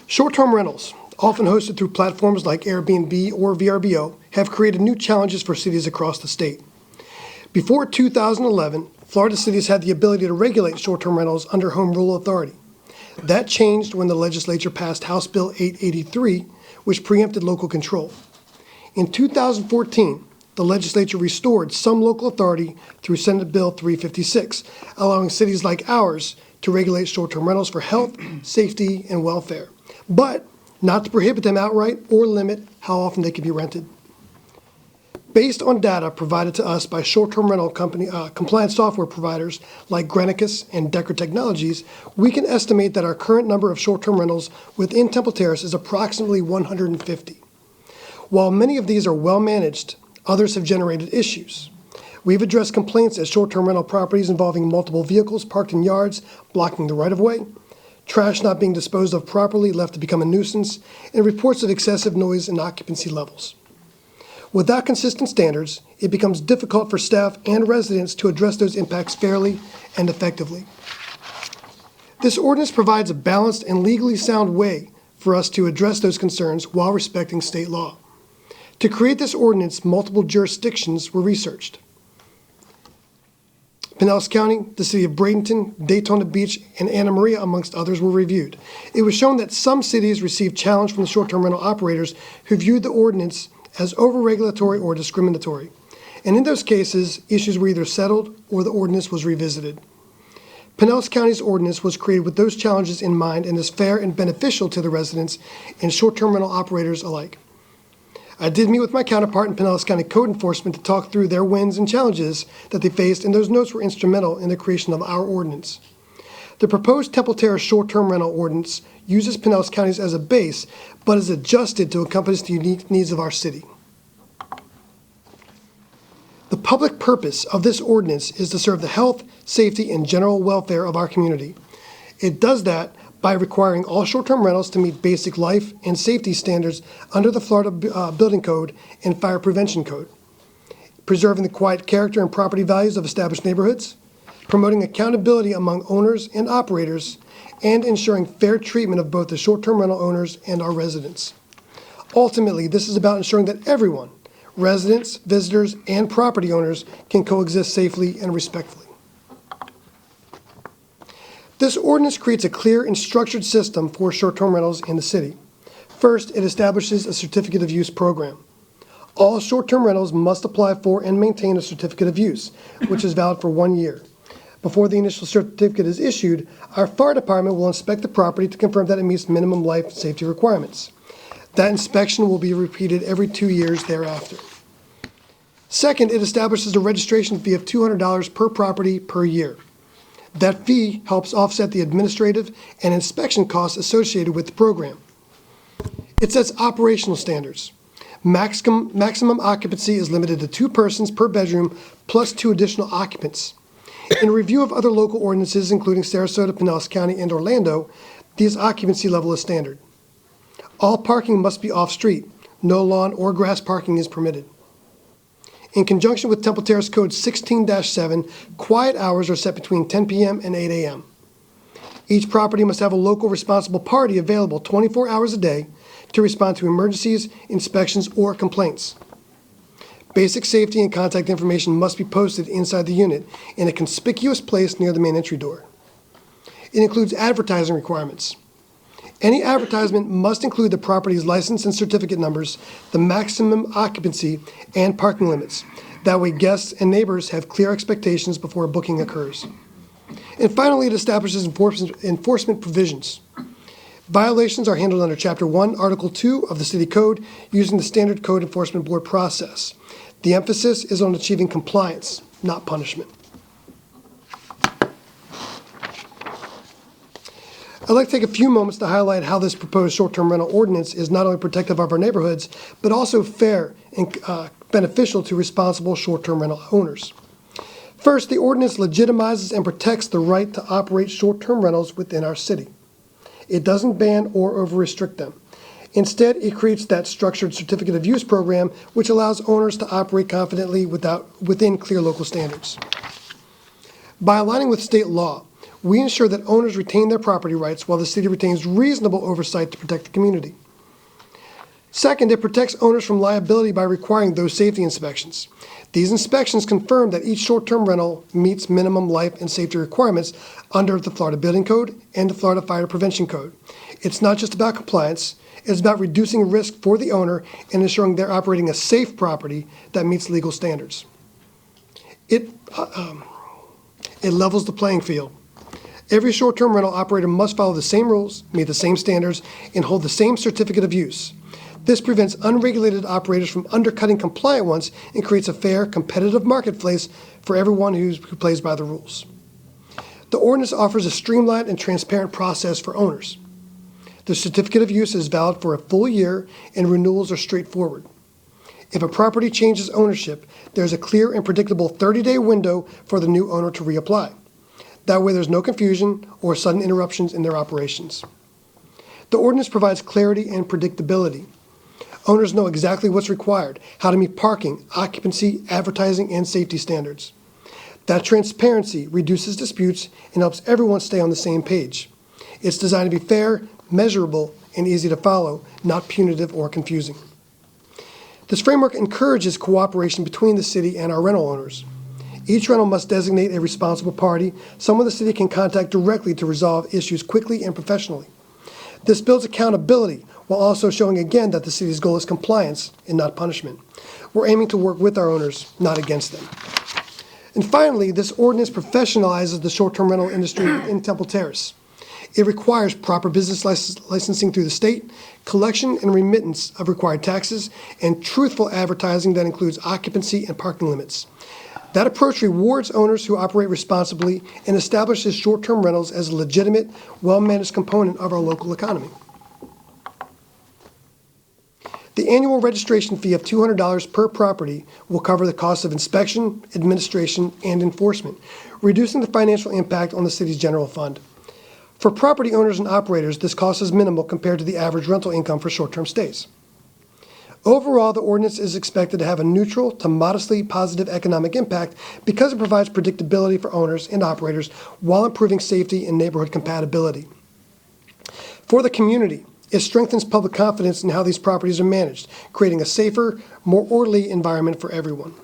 Short-term rentals, often hosted through platforms like Airbnb or VRBO, have created new challenges for cities across the state. Before 2011, Florida cities had the ability to regulate short-term rentals under home rule authority. That changed when the legislature passed House Bill 883, which preempted local control. In 2014, the legislature restored some local authority through Senate Bill 356, allowing cities like ours to regulate short-term rentals for health, safety, and welfare, but not to prohibit them outright or limit how often they can be rented. Based on data provided to us by short-term rental company compliance software providers like Granicus and Decker Technologies, we can estimate that our current number of short-term rentals within Temple Terrace is approximately 150. While many of these are well-managed, others have generated issues. We've addressed complaints at short-term rental properties involving multiple vehicles parked in yards, blocking the right-of-way, trash not being disposed of properly left to become a nuisance, and reports of excessive noise and occupancy levels. Without consistent standards, it becomes difficult for staff and residents to address those impacts fairly and effectively. This ordinance provides a balanced and legally sound way for us to address those concerns while respecting state law. To create this ordinance, multiple jurisdictions were researched. Pinellas County, the city of Bradenton, Daytona Beach, and Anna Maria, amongst others, were reviewed. It was shown that some cities received challenge from the short-term rental operators who viewed the ordinance as over-regulatory or discriminatory. And in those cases, issues were either settled or the ordinance was revisited. Pinellas County's ordinance was created with those challenges in mind and is fair and beneficial to the residents and short-term rental operators alike. I did meet with my counterpart in Pinellas County Code Enforcement to talk through their wins and challenges that they faced, and those notes were instrumental in the creation of our ordinance. The proposed Temple Terrace short-term rental ordinance uses Pinellas County as a base, but is adjusted to encompass the unique needs of our city. The public purpose of this ordinance is to serve the health, safety, and general welfare of our community. It does that by requiring all short-term rentals to meet basic life and safety standards under the Florida Building Code and Fire Prevention Code, preserving the quiet character and property values of established neighborhoods, promoting accountability among owners and operators, and ensuring fair treatment of both the short-term rental owners and our residents. Ultimately, this is about ensuring that everyone, residents, visitors, and property owners, can coexist safely and respectfully. This ordinance creates a clear and structured system for short-term rentals in the city. First, it establishes a certificate of use program. All short-term rentals must apply for and maintain a certificate of use, which is valid for 1 year. Before the initial certificate is issued, our fire department will inspect the property to confirm that it meets minimum life safety requirements. That inspection will be repeated every 2 years thereafter. Second, it establishes a registration fee of $200 per property per year. That fee helps offset the administrative and inspection costs associated with the program. It sets operational standards. Maximum occupancy is limited to 2 persons per bedroom plus 2 additional occupants. In review of other local ordinances, including Sarasota, Pinellas County, and Orlando, this occupancy level is standard. All parking must be off-street. No lawn or grass parking is permitted. In conjunction with Temple Terrace Code 16-7, quiet hours are set between 10 p.m. and 8 a.m. Each property must have a local responsible party available 24 hours a day to respond to emergencies, inspections, or complaints. Basic safety and contact information must be posted inside the unit in a conspicuous place near the main entry door. It includes advertising requirements. Any advertisement must include the property's license and certificate numbers, the maximum occupancy, and parking limits. That way guests and neighbors have clear expectations before a booking occurs. And finally, it establishes enforcement provisions. Violations are handled under Chapter 1, Article 2 of the City Code using the Standard Code Enforcement Board process. The emphasis is on achieving compliance, not punishment. I'd like to take a few moments to highlight how this proposed short-term rental ordinance is not only protective of our neighborhoods, but also fair and beneficial to responsible short-term rental owners. First, the ordinance legitimizes and protects the right to operate short-term rentals within our city. It doesn't ban or over-restrict them. Instead, it creates that structured certificate of use program which allows owners to operate confidently within clear local standards. By aligning with state law, we ensure that owners retain their property rights while the city retains reasonable oversight to protect the community. Second, it protects owners from liability by requiring those safety inspections. These inspections confirm that each short-term rental meets minimum life and safety requirements under the Florida Building Code and the Florida Fire Prevention Code. It's not just about compliance, it's about reducing risk for the owner and ensuring they're operating a safe property that meets legal standards. It levels the playing field. Every short-term rental operator must follow the same rules, meet the same standards, and hold the same certificate of use. This prevents unregulated operators from undercutting compliant ones and creates a fair, competitive marketplace for everyone who plays by the rules. The ordinance offers a streamlined and transparent process for owners. The certificate of use is valid for a full year and renewals are straightforward. If a property changes ownership, there's a clear and predictable 30-day window for the new owner to reapply. That way there's no confusion or sudden interruptions in their operations. The ordinance provides clarity and predictability. Owners know exactly what's required, how to meet parking, occupancy, advertising, and safety standards. That transparency reduces disputes and helps everyone stay on the same page. It's designed to be fair, measurable, and easy to follow, not punitive or confusing. This framework encourages cooperation between the city and our rental owners. Each rental must designate a responsible party, someone the city can contact directly to resolve issues quickly and professionally. This builds accountability while also showing again that the city's goal is compliance and not punishment. We're aiming to work with our owners, not against them. And finally, this ordinance professionalizes the short-term rental industry in Temple Terrace. It requires proper business licensing through the state, collection and remittance of required taxes, and truthful advertising that includes occupancy and parking limits. That approach rewards owners who operate responsibly and establishes short-term rentals as a legitimate, well-managed component of our local economy. The annual registration fee of $200 per property will cover the cost of inspection, administration, and enforcement, reducing the financial impact on the city's general fund. For property owners and operators, this cost is minimal compared to the average rental income for short-term stays. Overall, the ordinance is expected to have a neutral to modestly positive economic impact because it provides predictability for owners and operators while improving safety and neighborhood compatibility. For the community, it strengthens public confidence in how these properties are managed, creating a safer, more orderly environment for everyone.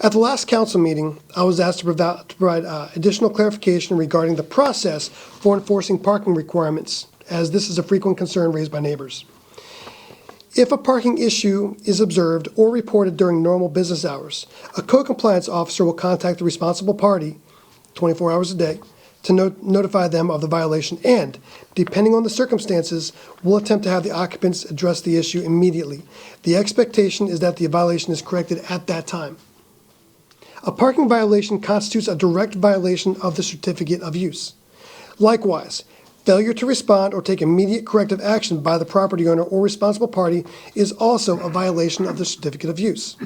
At the last council meeting, I was asked to provide additional clarification regarding the process for enforcing parking requirements, as this is a frequent concern raised by neighbors. If a parking issue is observed or reported during normal business hours, a code compliance officer will contact the responsible party 24 hours a day to notify them of the violation and, depending on the circumstances, will attempt to have the occupants address the issue immediately. The expectation is that the violation is corrected at that time. A parking violation constitutes a direct violation of the certificate of use. Likewise, failure to respond or take immediate corrective action by the property owner or responsible party is also a violation of the certificate of use.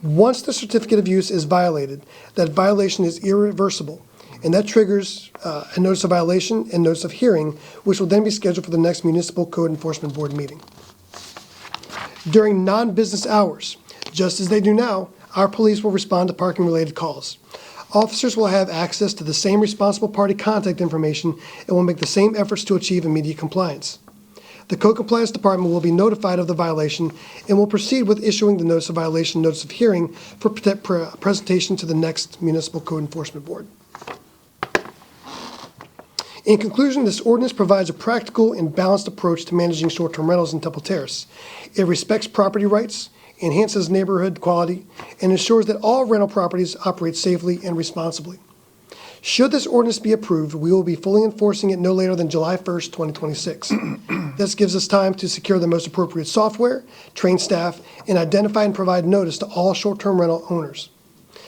Once the certificate of use is violated, that violation is irreversible, and that triggers a notice of violation and notice of hearing, which will then be scheduled for the next Municipal Code Enforcement Board meeting. During non-business hours, just as they do now, our police will respond to parking-related calls. Officers will have access to the same responsible party contact information and will make the same efforts to achieve immediate compliance. The Code Compliance Department will be notified of the violation and will proceed with issuing the notice of violation, notice of hearing for presentation to the next Municipal Code Enforcement Board. In conclusion, this ordinance provides a practical and balanced approach to managing short-term rentals in Temple Terrace. It respects property rights, enhances neighborhood quality, and ensures that all rental properties operate safely and responsibly. Should this ordinance be approved, we will be fully enforcing it no later than July 1st, 2026. This gives us time to secure the most appropriate software, train staff, and identify and provide notice to all short-term rental owners.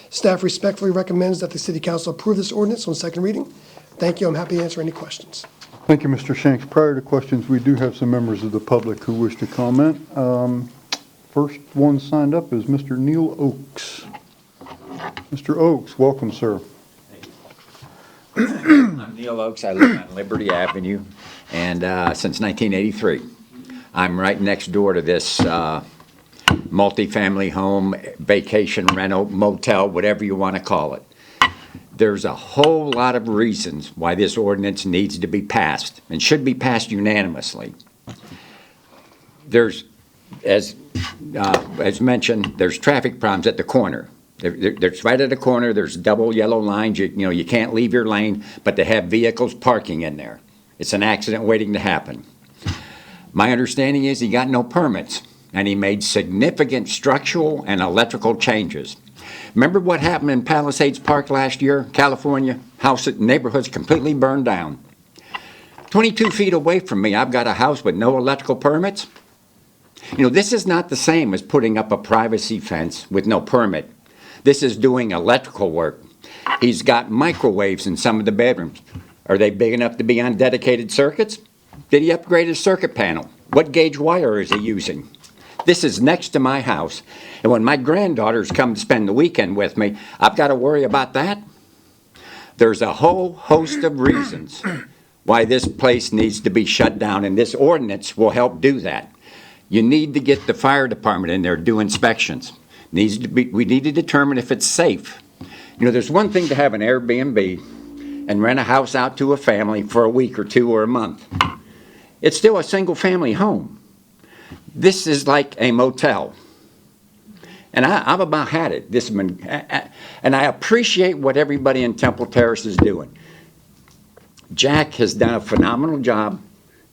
Staff respectfully recommends that the City Council approve this ordinance on second reading. Thank you. I'm happy to answer any questions. Thank you, Mr. Shanks. Prior to questions, we do have some members of the public who wish to comment. First one signed up is Mr. Neil Oakes. Mr. Oakes, welcome, sir. I'm Neil Oakes. I live on Liberty Avenue, and since 1983. I'm right next door to this multifamily home, vacation rental, motel, whatever you want to call it. There's a whole lot of reasons why this ordinance needs to be passed and should be passed unanimously. There's, as mentioned, there's traffic problems at the corner. There's right at the corner, there's double yellow lines, you can't leave your lane, but they have vehicles parking in there. It's an accident waiting to happen. My understanding is he got no permits, and he made significant structural and electrical changes. Remember what happened in Palisades Park last year, California? Neighborhoods completely burned down. 22 feet away from me, I've got a house with no electrical permits. This is not the same as putting up a privacy fence with no permit. This is doing electrical work. He's got microwaves in some of the bedrooms. Are they big enough to be on dedicated circuits? Did he upgrade his circuit panel? What gauge wire is he using? This is next to my house. And when my granddaughters come to spend the weekend with me, I've got to worry about that. There's a whole host of reasons why this place needs to be shut down, and this ordinance will help do that. You need to get the fire department in there to do inspections. We need to determine if it's safe. There's one thing to have an Airbnb and rent a house out to a family for a week or two or a month. It's still a single family home. This is like a motel. And I've about had it. And I appreciate what everybody in Temple Terrace is doing. Jack has done a phenomenal job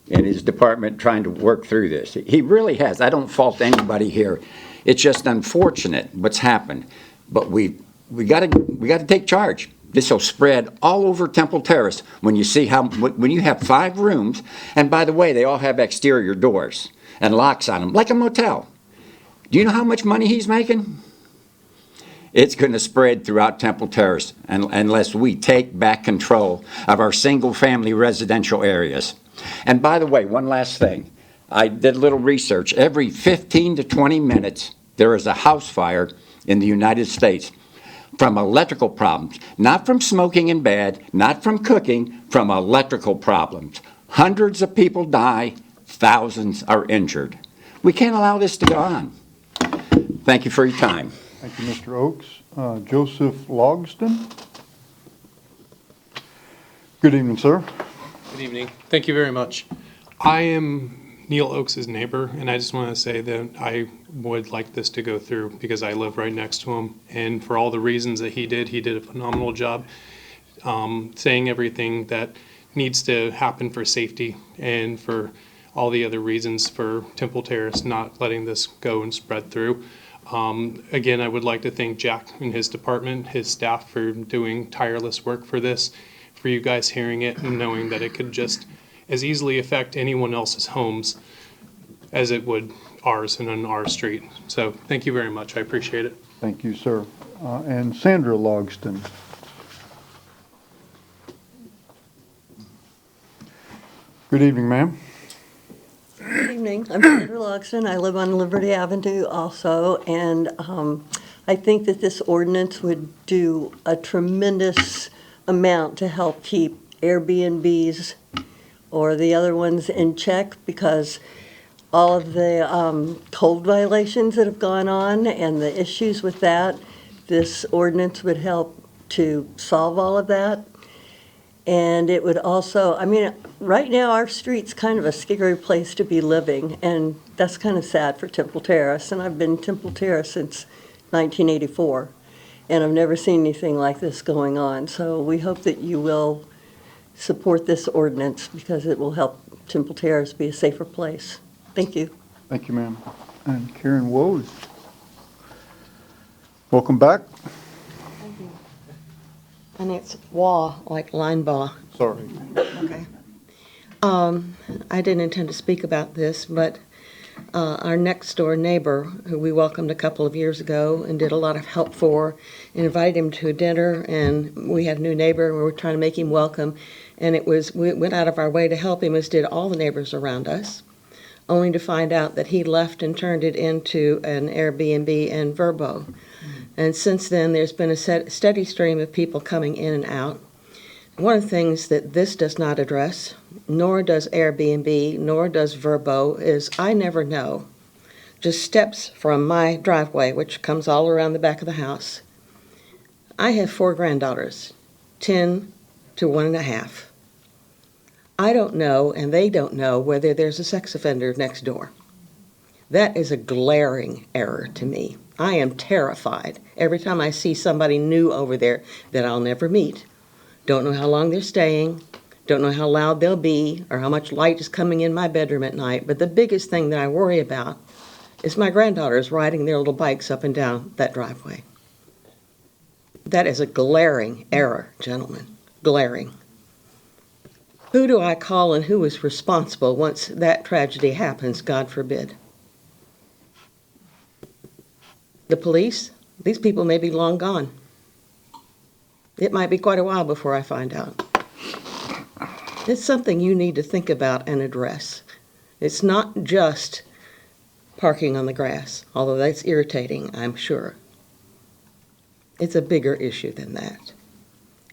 in his department trying to work through this. He really has. I don't fault anybody here. It's just unfortunate what's happened. But we got to take charge. This will spread all over Temple Terrace when you have 5 rooms, and by the way, they all have exterior doors and locks on them, like a motel. Do you know how much money he's making? It's going to spread throughout Temple Terrace unless we take back control of our single-family residential areas. And by the way, one last thing. I did a little research. Every 15 to 20 minutes, there is a house fire in the United States from electrical problems. Not from smoking in bed, not from cooking, from electrical problems. Hundreds of people die, thousands are injured. We can't allow this to go on. Thank you for your time. Thank you, Mr. Oakes. Joseph Logston. Good evening, sir. Good evening. Thank you very much. I am Neil Oakes' neighbor, and I just want to say that I would like this to go through because I live right next to him. And for all the reasons that he did a phenomenal job saying everything that needs to happen for safety and for all the other reasons for Temple Terrace not letting this go and spread through. Again, I would like to thank Jack and his department, his staff for doing tireless work for this, for you guys hearing it and knowing that it could just as easily affect anyone else's homes as it would ours and on our street. So thank you very much. I appreciate it. Thank you, sir. And Sandra Logston. Good evening, ma'am. Good evening. I'm Sandra Logston. I live on Liberty Avenue also, and I think that this ordinance would do a tremendous amount to help keep Airbnbs or the other ones in check, because all of the code violations that have gone on and the issues with that, this ordinance would help to solve all of that. And it would also, I mean, right now, our street's kind of a scary place to be living, and that's kind of sad for Temple Terrace. And I've been Temple Terrace since 1984, and I've never seen anything like this going on. So we hope that you will support this ordinance because it will help Temple Terrace be a safer place. Thank you. Thank you, ma'am. And Karen Woes. Welcome back. And it's Wah, like line bar. Sorry. Okay. I didn't intend to speak about this, but our next door neighbor, who we welcomed a couple of years ago and did a lot of help for, and invited him to dinner, and we had a new neighbor, and we were trying to make him welcome, and we went out of our way to help him, as did all the neighbors around us, only to find out that he left and turned it into an Airbnb and Verbo. And since then, there's been a steady stream of people coming in and out. One of the things that this does not address, nor does Airbnb, nor does Verbo, is I never know. Just steps from my driveway, which comes all around the back of the house. I have 4 granddaughters, 10 to 1.5. I don't know, and they don't know, whether there's a sex offender next door. That is a glaring error to me. I am terrified every time I see somebody new over there that I'll never meet. Don't know how long they're staying, don't know how loud they'll be, or how much light is coming in my bedroom at night. But the biggest thing that I worry about is my granddaughters riding their little bikes up and down that driveway. That is a glaring error, gentlemen, glaring. Who do I call and who is responsible once that tragedy happens, God forbid? The police? These people may be long gone. It might be quite a while before I find out. It's something you need to think about and address. It's not just parking on the grass, although that's irritating, I'm sure. It's a bigger issue than that.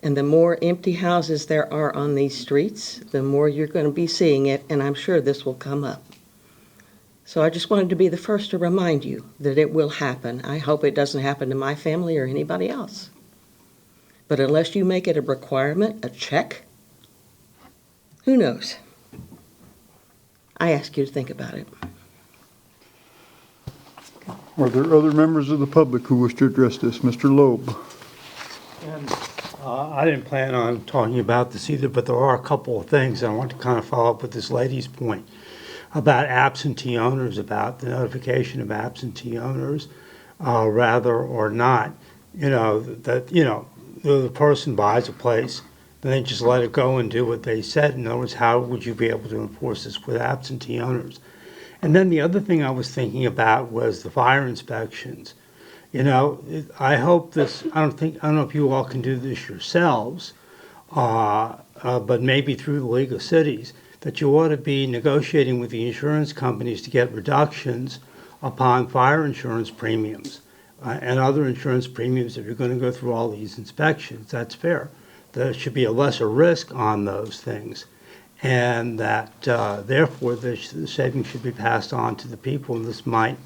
And the more empty houses there are on these streets, the more you're going to be seeing it, and I'm sure this will come up. So I just wanted to be the first to remind you that it will happen. I hope it doesn't happen to my family or anybody else. But unless you make it a requirement, a check, who knows? I ask you to think about it. Are there other members of the public who wish to address this? Mr. Loeb. I didn't plan on talking about this either, but there are a couple of things. I want to kind of follow up with this lady's point about absentee owners, about the notification of absentee owners, rather or not. The person buys a place, then they just let it go and do what they said. In other words, how would you be able to enforce this with absentee owners? And then the other thing I was thinking about was the fire inspections. I hope this, I don't know if you all can do this yourselves, but maybe through the League of Cities, that you ought to be negotiating with the insurance companies to get reductions upon fire insurance premiums and other insurance premiums if you're going to go through all these inspections. That's fair. There should be a lesser risk on those things, and that therefore the savings should be passed on to the people, and this might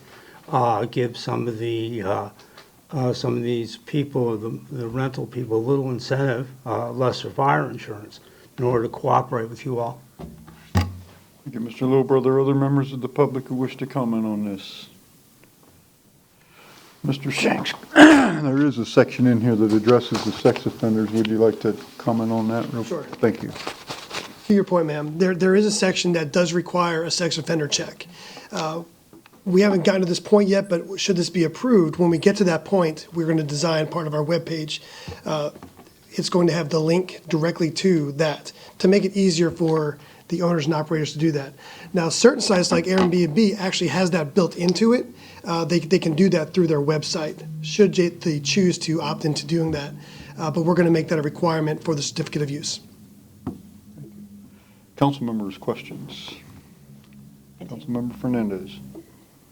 give some of these people, the rental people, a little incentive, lesser fire insurance, in order to cooperate with you all. Thank you, Mr. Loeb. Are there other members of the public who wish to comment on this? Mr. Shanks, there is a section in here that addresses the sex offenders. Would you like to comment on that? Sure. Thank you. To your point, ma'am, there is a section that does require a sex offender check. We haven't gotten to this point yet, but should this be approved, when we get to that point, we're going to design part of our webpage. It's going to have the link directly to that to make it easier for the owners and operators to do that. Now, certain sites like Airbnb actually has that built into it. They can do that through their website, should they choose to opt into doing that. But we're going to make that a requirement for the certificate of use. Council members' questions. Councilmember Fernandez.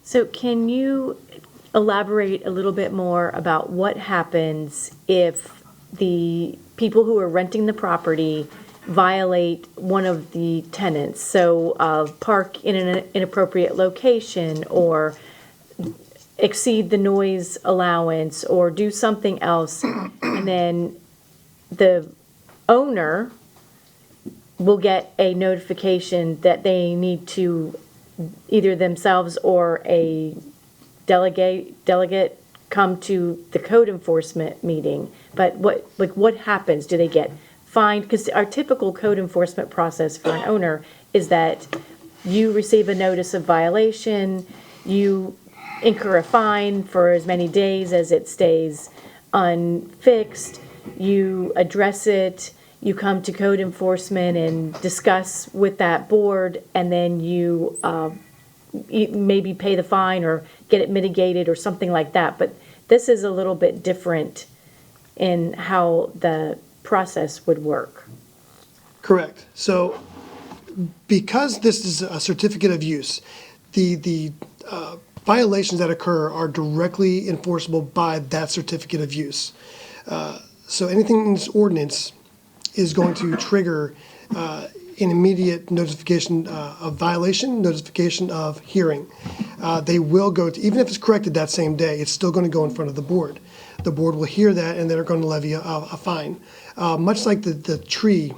So can you elaborate a little bit more about what happens if the people who are renting the property violate one of the tenants? So park in an inappropriate location, or exceed the noise allowance, or do something else, and then the owner will get a notification that they need to, either themselves or a delegate come to the code enforcement meeting. But what happens? Do they get fined? Because our typical code enforcement process for an owner is that you receive a notice of violation, you incur a fine for as many days as it stays unfixed, you address it, you come to code enforcement and discuss with that board, and then you maybe pay the fine or get it mitigated or something like that. But this is a little bit different in how the process would work. Correct. So because this is a certificate of use, the violations that occur are directly enforceable by that certificate of use. So anything in this ordinance is going to trigger an immediate notification of violation, notification of hearing. They will go to, even if it's corrected that same day, it's still going to go in front of the board. The board will hear that, and they're going to levy a fine. Much like the tree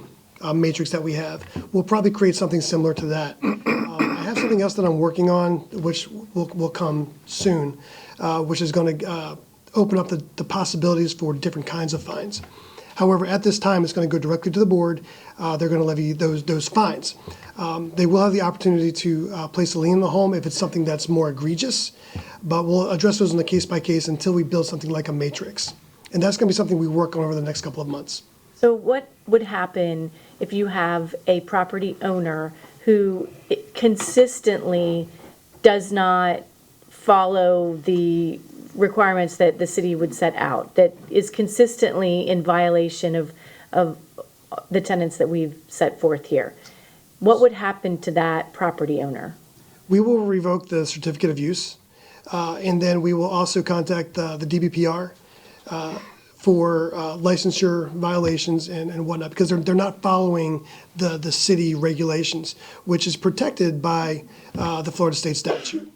matrix that we have, we'll probably create something similar to that. I have something else that I'm working on, which will come soon, which is going to open up the possibilities for different kinds of fines. However, at this time, it's going to go directly to the board. They're going to levy those fines. They will have the opportunity to place a lien in the home if it's something that's more egregious, but we'll address those on a case-by-case until we build something like a matrix. And that's going to be something we work on over the next couple of months. So what would happen if you have a property owner who consistently does not follow the requirements that the city would set out, that is consistently in violation of the tenets that we've set forth here? What would happen to that property owner? We will revoke the certificate of use, and then we will also contact the DBPR for licensure violations and whatnot, because they're not following the city regulations, which is protected by the Florida state statute.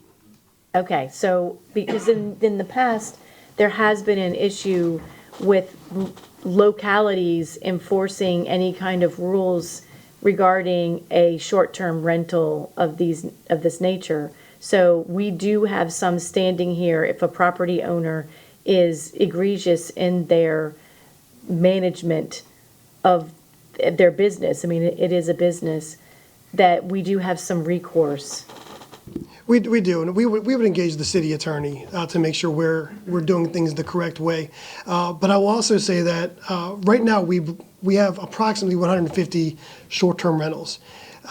Okay, so because in the past, there has been an issue with localities enforcing any kind of rules regarding a short-term rental of this nature. So we do have some standing here if a property owner is egregious in their management of their business. I mean, it is a business, that we do have some recourse. We do, and we would engage the city attorney to make sure we're doing things the correct way. But I will also say that right now we have approximately 150 short-term rentals.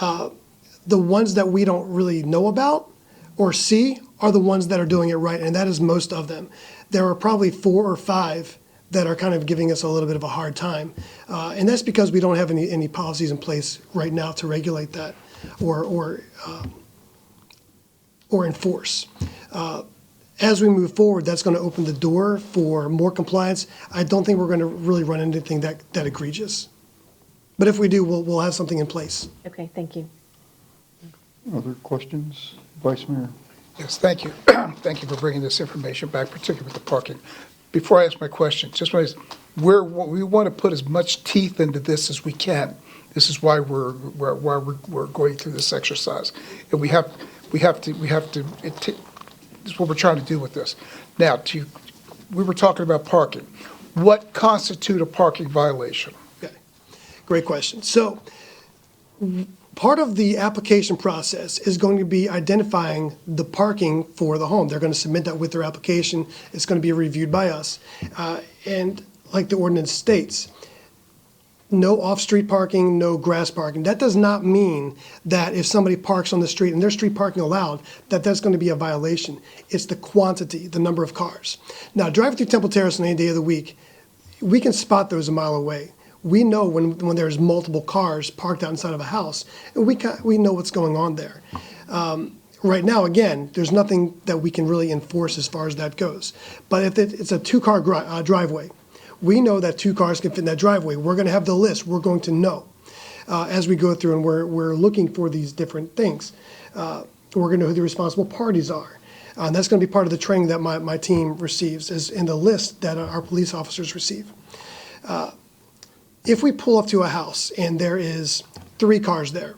The ones that we don't really know about or see are the ones that are doing it right, and that is most of them. There are probably 4 or 5 that are kind of giving us a little bit of a hard time, and that's because we don't have any policies in place right now to regulate that or enforce. As we move forward, that's going to open the door for more compliance. I don't think we're going to really run into anything that egregious. But if we do, we'll have something in place. Okay, thank you. Other questions? Vice Mayor? Yes, thank you. Thank you for bringing this information back, particularly with the parking. Before I ask my question, just want to, we want to put as much teeth into this as we can. This is why we're going through this exercise, and we have to. This is what we're trying to do with this. Now, we were talking about parking. What constitutes a parking violation? Okay, great question. So, part of the application process is going to be identifying the parking for the home. They're going to submit that with their application. It's going to be reviewed by us. And like the ordinance states, no off-street parking, no grass parking. That does not mean that if somebody parks on the street and there's street parking allowed, that's going to be a violation. It's the quantity, the number of cars. Now, driving through Temple Terrace on any day of the week, we can spot those a mile away. We know when there's multiple cars parked out inside of a house, and we know what's going on there. Right now, again, there's nothing that we can really enforce as far as that goes. But if it's a 2-car driveway, we know that 2 cars can fit in that driveway. We're going to have the list. We're going to know as we go through, and we're looking for these different things. We're going to know who the responsible parties are. And that's going to be part of the training that my team receives, is in the list that our police officers receive. If we pull up to a house and there is 3 cars there,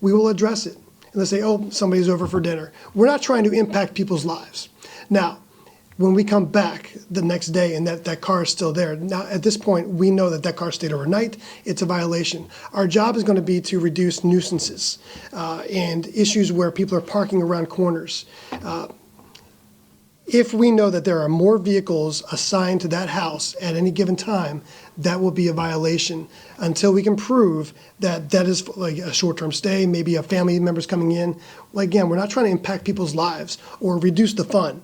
we will address it. And let's say, oh, somebody's over for dinner. We're not trying to impact people's lives. Now, when we come back the next day and that car is still there, now at this point, we know that car stayed overnight. It's a violation. Our job is going to be to reduce nuisances and issues where people are parking around corners. If we know that there are more vehicles assigned to that house at any given time, that will be a violation until we can prove that that is like a short-term stay, maybe a family member's coming in. Well, again, we're not trying to impact people's lives or reduce the fun.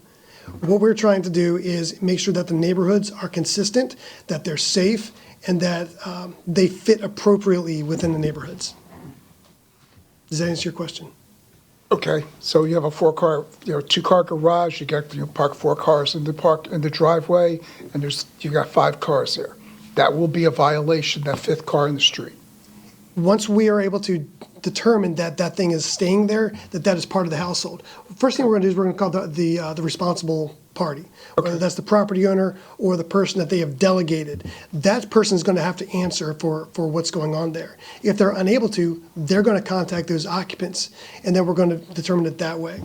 What we're trying to do is make sure that the neighborhoods are consistent, that they're safe, and that they fit appropriately within the neighborhoods. Does that answer your question? Okay, so you have a 4-car, 2-car garage, you park 4 cars in the driveway, and you got 5 cars there. That will be a violation, that 5th car in the street. Once we are able to determine that that thing is staying there, that is part of the household. First thing we're going to do is we're going to call the responsible party, whether that's the property owner or the person that they have delegated. That person is going to have to answer for what's going on there. If they're unable to, they're going to contact those occupants, and then we're going to determine it that way.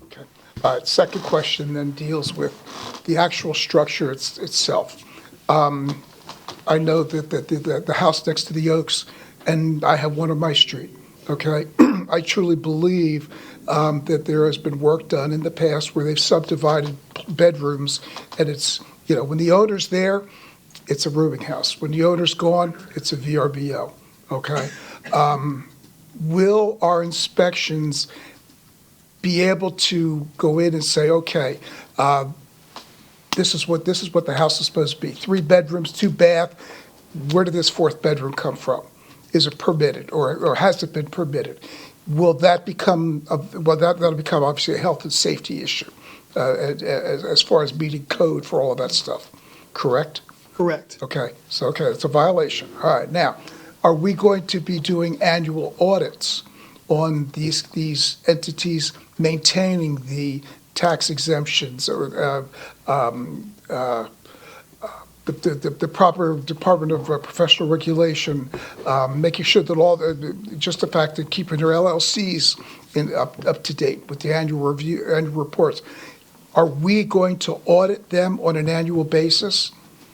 Okay. All right, second question then deals with the actual structure itself. I know that the house next to the Oaks, and I have one on my street, okay? I truly believe that there has been work done in the past where they've subdivided bedrooms, and it's, when the owner's there, it's a rooming house. When the owner's gone, it's a VRBO, okay? Will our inspections be able to go in and say, okay, this is what the house is supposed to be, 3 bedrooms, 2 bath, where did this 4th bedroom come from? Is it permitted, or has it been permitted? Will that become, that'll become obviously a health and safety issue as far as meeting code for all of that stuff, correct? Correct. Okay, so it's a violation. All right, now, are we going to be doing annual audits on these entities maintaining the tax exemptions or the proper Department of Professional Regulation, making sure that just the fact that keeping their LLCs up to date with the annual reports. Are we going to audit them on an annual basis?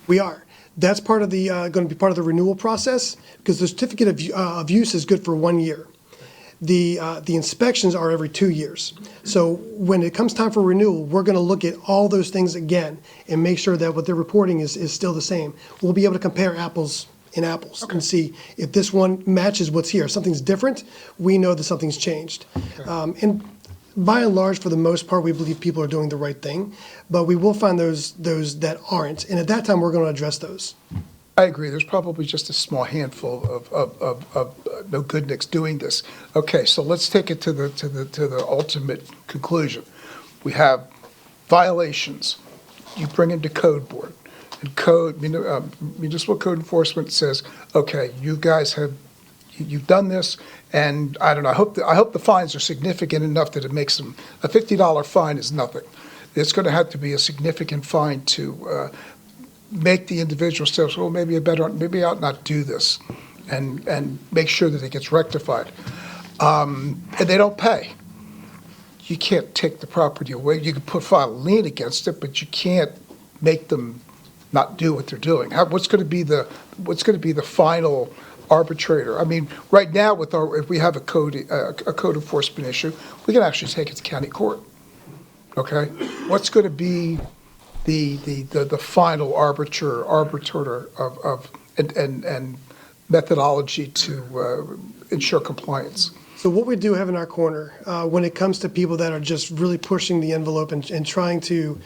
We are. That's part of the going to be part of the renewal process, because the certificate of use is good for 1 year. The inspections are every 2 years. So when it comes time for renewal, we're going to look at all those things again and make sure that what they're reporting is still the same. We'll be able to compare apples and apples and see if this one matches what's here. If something's different, we know that something's changed. And by and large, for the most part, we believe people are doing the right thing, but we will find those that aren't. And at that time, we're going to address those. I agree. There's probably just a small handful of no good nicks doing this. Okay, so let's take it to the ultimate conclusion. We have violations. You bring them to code board, and municipal code enforcement says, okay, you guys you've done this, and I don't know. I hope the fines are significant enough that it makes them a $50 fine is nothing. It's going to have to be a significant fine to make the individual say, well, maybe I ought not do this, and make sure that it gets rectified. And they don't pay. You can't take the property away. You can file a lien against it, but you can't make them not do what they're doing. What's going to be the final arbitrator? I mean, right now if we have a code enforcement issue, we can actually take it to county court. Okay, what's going to be the final arbiter of and methodology to ensure compliance? So what we do have in our corner, when it comes to people that are just really pushing the envelope and trying to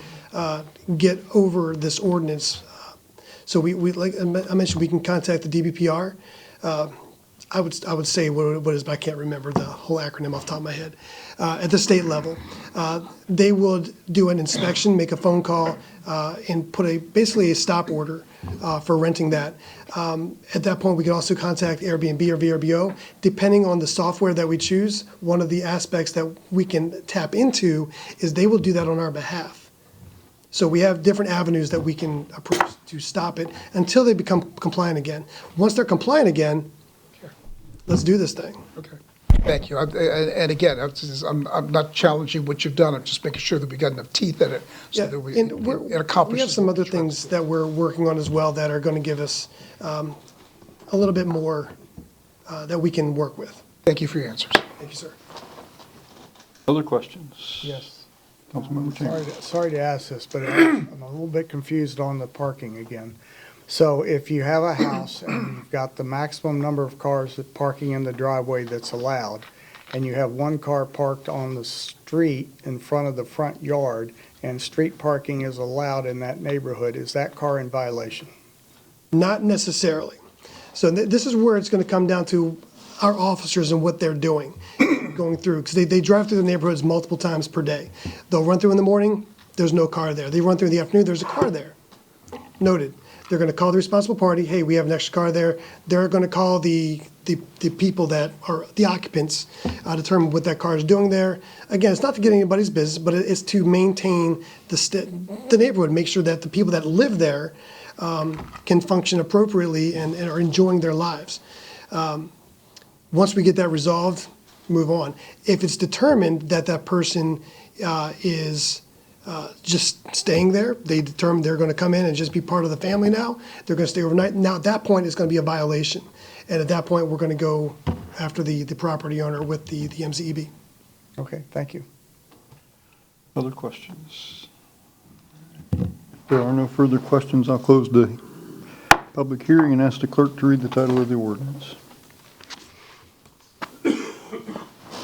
get over this ordinance, so we like I mentioned, we can contact the DBPR. I would say what it is, but I can't remember the whole acronym off the top of my head. At the state level, they would do an inspection, make a phone call, and put basically a stop order for renting that. At that point, we could also contact Airbnb or VRBO. Depending on the software that we choose, one of the aspects that we can tap into is they will do that on our behalf. So we have different avenues that we can approach to stop it until they become compliant again. Once they're compliant again, let's do this thing. Okay, thank you. And again, I'm not challenging what you've done, I'm just making sure that we got enough teeth in it so that it We accomplishes. have some other things that we're working on as well that are going to give us a little bit more that we can work with. Thank you for your answers. Thank you, sir. Other questions? Yes. Councilmember Chang. Sorry to ask this, but I'm a little bit confused on the parking again. So if you have a house and you've got the maximum number of cars that parking in the driveway that's allowed, and you have one car parked on the street in front of the front yard, and street parking is allowed in that neighborhood, is that car in violation? Not necessarily. So this is where it's going to come down to our officers and what they're doing, going through, because they drive through the neighborhoods multiple times per day. They'll run through in the morning, there's no car there. They run through in the afternoon, there's a car there. Noted. They're going to call the responsible party, hey, we have an extra car there. They're going to call the people that are the occupants, determine what that car is doing there. Again, it's not to get anybody's business, but it's to maintain the neighborhood, make sure that the people that live there can function appropriately and are enjoying their lives. Once we get that resolved, move on. If it's determined that that person is just staying there, they determine they're going to come in and just be part of the family now, they're going to stay overnight. Now, at that point, it's going to be a violation. And at that point, we're going to go after the property owner with the MCEB. Okay, thank you. Other questions? If there are no further questions, I'll close the public hearing and ask the clerk to read the title of the ordinance.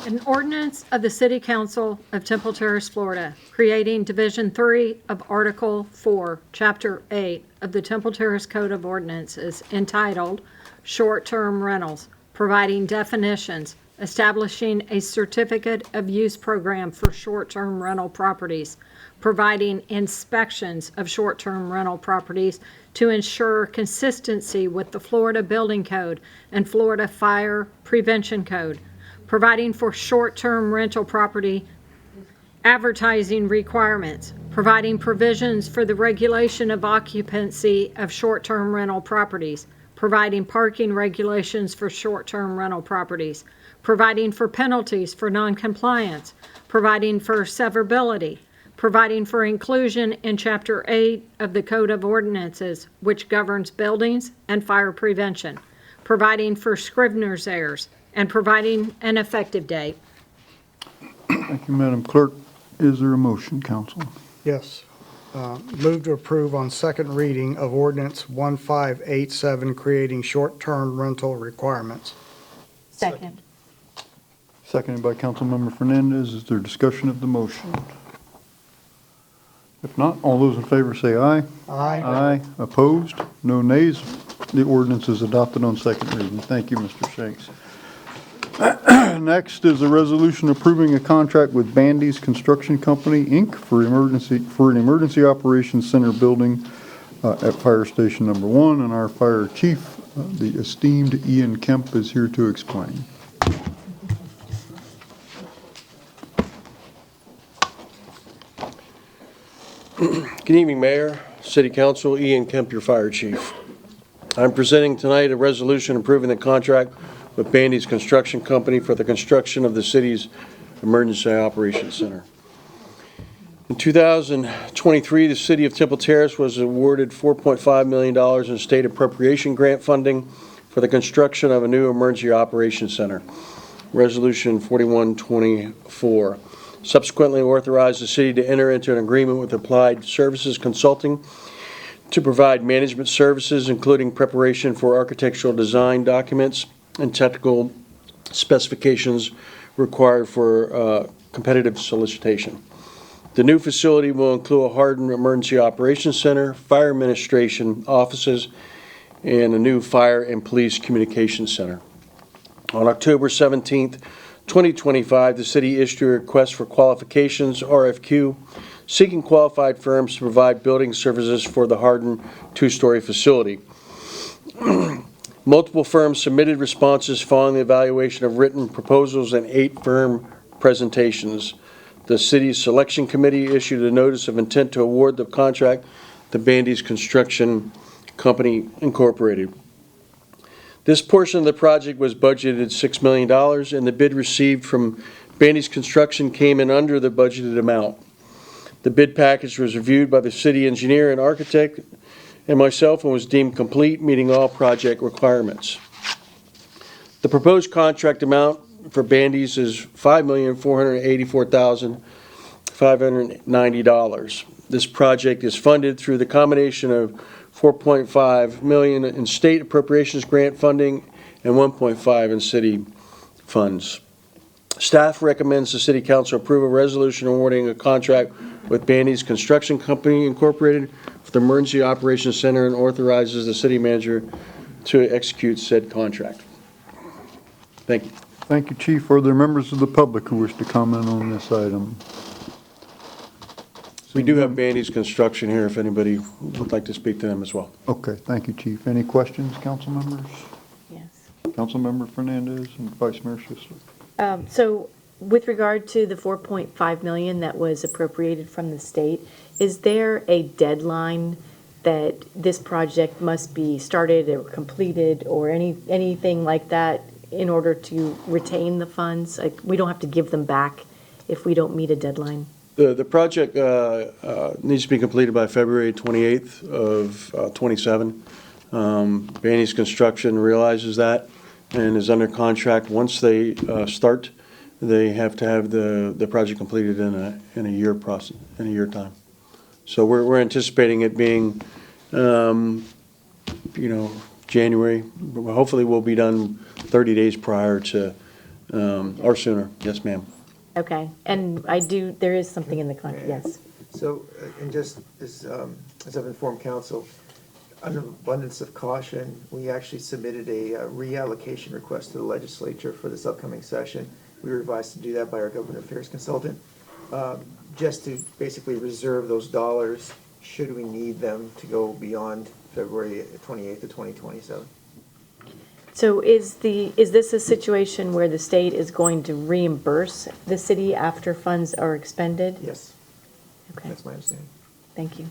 An ordinance of the City Council of Temple Terrace, Florida, creating Division 3 of Article 4, Chapter 8 of the Temple Terrace Code of Ordinances entitled Short-Term Rentals, providing definitions, establishing a certificate of use program for short-term rental properties, providing inspections of short-term rental properties to ensure consistency with the Florida Building Code and Florida Fire Prevention Code, providing for short-term rental property advertising requirements, providing provisions for the regulation of occupancy of short-term rental properties, providing parking regulations for short-term rental properties, providing for penalties for noncompliance, providing for severability, providing for inclusion in Chapter 8 of the Code of Ordinances, which governs buildings and fire prevention, providing for scrivener's errors, and providing an effective date. Thank you, Madam Clerk. Is there a motion, council? Yes. Move to approve on second reading of ordinance 1587, creating short-term rental requirements. Second. Seconded by Councilmember Fernandez. Is there discussion of the motion? If not, all those in favor say aye. Aye. Aye. Opposed? No nays. The ordinance is adopted on second reading. Thank you, Mr. Shanks. Next is a resolution approving a contract with Bandy's Construction Company, Inc. for an emergency operations center building at Fire Station Number 1, and our fire chief, the esteemed Ian Kemp, is here to explain. Good evening, Mayor, City Council, Ian Kemp, your fire chief. I'm presenting tonight a resolution approving the contract with Bandy's Construction Company for the construction of the city's Emergency Operations Center. In 2023, the City of Temple Terrace was awarded $4.5 million in state appropriation grant funding for the construction of a new Emergency Operations Center, Resolution 4124. Subsequently authorized the city to enter into an agreement with Applied Services Consulting to provide management services, including preparation for architectural design documents and technical specifications required for competitive solicitation. The new facility will include a hardened emergency operations center, fire administration offices, and a new fire and police communications center. On October 17th, 2025, the city issued a request for qualifications, RFQ, seeking qualified firms to provide building services for the hardened two-story facility. Multiple firms submitted responses following the evaluation of written proposals and 8 firm presentations. the city's selection committee issued a notice of intent to award the contract to Bandy's Construction Company Incorporated. This portion of the project was budgeted $6 million, and the bid received from Bandy's Construction came in under the budgeted amount. The bid package was reviewed by the city engineer and architect and myself and was deemed complete, meeting all project requirements. The proposed contract amount for Bandy's is $5,484,590. This project is funded through the combination of $4.5 million in state appropriations grant funding and $1.5 million in city funds. Staff recommends the City Council approve a resolution awarding a contract with Bandy's Construction Company Incorporated for the Emergency Operations Center and authorizes the city manager to execute said contract. Thank you. Thank you, Chief. Are there members of the public who wish to comment on this item? We do have Bandy's Construction here if anybody would like to speak to them as well. Okay, thank you, Chief. Any questions, council members? Yes. Councilmember Fernandez and Vice Mayor Schussler. So with regard to the 4.5 million that was appropriated from the state, is there a deadline that this project must be started or completed or anything like that in order to retain the funds? Like, we don't have to give them back if we don't meet a deadline? The project needs to be completed by February 28th of 27. Bandy's Construction realizes that and is under contract. Once they start, they have to have the project completed in a year process, in a year time. So we're anticipating it being, January. Hopefully we'll be done 30 days prior to, or sooner. Yes, ma'am. Okay, and there is something in the contract, yes. So, and just as I've informed council, under abundance of caution, we actually submitted a reallocation request to the legislature for this upcoming session. We were advised to do that by our government affairs consultant, just to basically reserve those dollars should we need them to go beyond February 28th of 2027. So is this a situation where the state is going to reimburse the city after funds are expended? Yes. Okay. That's my understanding. Thank you.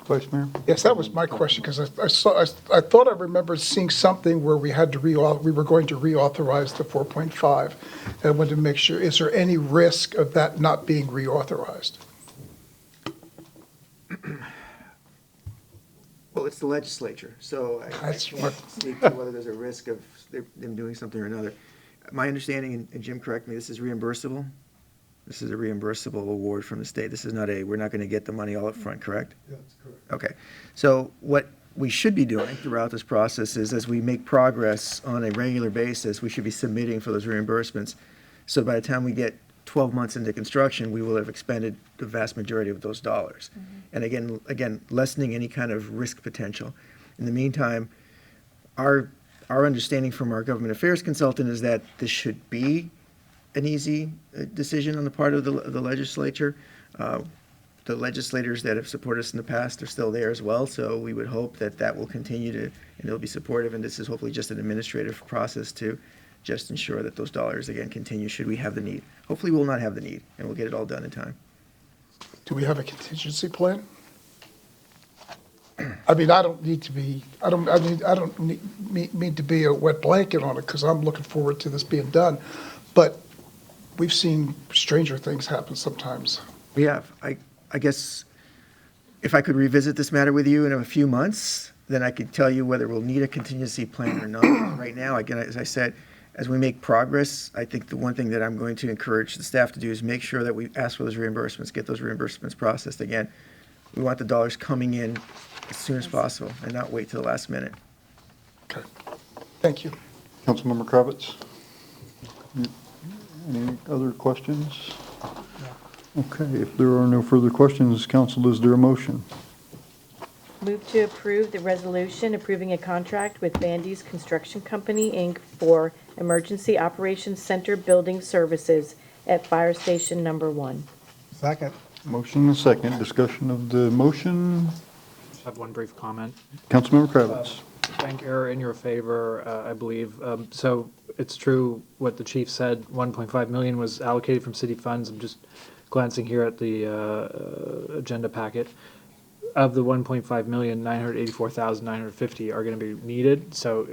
Vice Mayor? Yes, that was my question, because I thought I remembered seeing something where we had to we were going to reauthorize the 4.5. And I wanted to make sure, is there any risk of that not being reauthorized? Well, it's the legislature, so I That's can't what- speak to whether there's a risk of them doing something or another. My understanding, and Jim, correct me, this is reimbursable? This is a reimbursable award from the state. This is not we're not going to get the money all up front, correct? That's correct. Okay. So what we should be doing throughout this process is, as we make progress on a regular basis, we should be submitting for those reimbursements. So by the time we get 12 months into construction, we will have expended the vast majority of those dollars. And again, lessening any kind of risk potential. In the meantime, our understanding from our government affairs consultant is that this should be an easy decision on the part of the legislature. The legislators that have supported us in the past are still there as well, so we would hope that will continue to, and they'll be supportive, and this is hopefully just an administrative process to just ensure that those dollars, again, continue should we have the need. Hopefully we'll not have the need, and we'll get it all done in time. Do we have a contingency plan? I mean, I don't need to be, I don't mean to be a wet blanket on it, because I'm looking forward to this being done. But we've seen stranger things happen sometimes. We have. I guess if I could revisit this matter with you in a few months, then I could tell you whether we'll need a contingency plan or not. Right now, again, as I said, as we make progress, I think the one thing that I'm going to encourage the staff to do is make sure that we ask for those reimbursements, get those reimbursements processed. Again, we want the dollars coming in as soon as possible and not wait till the last minute. Okay. Thank you. Councilmember Kravitz? Any other questions? Okay, if there are no further questions, council, is there a motion? Move to approve the resolution approving a contract with Bandy's Construction Company, Inc. for Emergency Operations Center Building Services at Fire Station Number 1. Second. Motion and a second. Discussion of the motion. Just have one brief comment. Councilmember Kravitz. bank error in your favor, I believe. So it's true what the chief said, 1.5 million was allocated from city funds. I'm just glancing here at the agenda packet. Of the 1.5 million, 984,950 are going to be needed. So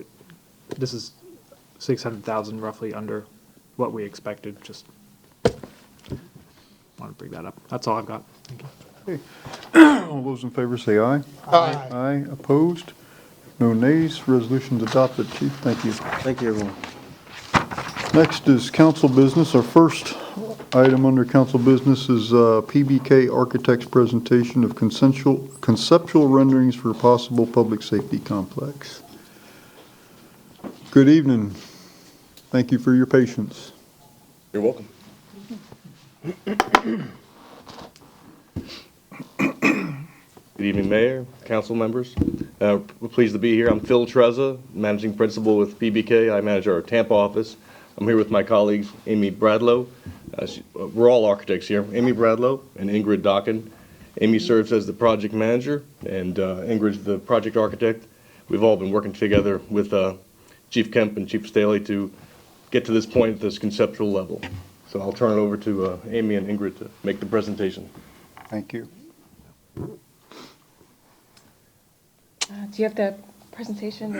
this is 600,000 roughly under what we expected. Just want to bring that up. That's all I've got. Thank you. All those in favor say aye. Aye. Aye. Opposed? No nays. Resolution's adopted, Chief. Thank you. Thank you, everyone. Next is council business. Our first item under council business is PBK Architect's presentation of conceptual renderings for possible public safety complex. Good evening. Thank you for your patience. You're welcome. Good evening, Mayor, council members. We're pleased to be here. I'm Phil Trezza, Managing Principal with PBK. I manage our Tampa office. I'm here with my colleagues, Amy Bradlow. We're all architects here. Amy Bradlow and Ingrid Dokken. Amy serves as the project manager, and Ingrid's the project architect. We've all been working together with Chief Kemp and Chief Staley to get to this point at this conceptual level. So I'll turn it over to Amy and Ingrid to make the presentation. Thank you. Do you have the presentation?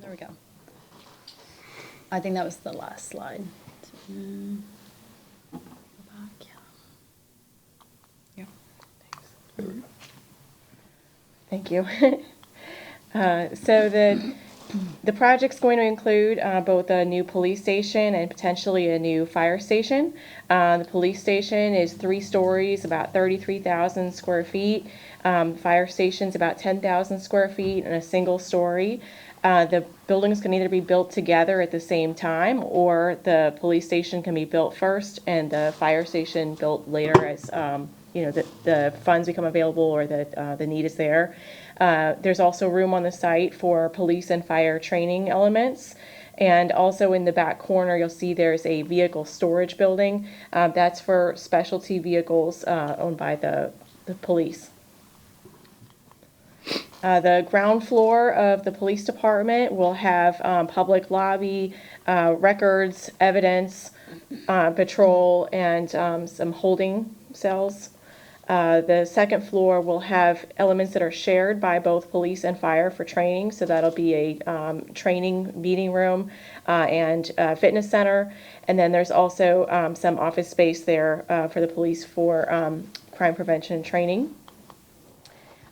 There we go. I think that was the last slide. Go back, yeah. Thank you. So the project's going to include both a new police station and potentially a new fire station. The police station is 3 stories, about 33,000 square feet. Fire station's about 10,000 square feet and a single story. The buildings can either be built together at the same time, or the police station can be built first and the fire station built later as the funds become available or the need is there. There's also room on the site for police and fire training elements. And also in the back corner, you'll see there's a vehicle storage building. That's for specialty vehicles owned by the police. The ground floor of the police department will have public lobby, records, evidence, patrol, and some holding cells. The second floor will have elements that are shared by both police and fire for training. So that'll be a training meeting room and fitness center. And then there's also some office space there for the police for crime prevention and training.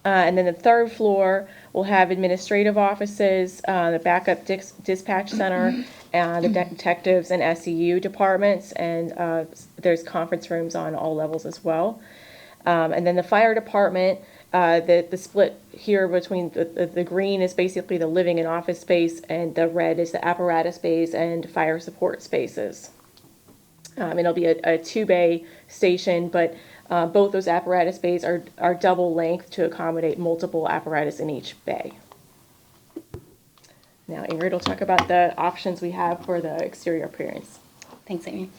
And then the third floor will have administrative offices, the backup dispatch center, the detectives and SEU departments, and there's conference rooms on all levels as well. And then the fire department, the split here between the green is basically the living and office space, and the red is the apparatus space and fire support spaces. It'll be a 2-bay station, but both those apparatus bays are double length to accommodate multiple apparatus in each bay. Now Ingrid will talk about the options we have for the exterior appearance. Thanks, Amy.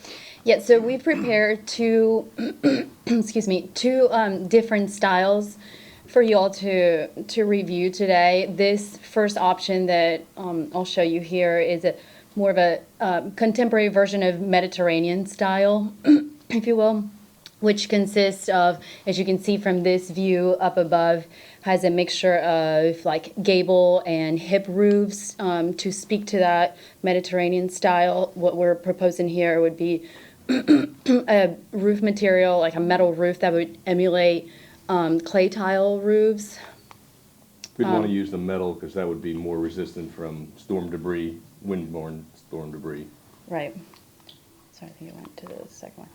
Yeah, so we've prepared two different styles for you all to review today. This first option that I'll show you here is more of a contemporary version of Mediterranean style, if you will, which consists of, as you can see from this view up above, has a mixture of like gable and hip roofs to speak to that Mediterranean style. What we're proposing here would be a roof material, like a metal roof that would emulate clay tile roofs. We'd want to use the metal because that would be more resistant from storm debris, windborne storm debris. Right. Sorry, I think it went to the second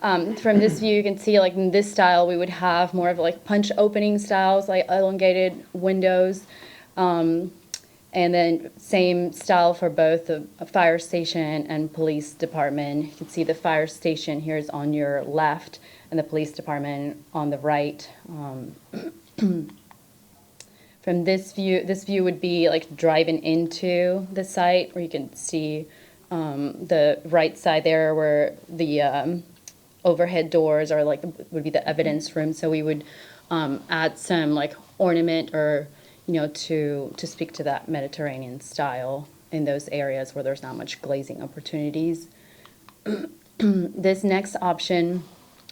one. From this view, you can see like in this style, we would have more of like punch opening styles, like elongated windows. And then same style for both the fire station and police department. You can see the fire station here is on your left and the police department on the right. From this view would be like driving into the site, where you can see the right side there where the overhead doors are like would be the evidence room. So we would add some like ornament or to speak to that Mediterranean style in those areas where there's not much glazing opportunities. This next option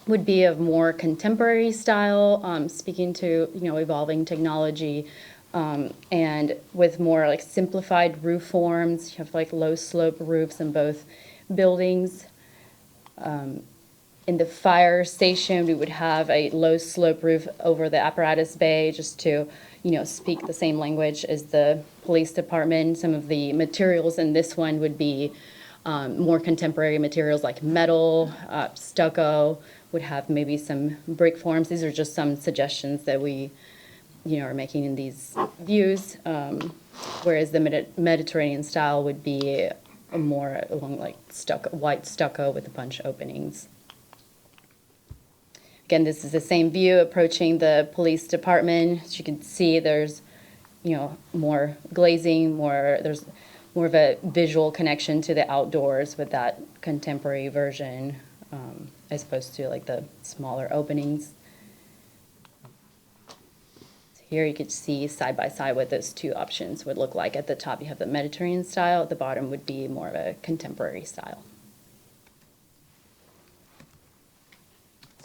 would be of more contemporary style, speaking to, evolving technology, and with more like simplified roof forms. You have like low slope roofs in both buildings. In the fire station, we would have a low slope roof over the apparatus bay just to, speak the same language as the police department. Some of the materials in this one would be more contemporary materials like metal, stucco, would have maybe some brick forms. These are just some suggestions that we, are making in these views. Whereas the Mediterranean style would be a more along like white stucco with a bunch of openings. Again, this is the same view approaching the police department. As you can see, there's, more glazing, there's more of a visual connection to the outdoors with that contemporary version, as opposed to like the smaller openings. So here you could see side by side what those two options would look like. At the top, you have the Mediterranean style. At the bottom would be more of a contemporary style.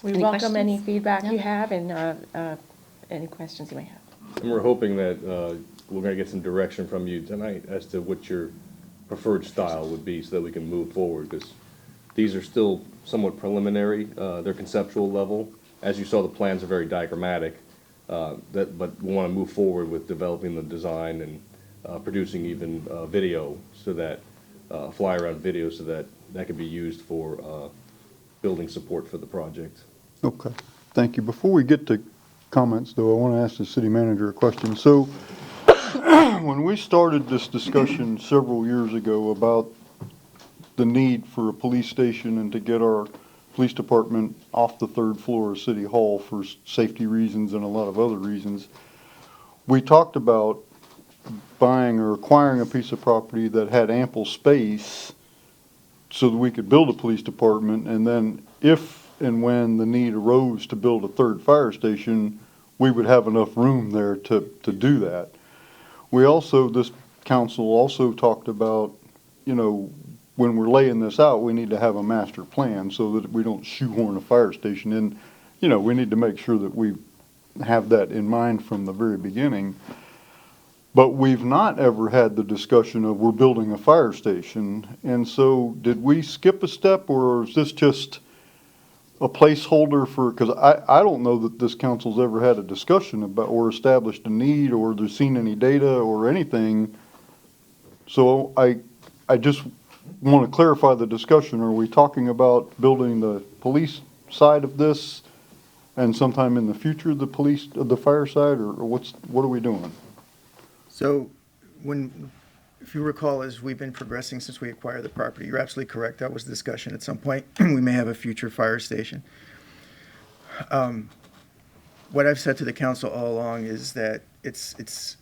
We Any welcome questions? any feedback you have and any questions you may have. And we're hoping that we're going to get some direction from you tonight as to what your preferred style would be so that we can move forward, because these are still somewhat preliminary. They're conceptual level. As you saw, the plans are very diagrammatic, but we want to move forward with developing the design and producing even video, so that fly around video, so that can be used for building support for the project. Okay, thank you. Before we get to comments, though, I want to ask the city manager a question. So when we started this discussion several years ago about the need for a police station and to get our police department off the third floor of City Hall for safety reasons and a lot of other reasons, we talked about buying or acquiring a piece of property that had ample space so that we could build a police department, and then if and when the need arose to build a third fire station, we would have enough room there to do that. We also, this council also talked about, when we're laying this out, we need to have a master plan so that we don't shoehorn a fire station in. We need to make sure that we have that in mind from the very beginning. But we've not ever had the discussion of we're building a fire station. And so did we skip a step, or is this just a placeholder for, because I don't know that this council's ever had a discussion about or established a need or there's seen any data or anything. So I just want to clarify the discussion. Are we talking about building the police side of this and sometime in the future the fire side, or what are we doing? So if you recall, as we've been progressing since we acquired the property, you're absolutely correct. That was the discussion. At some point, we may have a future fire station. What I've said to the council all along is that it's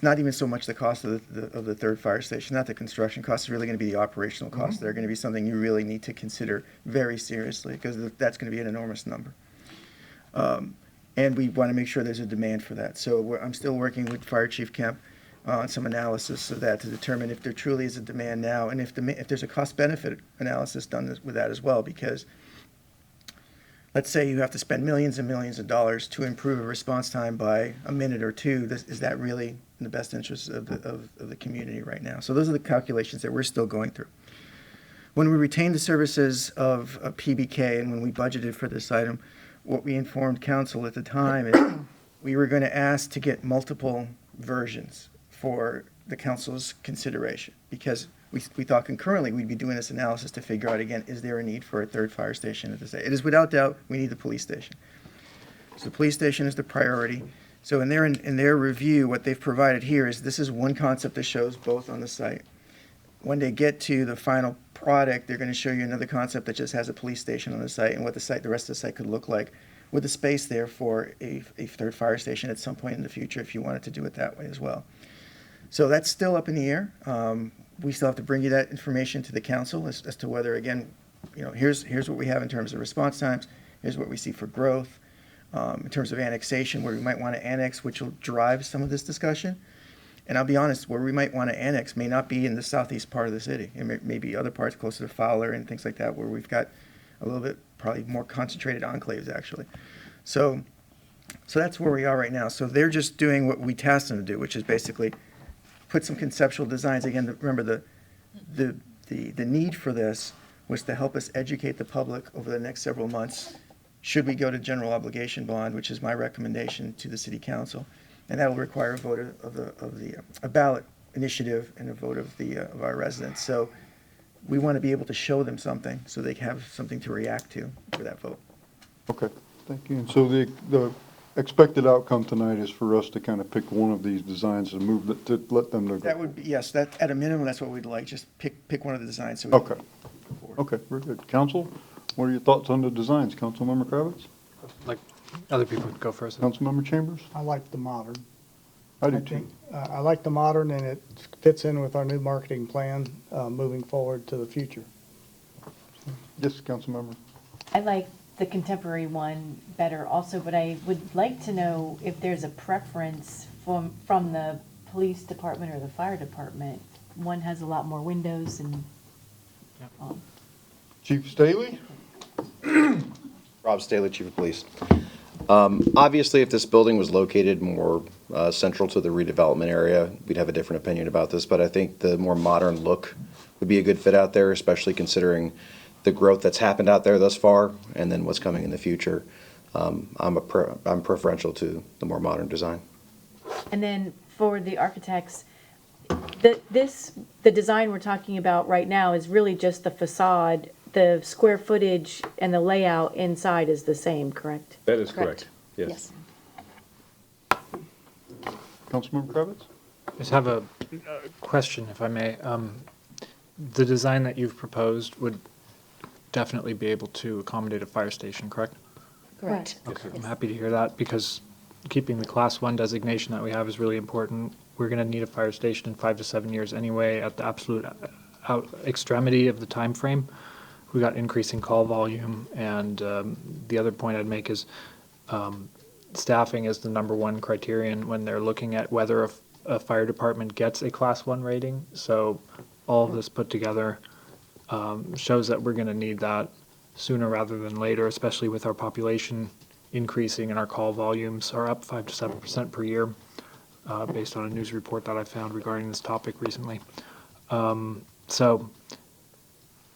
not even so much the cost of the third fire station, not the construction cost, it's really going to be the operational costs. They're going to be something you really need to consider very seriously, because that's going to be an enormous number. And we want to make sure there's a demand for that. So I'm still working with Fire Chief Kemp on some analysis of that to determine if there truly is a demand now, and if there's a cost-benefit analysis done with that as well, because let's say you have to spend millions and millions of dollars to improve a response time by a minute or two. Is that really in the best interest of the community right now? So those are the calculations that we're still going through. When we retained the services of PBK and when we budgeted for this item, what we informed council at the time is we were going to ask to get multiple versions for the council's consideration, because we thought concurrently we'd be doing this analysis to figure out, again, is there a need for a third fire station at this? It is without doubt we need the police station. So the police station is the priority. So in their review, what they've provided here is this is one concept that shows both on the site. When they get to the final product, they're going to show you another concept that just has a police station on the site and what the rest of the site could look like, with a space there for a third fire station at some point in the future if you wanted to do it that way as well. So that's still up in the air. We still have to bring you that information to the council as to whether, again, here's what we have in terms of response times, here's what we see for growth. in terms of annexation, where we might want to annex, which will drive some of this discussion. And I'll be honest, where we might want to annex may not be in the southeast part of the city. It may be other parts closer to Fowler and things like that, where we've got a little bit, probably more concentrated enclaves, actually. So that's where we are right now. So they're just doing what we tasked them to do, which is basically put some conceptual designs. Again, remember, the need for this was to help us educate the public over the next several months, should we go to general obligation bond, which is my recommendation to the city council. And that will require a vote a ballot initiative and a vote of our residents. So we want to be able to show them something so they have something to react to for that vote. Okay, thank you. And so the expected outcome tonight is for us to kind of pick one of these designs and move it, to let them know. That would be, yes, that, at a minimum, that's what we'd like, just pick one of the designs. So Okay. Okay, very good. Council, what are your thoughts on the designs? Councilmember Kravitz? Like, other people would go first. Councilmember Chambers? I like the modern. I do think, too. I like the modern, and it fits in with our new marketing plan moving forward to the future. Yes, Councilmember. I like the contemporary one better also, but I would like to know if there's a preference from the police department or the fire department. One has a lot more windows and. Chief Staley? Rob Staley, Chief of Police. Obviously, if this building was located more central to the redevelopment area, we'd have a different opinion about this, but I think the more modern look would be a good fit out there, especially considering the growth that's happened out there thus far and then what's coming in the future. I'm preferential to the more modern design. And then for the architects, the design we're talking about right now is really just the facade. The square footage and the layout inside is the same, correct? That is correct. Yes. Councilmember Kravitz? I just have a question, if I may. The design that you've proposed would definitely be able to accommodate a fire station, correct? Correct. Okay, I'm happy to hear that, because keeping the Class 1 designation that we have is really important. We're going to need a fire station in 5 to 7 years anyway, at the absolute extremity of the time frame. We got increasing call volume, and the other point I'd make is staffing is the #1 criterion when they're looking at whether a fire department gets a Class 1 rating. So all of this put together shows that we're going to need that sooner rather than later, especially with our population increasing and our call volumes are up 5 to 7% per year, based on a news report that I found regarding this topic recently.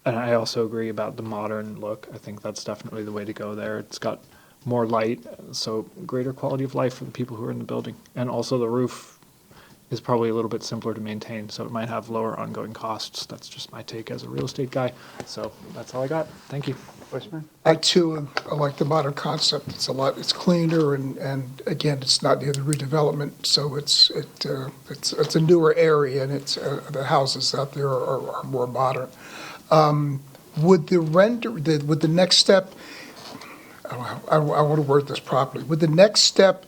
And I also agree about the modern look. I think that's definitely the way to go there. It's got more light, so greater quality of life for the people who are in the building. And also the roof is probably a little bit simpler to maintain, so it might have lower ongoing costs. That's just my take as a real estate guy. So that's all I got. Thank you. Vice Mayor? I too, I like the modern concept. It's it's cleaner and again, it's not near the redevelopment, so it's a newer area and it's, the houses out there are more modern. Would the next step, I want to word this properly, would the next step,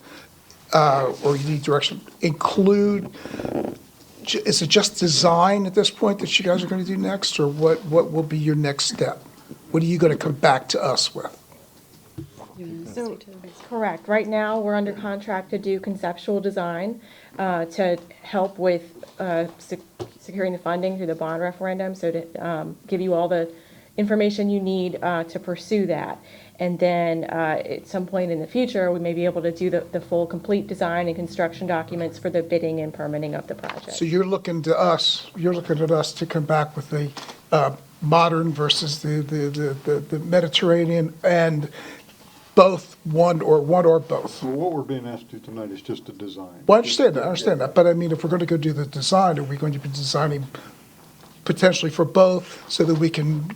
or you need direction, include, is it just design at this point that you guys are going to do next, or what will be your next step? What are you going to come back to us with? So, correct. Right now, we're under contract to do conceptual design to help with securing the funding through the bond referendum, so to give you all the information you need to pursue that. And then at some point in the future, we may be able to do the full complete design and construction documents for the bidding and permitting of the project. So you're looking at us to come back with a modern versus the Mediterranean, and both one or both. Well, what we're being asked to do tonight is just a design. Well, I understand that, but I mean, if we're going to go do the design, are we going to be designing potentially for both so that we can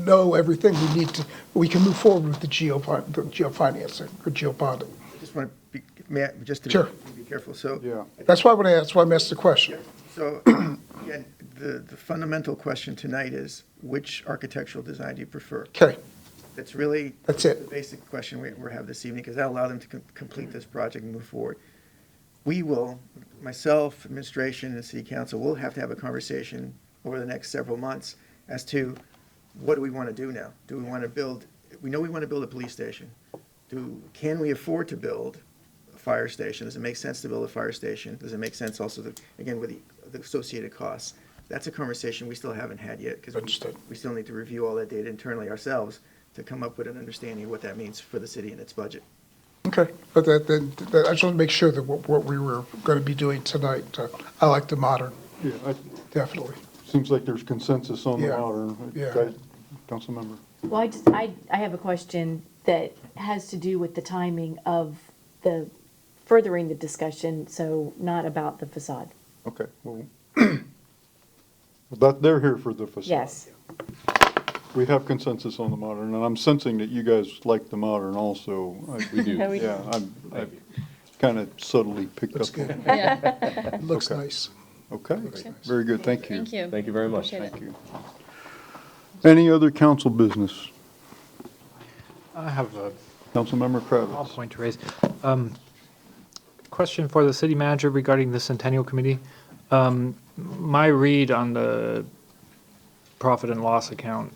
know everything we need to, we can move forward with the geofinancing or geobonding? I just want to be, Sure. be careful. So yeah, that's why I'm asked the question. So again, the fundamental question tonight is, which architectural design do you prefer? Okay. That's really That's it. the basic question we have this evening, because that'll allow them to complete this project and move forward. We will, myself, administration, and city council, will have to have a conversation over the next several months as to what do we want to do now? Do we want to build, we know we want to build a police station. can we afford to build a fire station? Does it make sense to build a fire station? Does it make sense also, again, with the associated costs? That's a conversation we still haven't had yet, because we still need to review all that data internally ourselves to come up with an understanding of what that means for the city and its budget. Okay, but I just want to make sure that what we were going to be doing tonight, I like the modern, Yeah, definitely. seems like there's consensus on the Yeah, modern. yeah. Councilmember. Well, I have a question that has to do with the timing of the furthering the discussion, so not about the facade. Okay, well, but they're here for the facade. Yes. We have consensus on the modern, and I'm sensing that you guys like the modern also. We do. Yeah, we do. Yeah, I've kind of subtly picked Looks up. good. on that. It looks Okay. nice. Okay, very good, thank you. Thank you. Thank you very much. Appreciate it. Thank you. Any other council business? I have a Councilmember Kravitz. small point to raise. Question for the city manager regarding the Centennial Committee. My read on the profit and loss account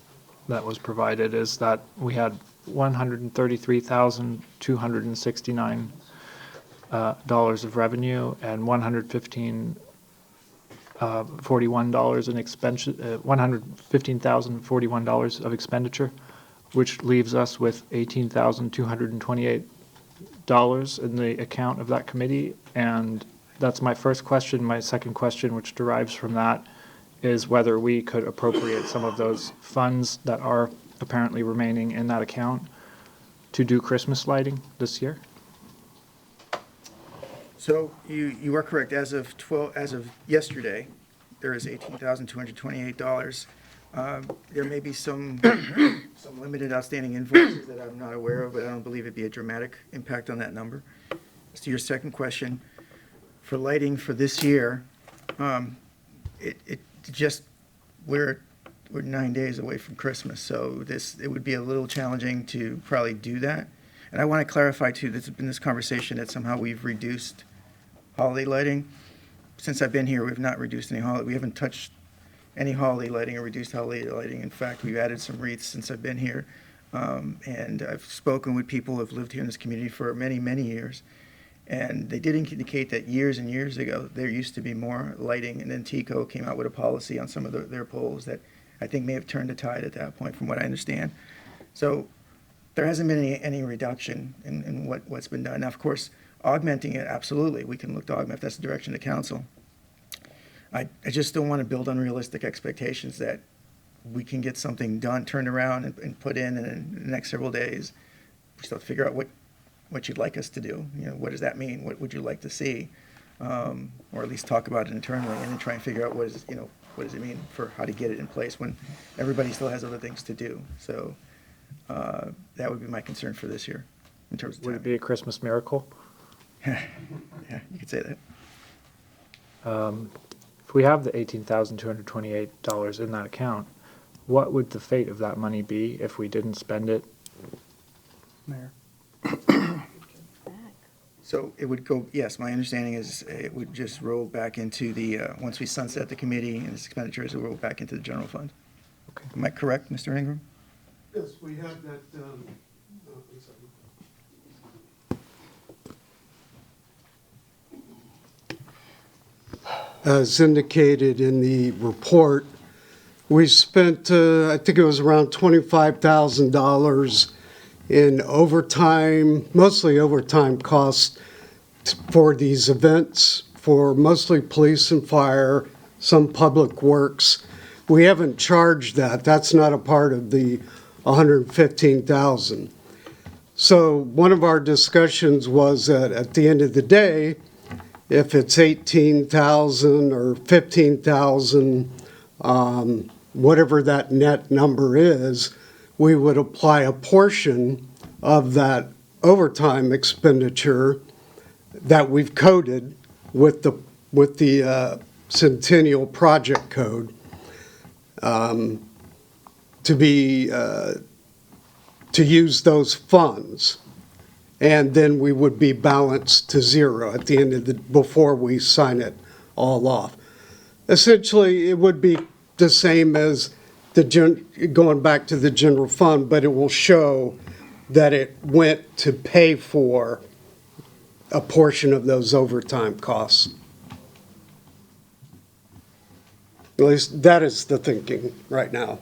that was provided is that we had $133,269 dollars of revenue and $115,041 in expense, $115,041 of expenditure, which leaves us with $18,228 in the account of that committee. And that's my first question. My second question, which derives from that, is whether we could appropriate some of those funds that are apparently remaining in that account to do Christmas lighting this year. So you are correct. As of yesterday, there is $18,228. There may be some limited outstanding invoices that I'm not aware of, but I don't believe it'd be a dramatic impact on that number. As to your second question, for lighting for this year, we're 9 days away from Christmas, so it would be a little challenging to probably do that. And I want to clarify too, there's been this conversation that somehow we've reduced holiday lighting. Since I've been here, we've not reduced any we haven't touched any holiday lighting or reduced holiday lighting. In fact, we've added some wreaths since I've been here. And I've spoken with people who have lived here in this community for many, many years. And they did indicate that years and years ago, there used to be more lighting, and then TECO came out with a policy on some of their poles that I think may have turned the tide at that point, from what I understand. So there hasn't been any reduction in what's been done. Now, of course, augmenting it, absolutely, we can look to augment if that's the direction of the council. I just don't want to build unrealistic expectations that we can get something done, turned around and put in the next several days. We still have to figure out what you'd like us to do. You know, what does that mean? What would you like to see? Or at least talk about it internally and then try and figure out what does it mean for how to get it in place when everybody still has other things to do. So that would be my concern for this year in terms of Would it timing. be a Christmas miracle? Yeah, you could say that. If we have the $18,228 in that account, what would the fate of that money be if we didn't spend it? Mayor. So it would go, yes, my understanding is it would just roll back into once we sunset the committee and its expenditures, it will roll back into the general fund. Okay. Am I correct, Mr. Ingram? Yes, we have that, as indicated in the report, we spent, I think it was around $25,000 in overtime, mostly overtime costs for these events, for mostly police and fire, some public works. We haven't charged that. That's not a part of the $115,000. So one of our discussions was that at the end of the day, if it's $18,000 or $15,000, whatever that net number is, we would apply a portion of that overtime expenditure that we've coded with the Centennial Project Code to use those funds. And then we would be balanced to zero at the end of before we sign it all off. Essentially, it would be the same as going back to the general fund, but it will show that it went to pay for a portion of those overtime costs. At least that is the thinking right now.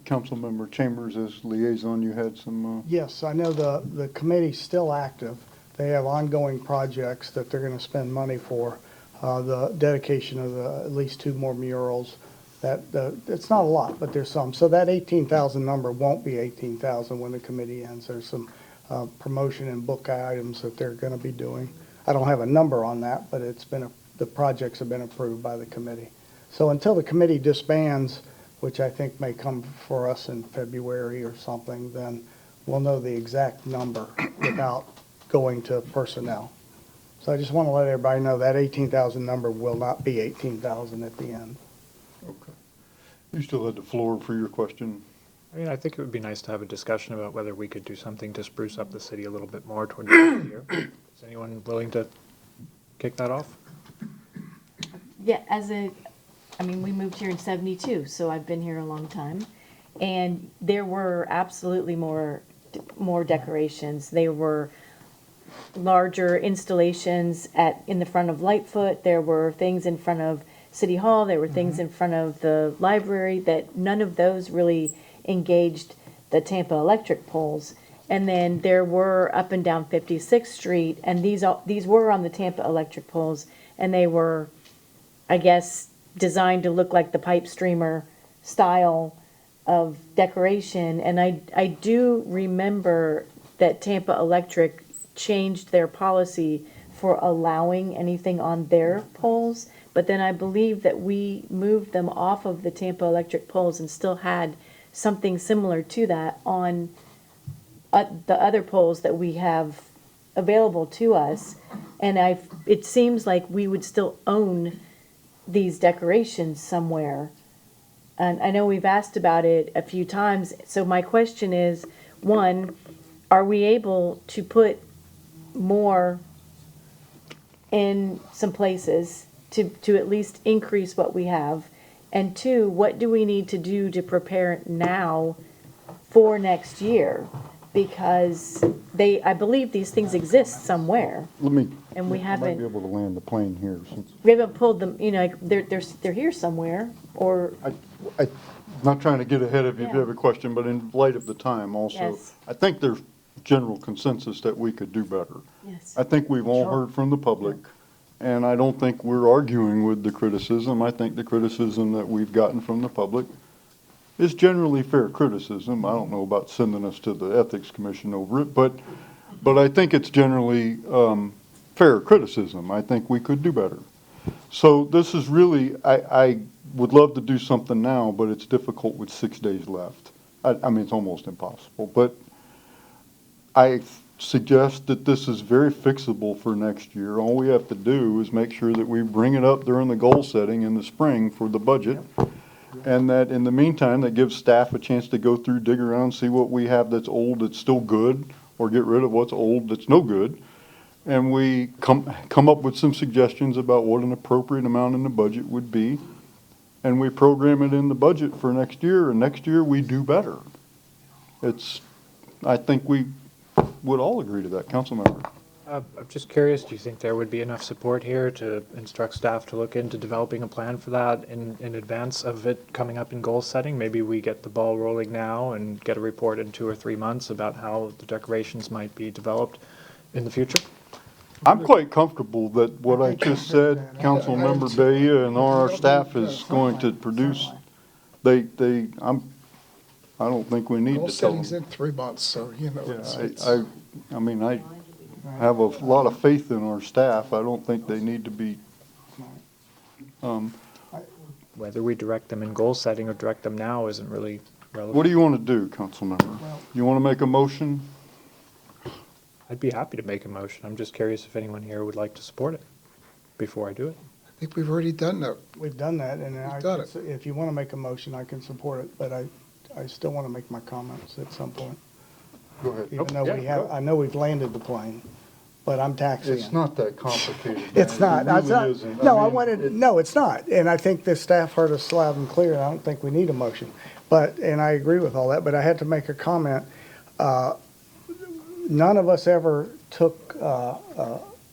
Councilmember Chambers, as liaison, you had some, Yes, I know the committee's still active. They have ongoing projects that they're going to spend money for. The dedication of at least 2 more murals. It's not a lot, but there's some. So that 18,000 number won't be 18,000 when the committee ends. There's some promotion and book items that they're going to be doing. I don't have a number on that, but the projects have been approved by the committee. So until the committee disbands, which I think may come for us in February or something, then we'll know the exact number without going to personnel. So I just want to let everybody know that 18,000 number will not be 18,000 at the end. okay. You still had the floor for your question. I mean, I think it would be nice to have a discussion about whether we could do something to spruce up the city a little bit more toward the end of the year. Is anyone willing to kick that off? Yeah, I mean, we moved here in 72, so I've been here a long time. And there were absolutely more decorations. There were larger installations in the front of Lightfoot. There were things in front of City Hall. There were things in front of the library that none of those really engaged the Tampa electric poles. And then there were up and down 56th Street, and these were on the Tampa electric poles, and they were, I guess, designed to look like the pipe streamer style of decoration. And I do remember that Tampa Electric changed their policy for allowing anything on their poles, but then I believe that we moved them off of the Tampa Electric poles and still had something similar to that on the other poles that we have available to us. And it seems like we would still own these decorations somewhere. And I know we've asked about it a few times. So my question is, one, are we able to put more in some places to at least increase what we have? And two, what do we need to do to prepare now for next year? Because I believe these things exist somewhere. And we I might be haven't, able to land the plane here since. we haven't pulled them, like, they're here somewhere, or, I'm not trying to get ahead of you if you Yeah. have a question, but in light of the time also, Yes. I think there's general consensus that we could do better. yes. I think we've all heard from the public, and I don't think we're arguing with the criticism. I think the criticism that we've gotten from the public is generally fair criticism. I don't know about sending us to the Ethics Commission over it, but I think it's generally fair criticism. I think we could do better. So this is really, I would love to do something now, but it's difficult with 6 days left. I mean, it's almost impossible, but I suggest that this is very fixable for next year. All we have to do is make sure that we bring it up during the goal setting in the spring for the budget. And that in the meantime, that gives staff a chance to go through, dig around, see what we have that's old that's still good, or get rid of what's old that's no good. And we come up with some suggestions about what an appropriate amount in the budget would be. And we program it in the budget for next year, and next year we do better. I think we would all agree to that, council member. I'm just curious, do you think there would be enough support here to instruct staff to look into developing a plan for that in advance of it coming up in goal setting? Maybe we get the ball rolling now and get a report in 2 or 3 months about how the decorations might be developed in the future? I'm quite comfortable that what I just said, Councilmember Baya and our staff is going to produce, I don't think we need Goal to tell them. setting's in 3 months, so, you know, it's. I mean, I have a lot of faith in our staff. I don't think they need to be, Whether we direct them in goal setting or direct them now isn't really relevant. what do you want to do, Councilmember? You want to make a motion? I'd be happy to make a motion. I'm just curious if anyone here would like to support it before I do it. I think we've already done that. We've done that, and done it. if you want to make a motion, I can support it, but I still want to make my comments at some point. Go ahead. Even though I know we've landed the plane, but I'm taxiing. It's not that complicated. It's not. It It's really not. isn't. No, mean, no, it's not. And I think the staff heard us loud and clear, and I don't think we need a motion. And I agree with all that, but I had to make a comment. None of us ever took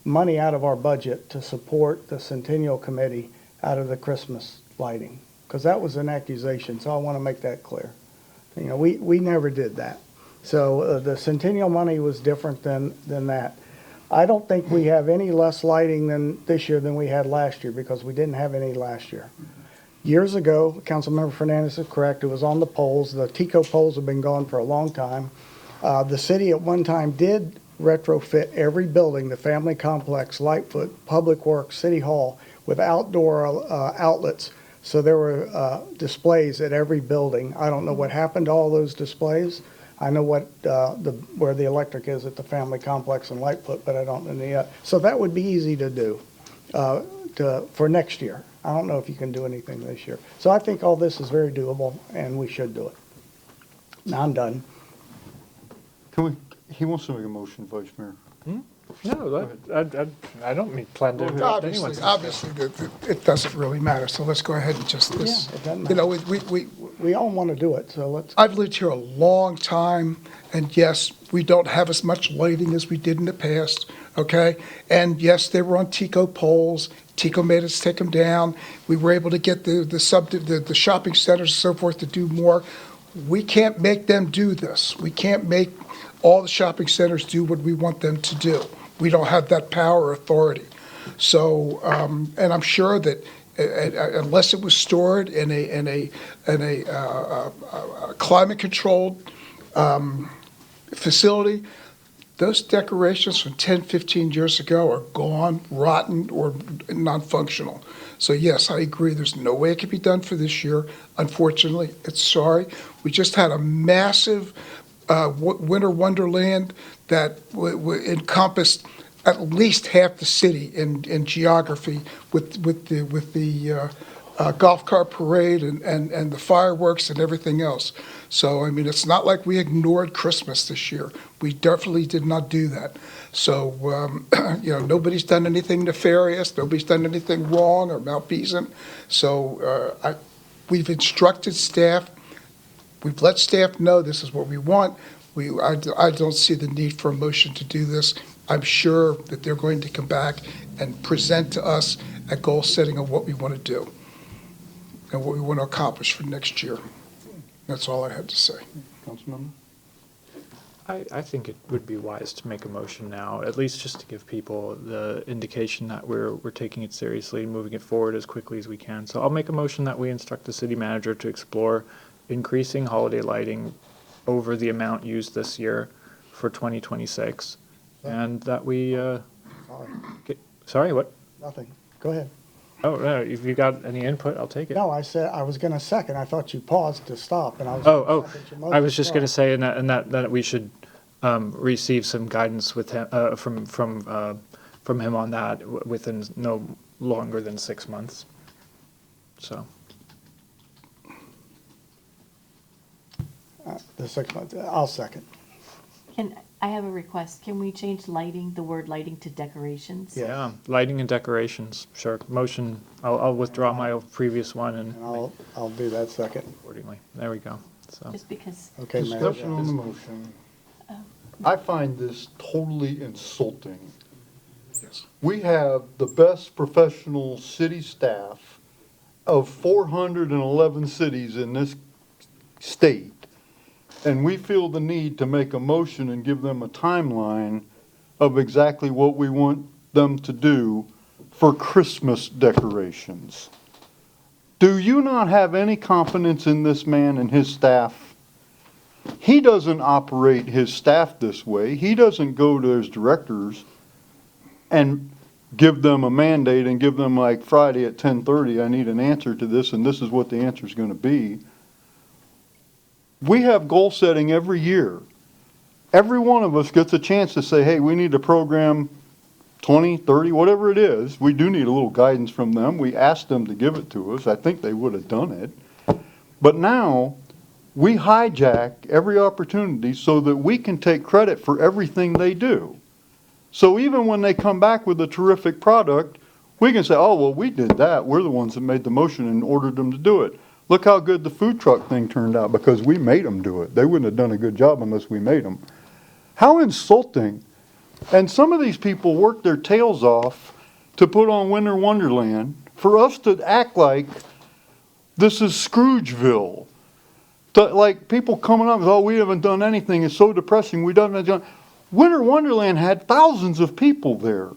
money out of our budget to support the Centennial Committee out of the Christmas lighting, because that was an accusation, so I want to make that clear. You know, we never did that. So the Centennial money was different than that. I don't think we have any less lighting than this year than we had last year, because we didn't have any last year. Years ago, Councilmember Fernandez is correct, it was on the poles. The TICO poles have been gone for a long time. The city at one time did retrofit every building, the family complex, Lightfoot, Public Works, City Hall, with outdoor outlets. So there were displays at every building. I don't know what happened to all those displays. I know what where the electric is at the family complex in Lightfoot, but I don't know the. So that would be easy to do for next year. I don't know if you can do anything this year. So I think all this is very doable, and we should do it. Now I'm done. He wants to make a motion, Vice Mayor. No, I don't plan to interrupt anyone. Obviously, it doesn't really matter, so let's go ahead and just, Yeah, it doesn't you know, matter. We all want to do it, so let's. I've lived here a long time, and yes, we don't have as much lighting as we did in the past, okay? And yes, they were on TICO poles. TICO made us take them down. We were able to get the shopping centers and so forth to do more. We can't make them do this. We can't make all the shopping centers do what we want them to do. We don't have that power or authority. So, and I'm sure that unless it was stored in a climate-controlled facility, those decorations from 10, 15 years ago are gone, rotten, or non-functional. So yes, I agree, there's no way it can be done for this year. Unfortunately, it's sorry. We just had a massive winter wonderland that encompassed at least half the city in geography with the golf cart parade and the fireworks and everything else. So, I mean, it's not like we ignored Christmas this year. We definitely did not do that. So, you know, nobody's done anything nefarious. Nobody's done anything wrong or malfeasant. So we've instructed staff. We've let staff know this is what we want. I don't see the need for a motion to do this. I'm sure that they're going to come back and present to us a goal setting of what we want to do and what we want to accomplish for next year. That's all I had to say. Councilmember? I think it would be wise to make a motion now, at least just to give people the indication that we're taking it seriously and moving it forward as quickly as we can. So I'll make a motion that we instruct the city manager to explore increasing holiday lighting over the amount used this year for 2026, and that we, sorry, what? Nothing. Go ahead. Oh, no, if you got any input, I'll take it. No, I said, I was going to second. I thought you paused to stop, and I was. I was just going to say that we should receive some guidance with him, from him on that within no longer than 6 months. So. The 6 months, I'll second. I have a request. Can we change lighting, the word lighting, to decorations? Yeah, lighting and decorations, sure. Motion, I'll withdraw my previous one and. I'll do that second. Accordingly. There we go. So. Just because. Okay, Mayor. Discussion on the motion. I find this totally insulting. Yes. We have the best professional city staff of 411 cities in this state, and we feel the need to make a motion and give them a timeline of exactly what we want them to do for Christmas decorations. Do you not have any confidence in this man and his staff? He doesn't operate his staff this way. He doesn't go to his directors and give them a mandate and give them like Friday at 10:30, I need an answer to this, and this is what the answer is going to be. We have goal setting every year. Every one of us gets a chance to say, hey, we need to program 20, 30, whatever it is. We do need a little guidance from them. We asked them to give it to us. I think they would have done it. But now we hijack every opportunity so that we can take credit for everything they do. So even when they come back with a terrific product, we can say, oh, well, we did that. We're the ones that made the motion and ordered them to do it. Look how good the food truck thing turned out because we made them do it. They wouldn't have done a good job unless we made them. How insulting. And some of these people work their tails off to put on Winter Wonderland for us to act like this is Scroogeville. Like people coming up, oh, we haven't done anything. It's so depressing. We haven't done. Winter Wonderland had thousands of people there.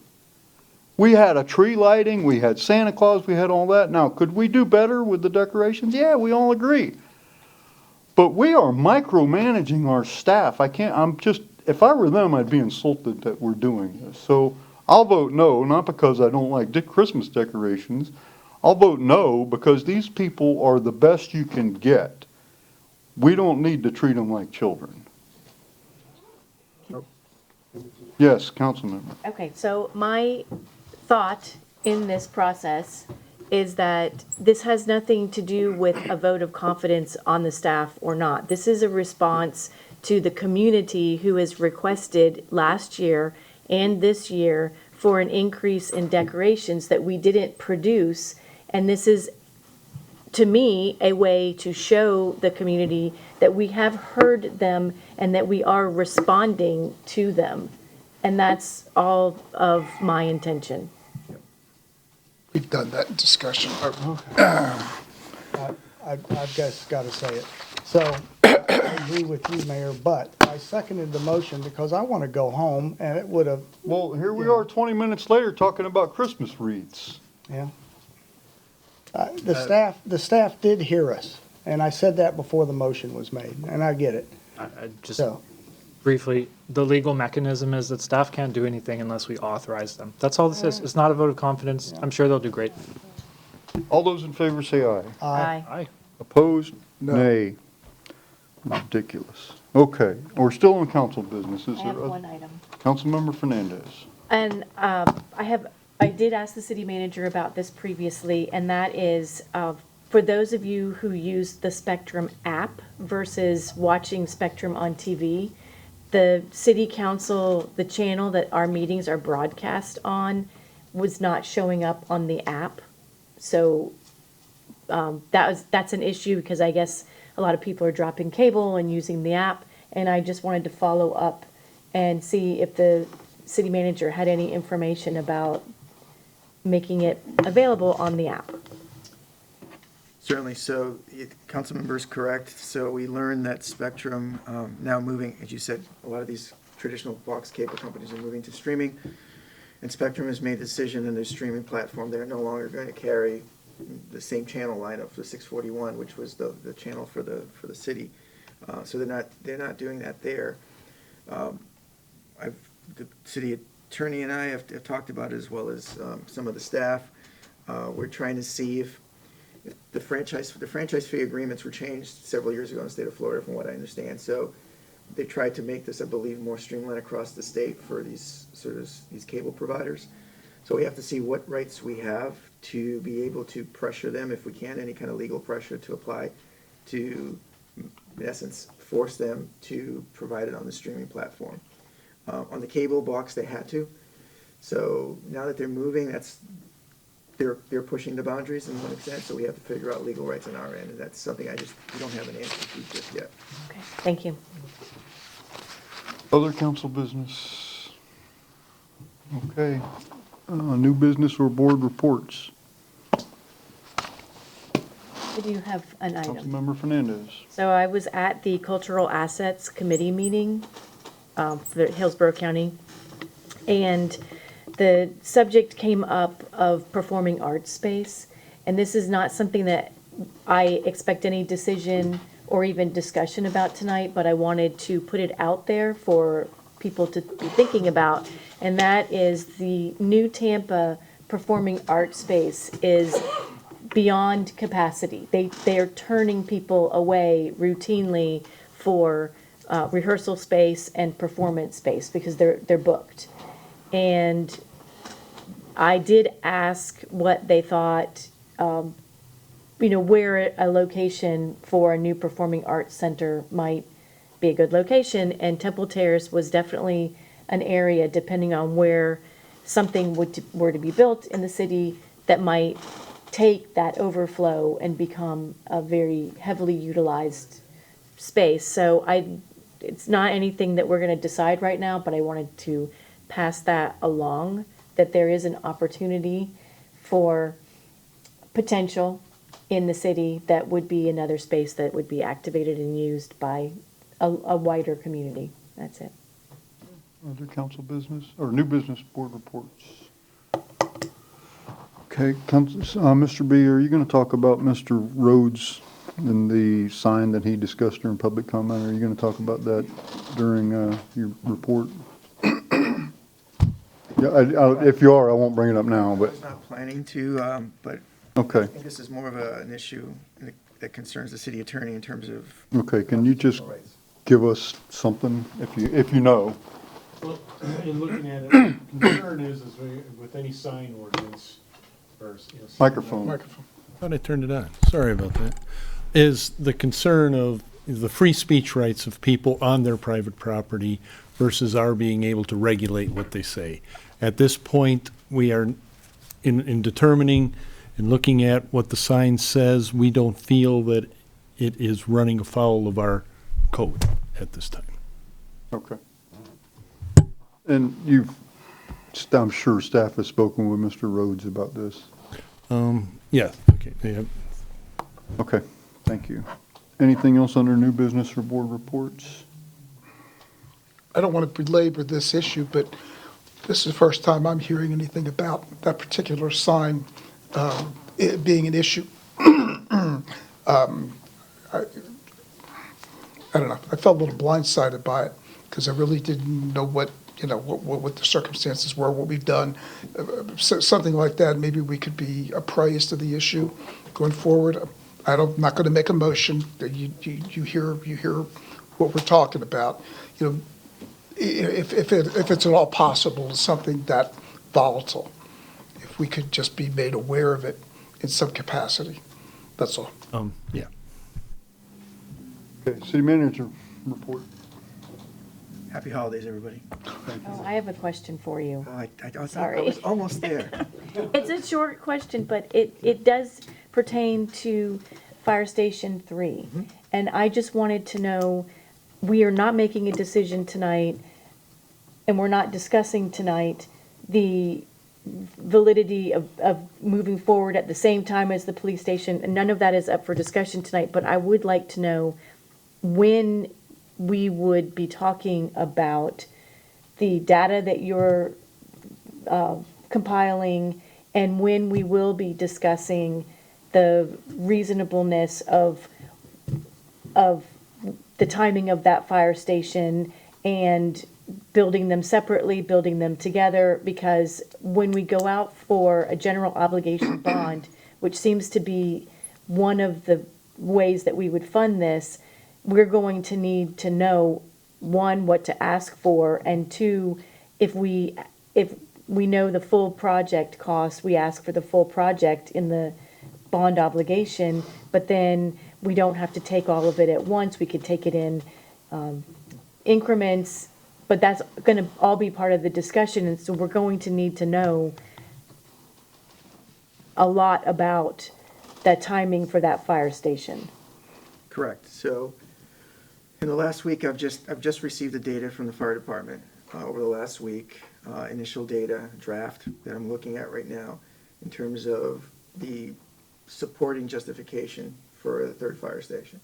We had a tree lighting, we had Santa Claus, we had all that. Now, could we do better with the decorations? Yeah, we all agree. But we are micromanaging our staff. If I were them, I'd be insulted that we're doing this. So I'll vote no, not because I don't like Christmas decorations. I'll vote no because these people are the best you can get. We don't need to treat them like children. Yes, Councilmember. Okay, so my thought in this process is that this has nothing to do with a vote of confidence on the staff or not. This is a response to the community who has requested last year and this year for an increase in decorations that we didn't produce. And this is, to me, a way to show the community that we have heard them and that we are responding to them. And that's all of my intention. We've done that discussion. I've just got to say it. So I agree with you, Mayor, but I seconded the motion because I want to go home and it would have, Well, here we are 20 minutes later talking about Christmas wreaths. yeah. The staff did hear us, and I said that before the motion was made, and I get it. Just So, briefly, the legal mechanism is that staff can't do anything unless we authorize them. That's all this is. It's not a vote of confidence. I'm sure they'll do great. All those in favor say aye. aye. Aye. Opposed? Nay. Ridiculous. Okay, we're still on council business. Is I have there one item. Councilmember Fernandez. And I did ask the city manager about this previously, and that is, for those of you who use the Spectrum app versus watching Spectrum on TV, the city council, the channel that our meetings are broadcast on, was not showing up on the app. So that's an issue because I guess a lot of people are dropping cable and using the app, and I just wanted to follow up and see if the city manager had any information about making it available on the app. Certainly. So council member is correct. So we learned that Spectrum, now moving, as you said, a lot of these traditional box cable companies are moving to streaming. And Spectrum has made the decision in their streaming platform, they're no longer going to carry the same channel lineup for 641, which was the channel for the city. So they're not doing that there. The city attorney and I have talked about it, as well as some of the staff. We're trying to see if the franchise fee agreements were changed several years ago in the state of Florida, from what I understand. So they tried to make this, I believe, more streamlined across the state for these cable providers. So we have to see what rights we have to be able to pressure them, if we can, any kind of legal pressure to apply to, in essence, force them to provide it on the streaming platform. On the cable box, they had to. So now that they're moving, they're pushing the boundaries in one extent, so we have to figure out legal rights on our end, and that's something we don't have an answer to just yet. Okay, thank you. Other council business? Okay. New business or board reports? I do have an item. Councilmember Fernandez. So I was at the Cultural Assets Committee meeting for Hillsborough County, and the subject came up of performing arts space, and this is not something that I expect any decision or even discussion about tonight, but I wanted to put it out there for people to be thinking about, and that is the new Tampa performing arts space is beyond capacity. They are turning people away routinely for rehearsal space and performance space because they're booked. And I did ask what they thought, where a location for a new performing arts center might be a good location, and Temple Terrace was definitely an area, depending on where something were to be built in the city, that might take that overflow and become a very heavily utilized space. So it's not anything that we're going to decide right now, but I wanted to pass that along, that there is an opportunity for potential in the city that would be another space that would be activated and used by a wider community. That's it. Other council business or new business board reports? Okay, Mr. B, are you going to talk about Mr. Rhodes and the sign that he discussed during public comment? Are you going to talk about that during your report? Yeah, if you are, I won't bring it up now, I but, was not planning to, but okay. I think this is more of an issue that concerns the city attorney in terms of. Okay, can you just give us something, if you know? Well, in looking at it, the concern is with any sign ordinance, or, Microphone. I thought I turned it on, sorry about that, is the concern of the free speech rights of people on their private property versus our being able to regulate what they say. At this point, we are in determining and looking at what the sign says, we don't feel that it is running afoul of our code at this time. Okay. And I'm sure staff has spoken with Mr. Rhodes about this. Yeah, okay, yeah. Okay, thank you. Anything else under new business or board reports? I don't want to belabor this issue, but this is the first time I'm hearing anything about that particular sign it being an issue. I don't know, I felt a little blindsided by it because I really didn't know what the circumstances were, what we've done. Something like that, maybe we could be appraised of the issue going forward. I'm not going to make a motion. You hear what we're talking about. If it's at all possible, something that volatile, if we could just be made aware of it in some capacity. That's all. Yeah. Okay, city manager report. Happy holidays, everybody. Oh, I have a question for you. I Sorry. was almost there. It's a short question, but it does pertain to Fire Station 3. And I just wanted to know, we are not making a decision tonight, and we're not discussing tonight the validity of moving forward at the same time as the police station, and none of that is up for discussion tonight, but I would like to know when we would be talking about the data that you're compiling, and when we will be discussing the reasonableness of the timing of that fire station and building them separately, building them together, because when we go out for a general obligation bond, which seems to be one of the ways that we would fund this, we're going to need to know, one, what to ask for, and two, if we know the full project cost, we ask for the full project in the bond obligation, but then we don't have to take all of it at once. We could take it in increments, but that's going to all be part of the discussion, and so we're going to need to know a lot about the timing for that fire station. Correct. So in the last week, I've just received the data from the fire department over the last week, initial data draft that I'm looking at right now in terms of the supporting justification for the third fire station.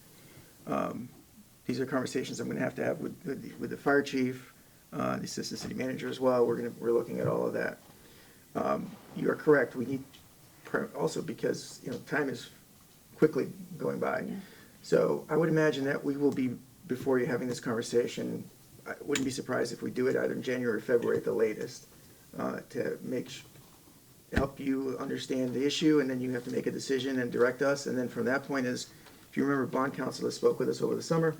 These are conversations I'm going to have with the fire chief, the assistant city manager as well. We're looking at all of that. You are correct. We need also because time is quickly going by. Yeah. So I would imagine that we will be, before you having this conversation, I wouldn't be surprised if we do it either in January or February at the latest to help you understand the issue, and then you have to make a decision and direct us. And then from that point is, if you remember, bond counsel has spoke with us over the summer.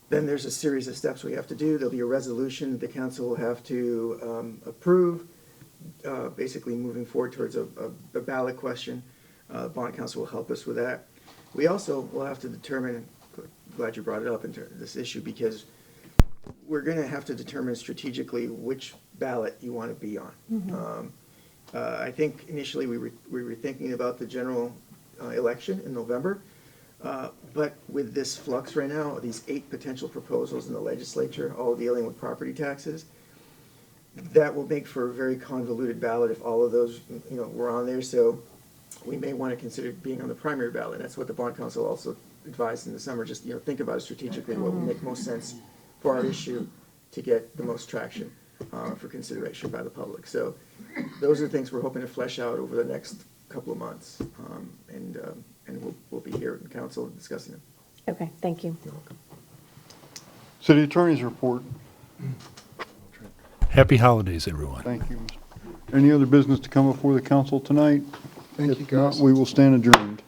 Then there's a series of steps we have to do. There'll be a resolution the council will have to approve, basically moving forward towards a ballot question. Bond counsel will help us with that. We also will have to determine, glad you brought it up into this issue, because we're going to have to determine strategically which ballot you want to be on. I think initially we were thinking about the general election in November. But with this flux right now, these 8 potential proposals in the legislature, all dealing with property taxes, that will make for a very convoluted ballot if all of those, were on there. So we may want to consider being on the primary ballot. That's what the bond council also advised in the summer. Just, think about it strategically, what would make most sense for our issue to get the most traction for consideration by the public. So those are the things we're hoping to flesh out over the next couple of months. And we'll be here in council discussing them. Okay, thank you. City Attorney's report. Happy holidays, everyone. Thank you. Any other business to come before the council tonight? Thank you, guys. If not, we will stand adjourned.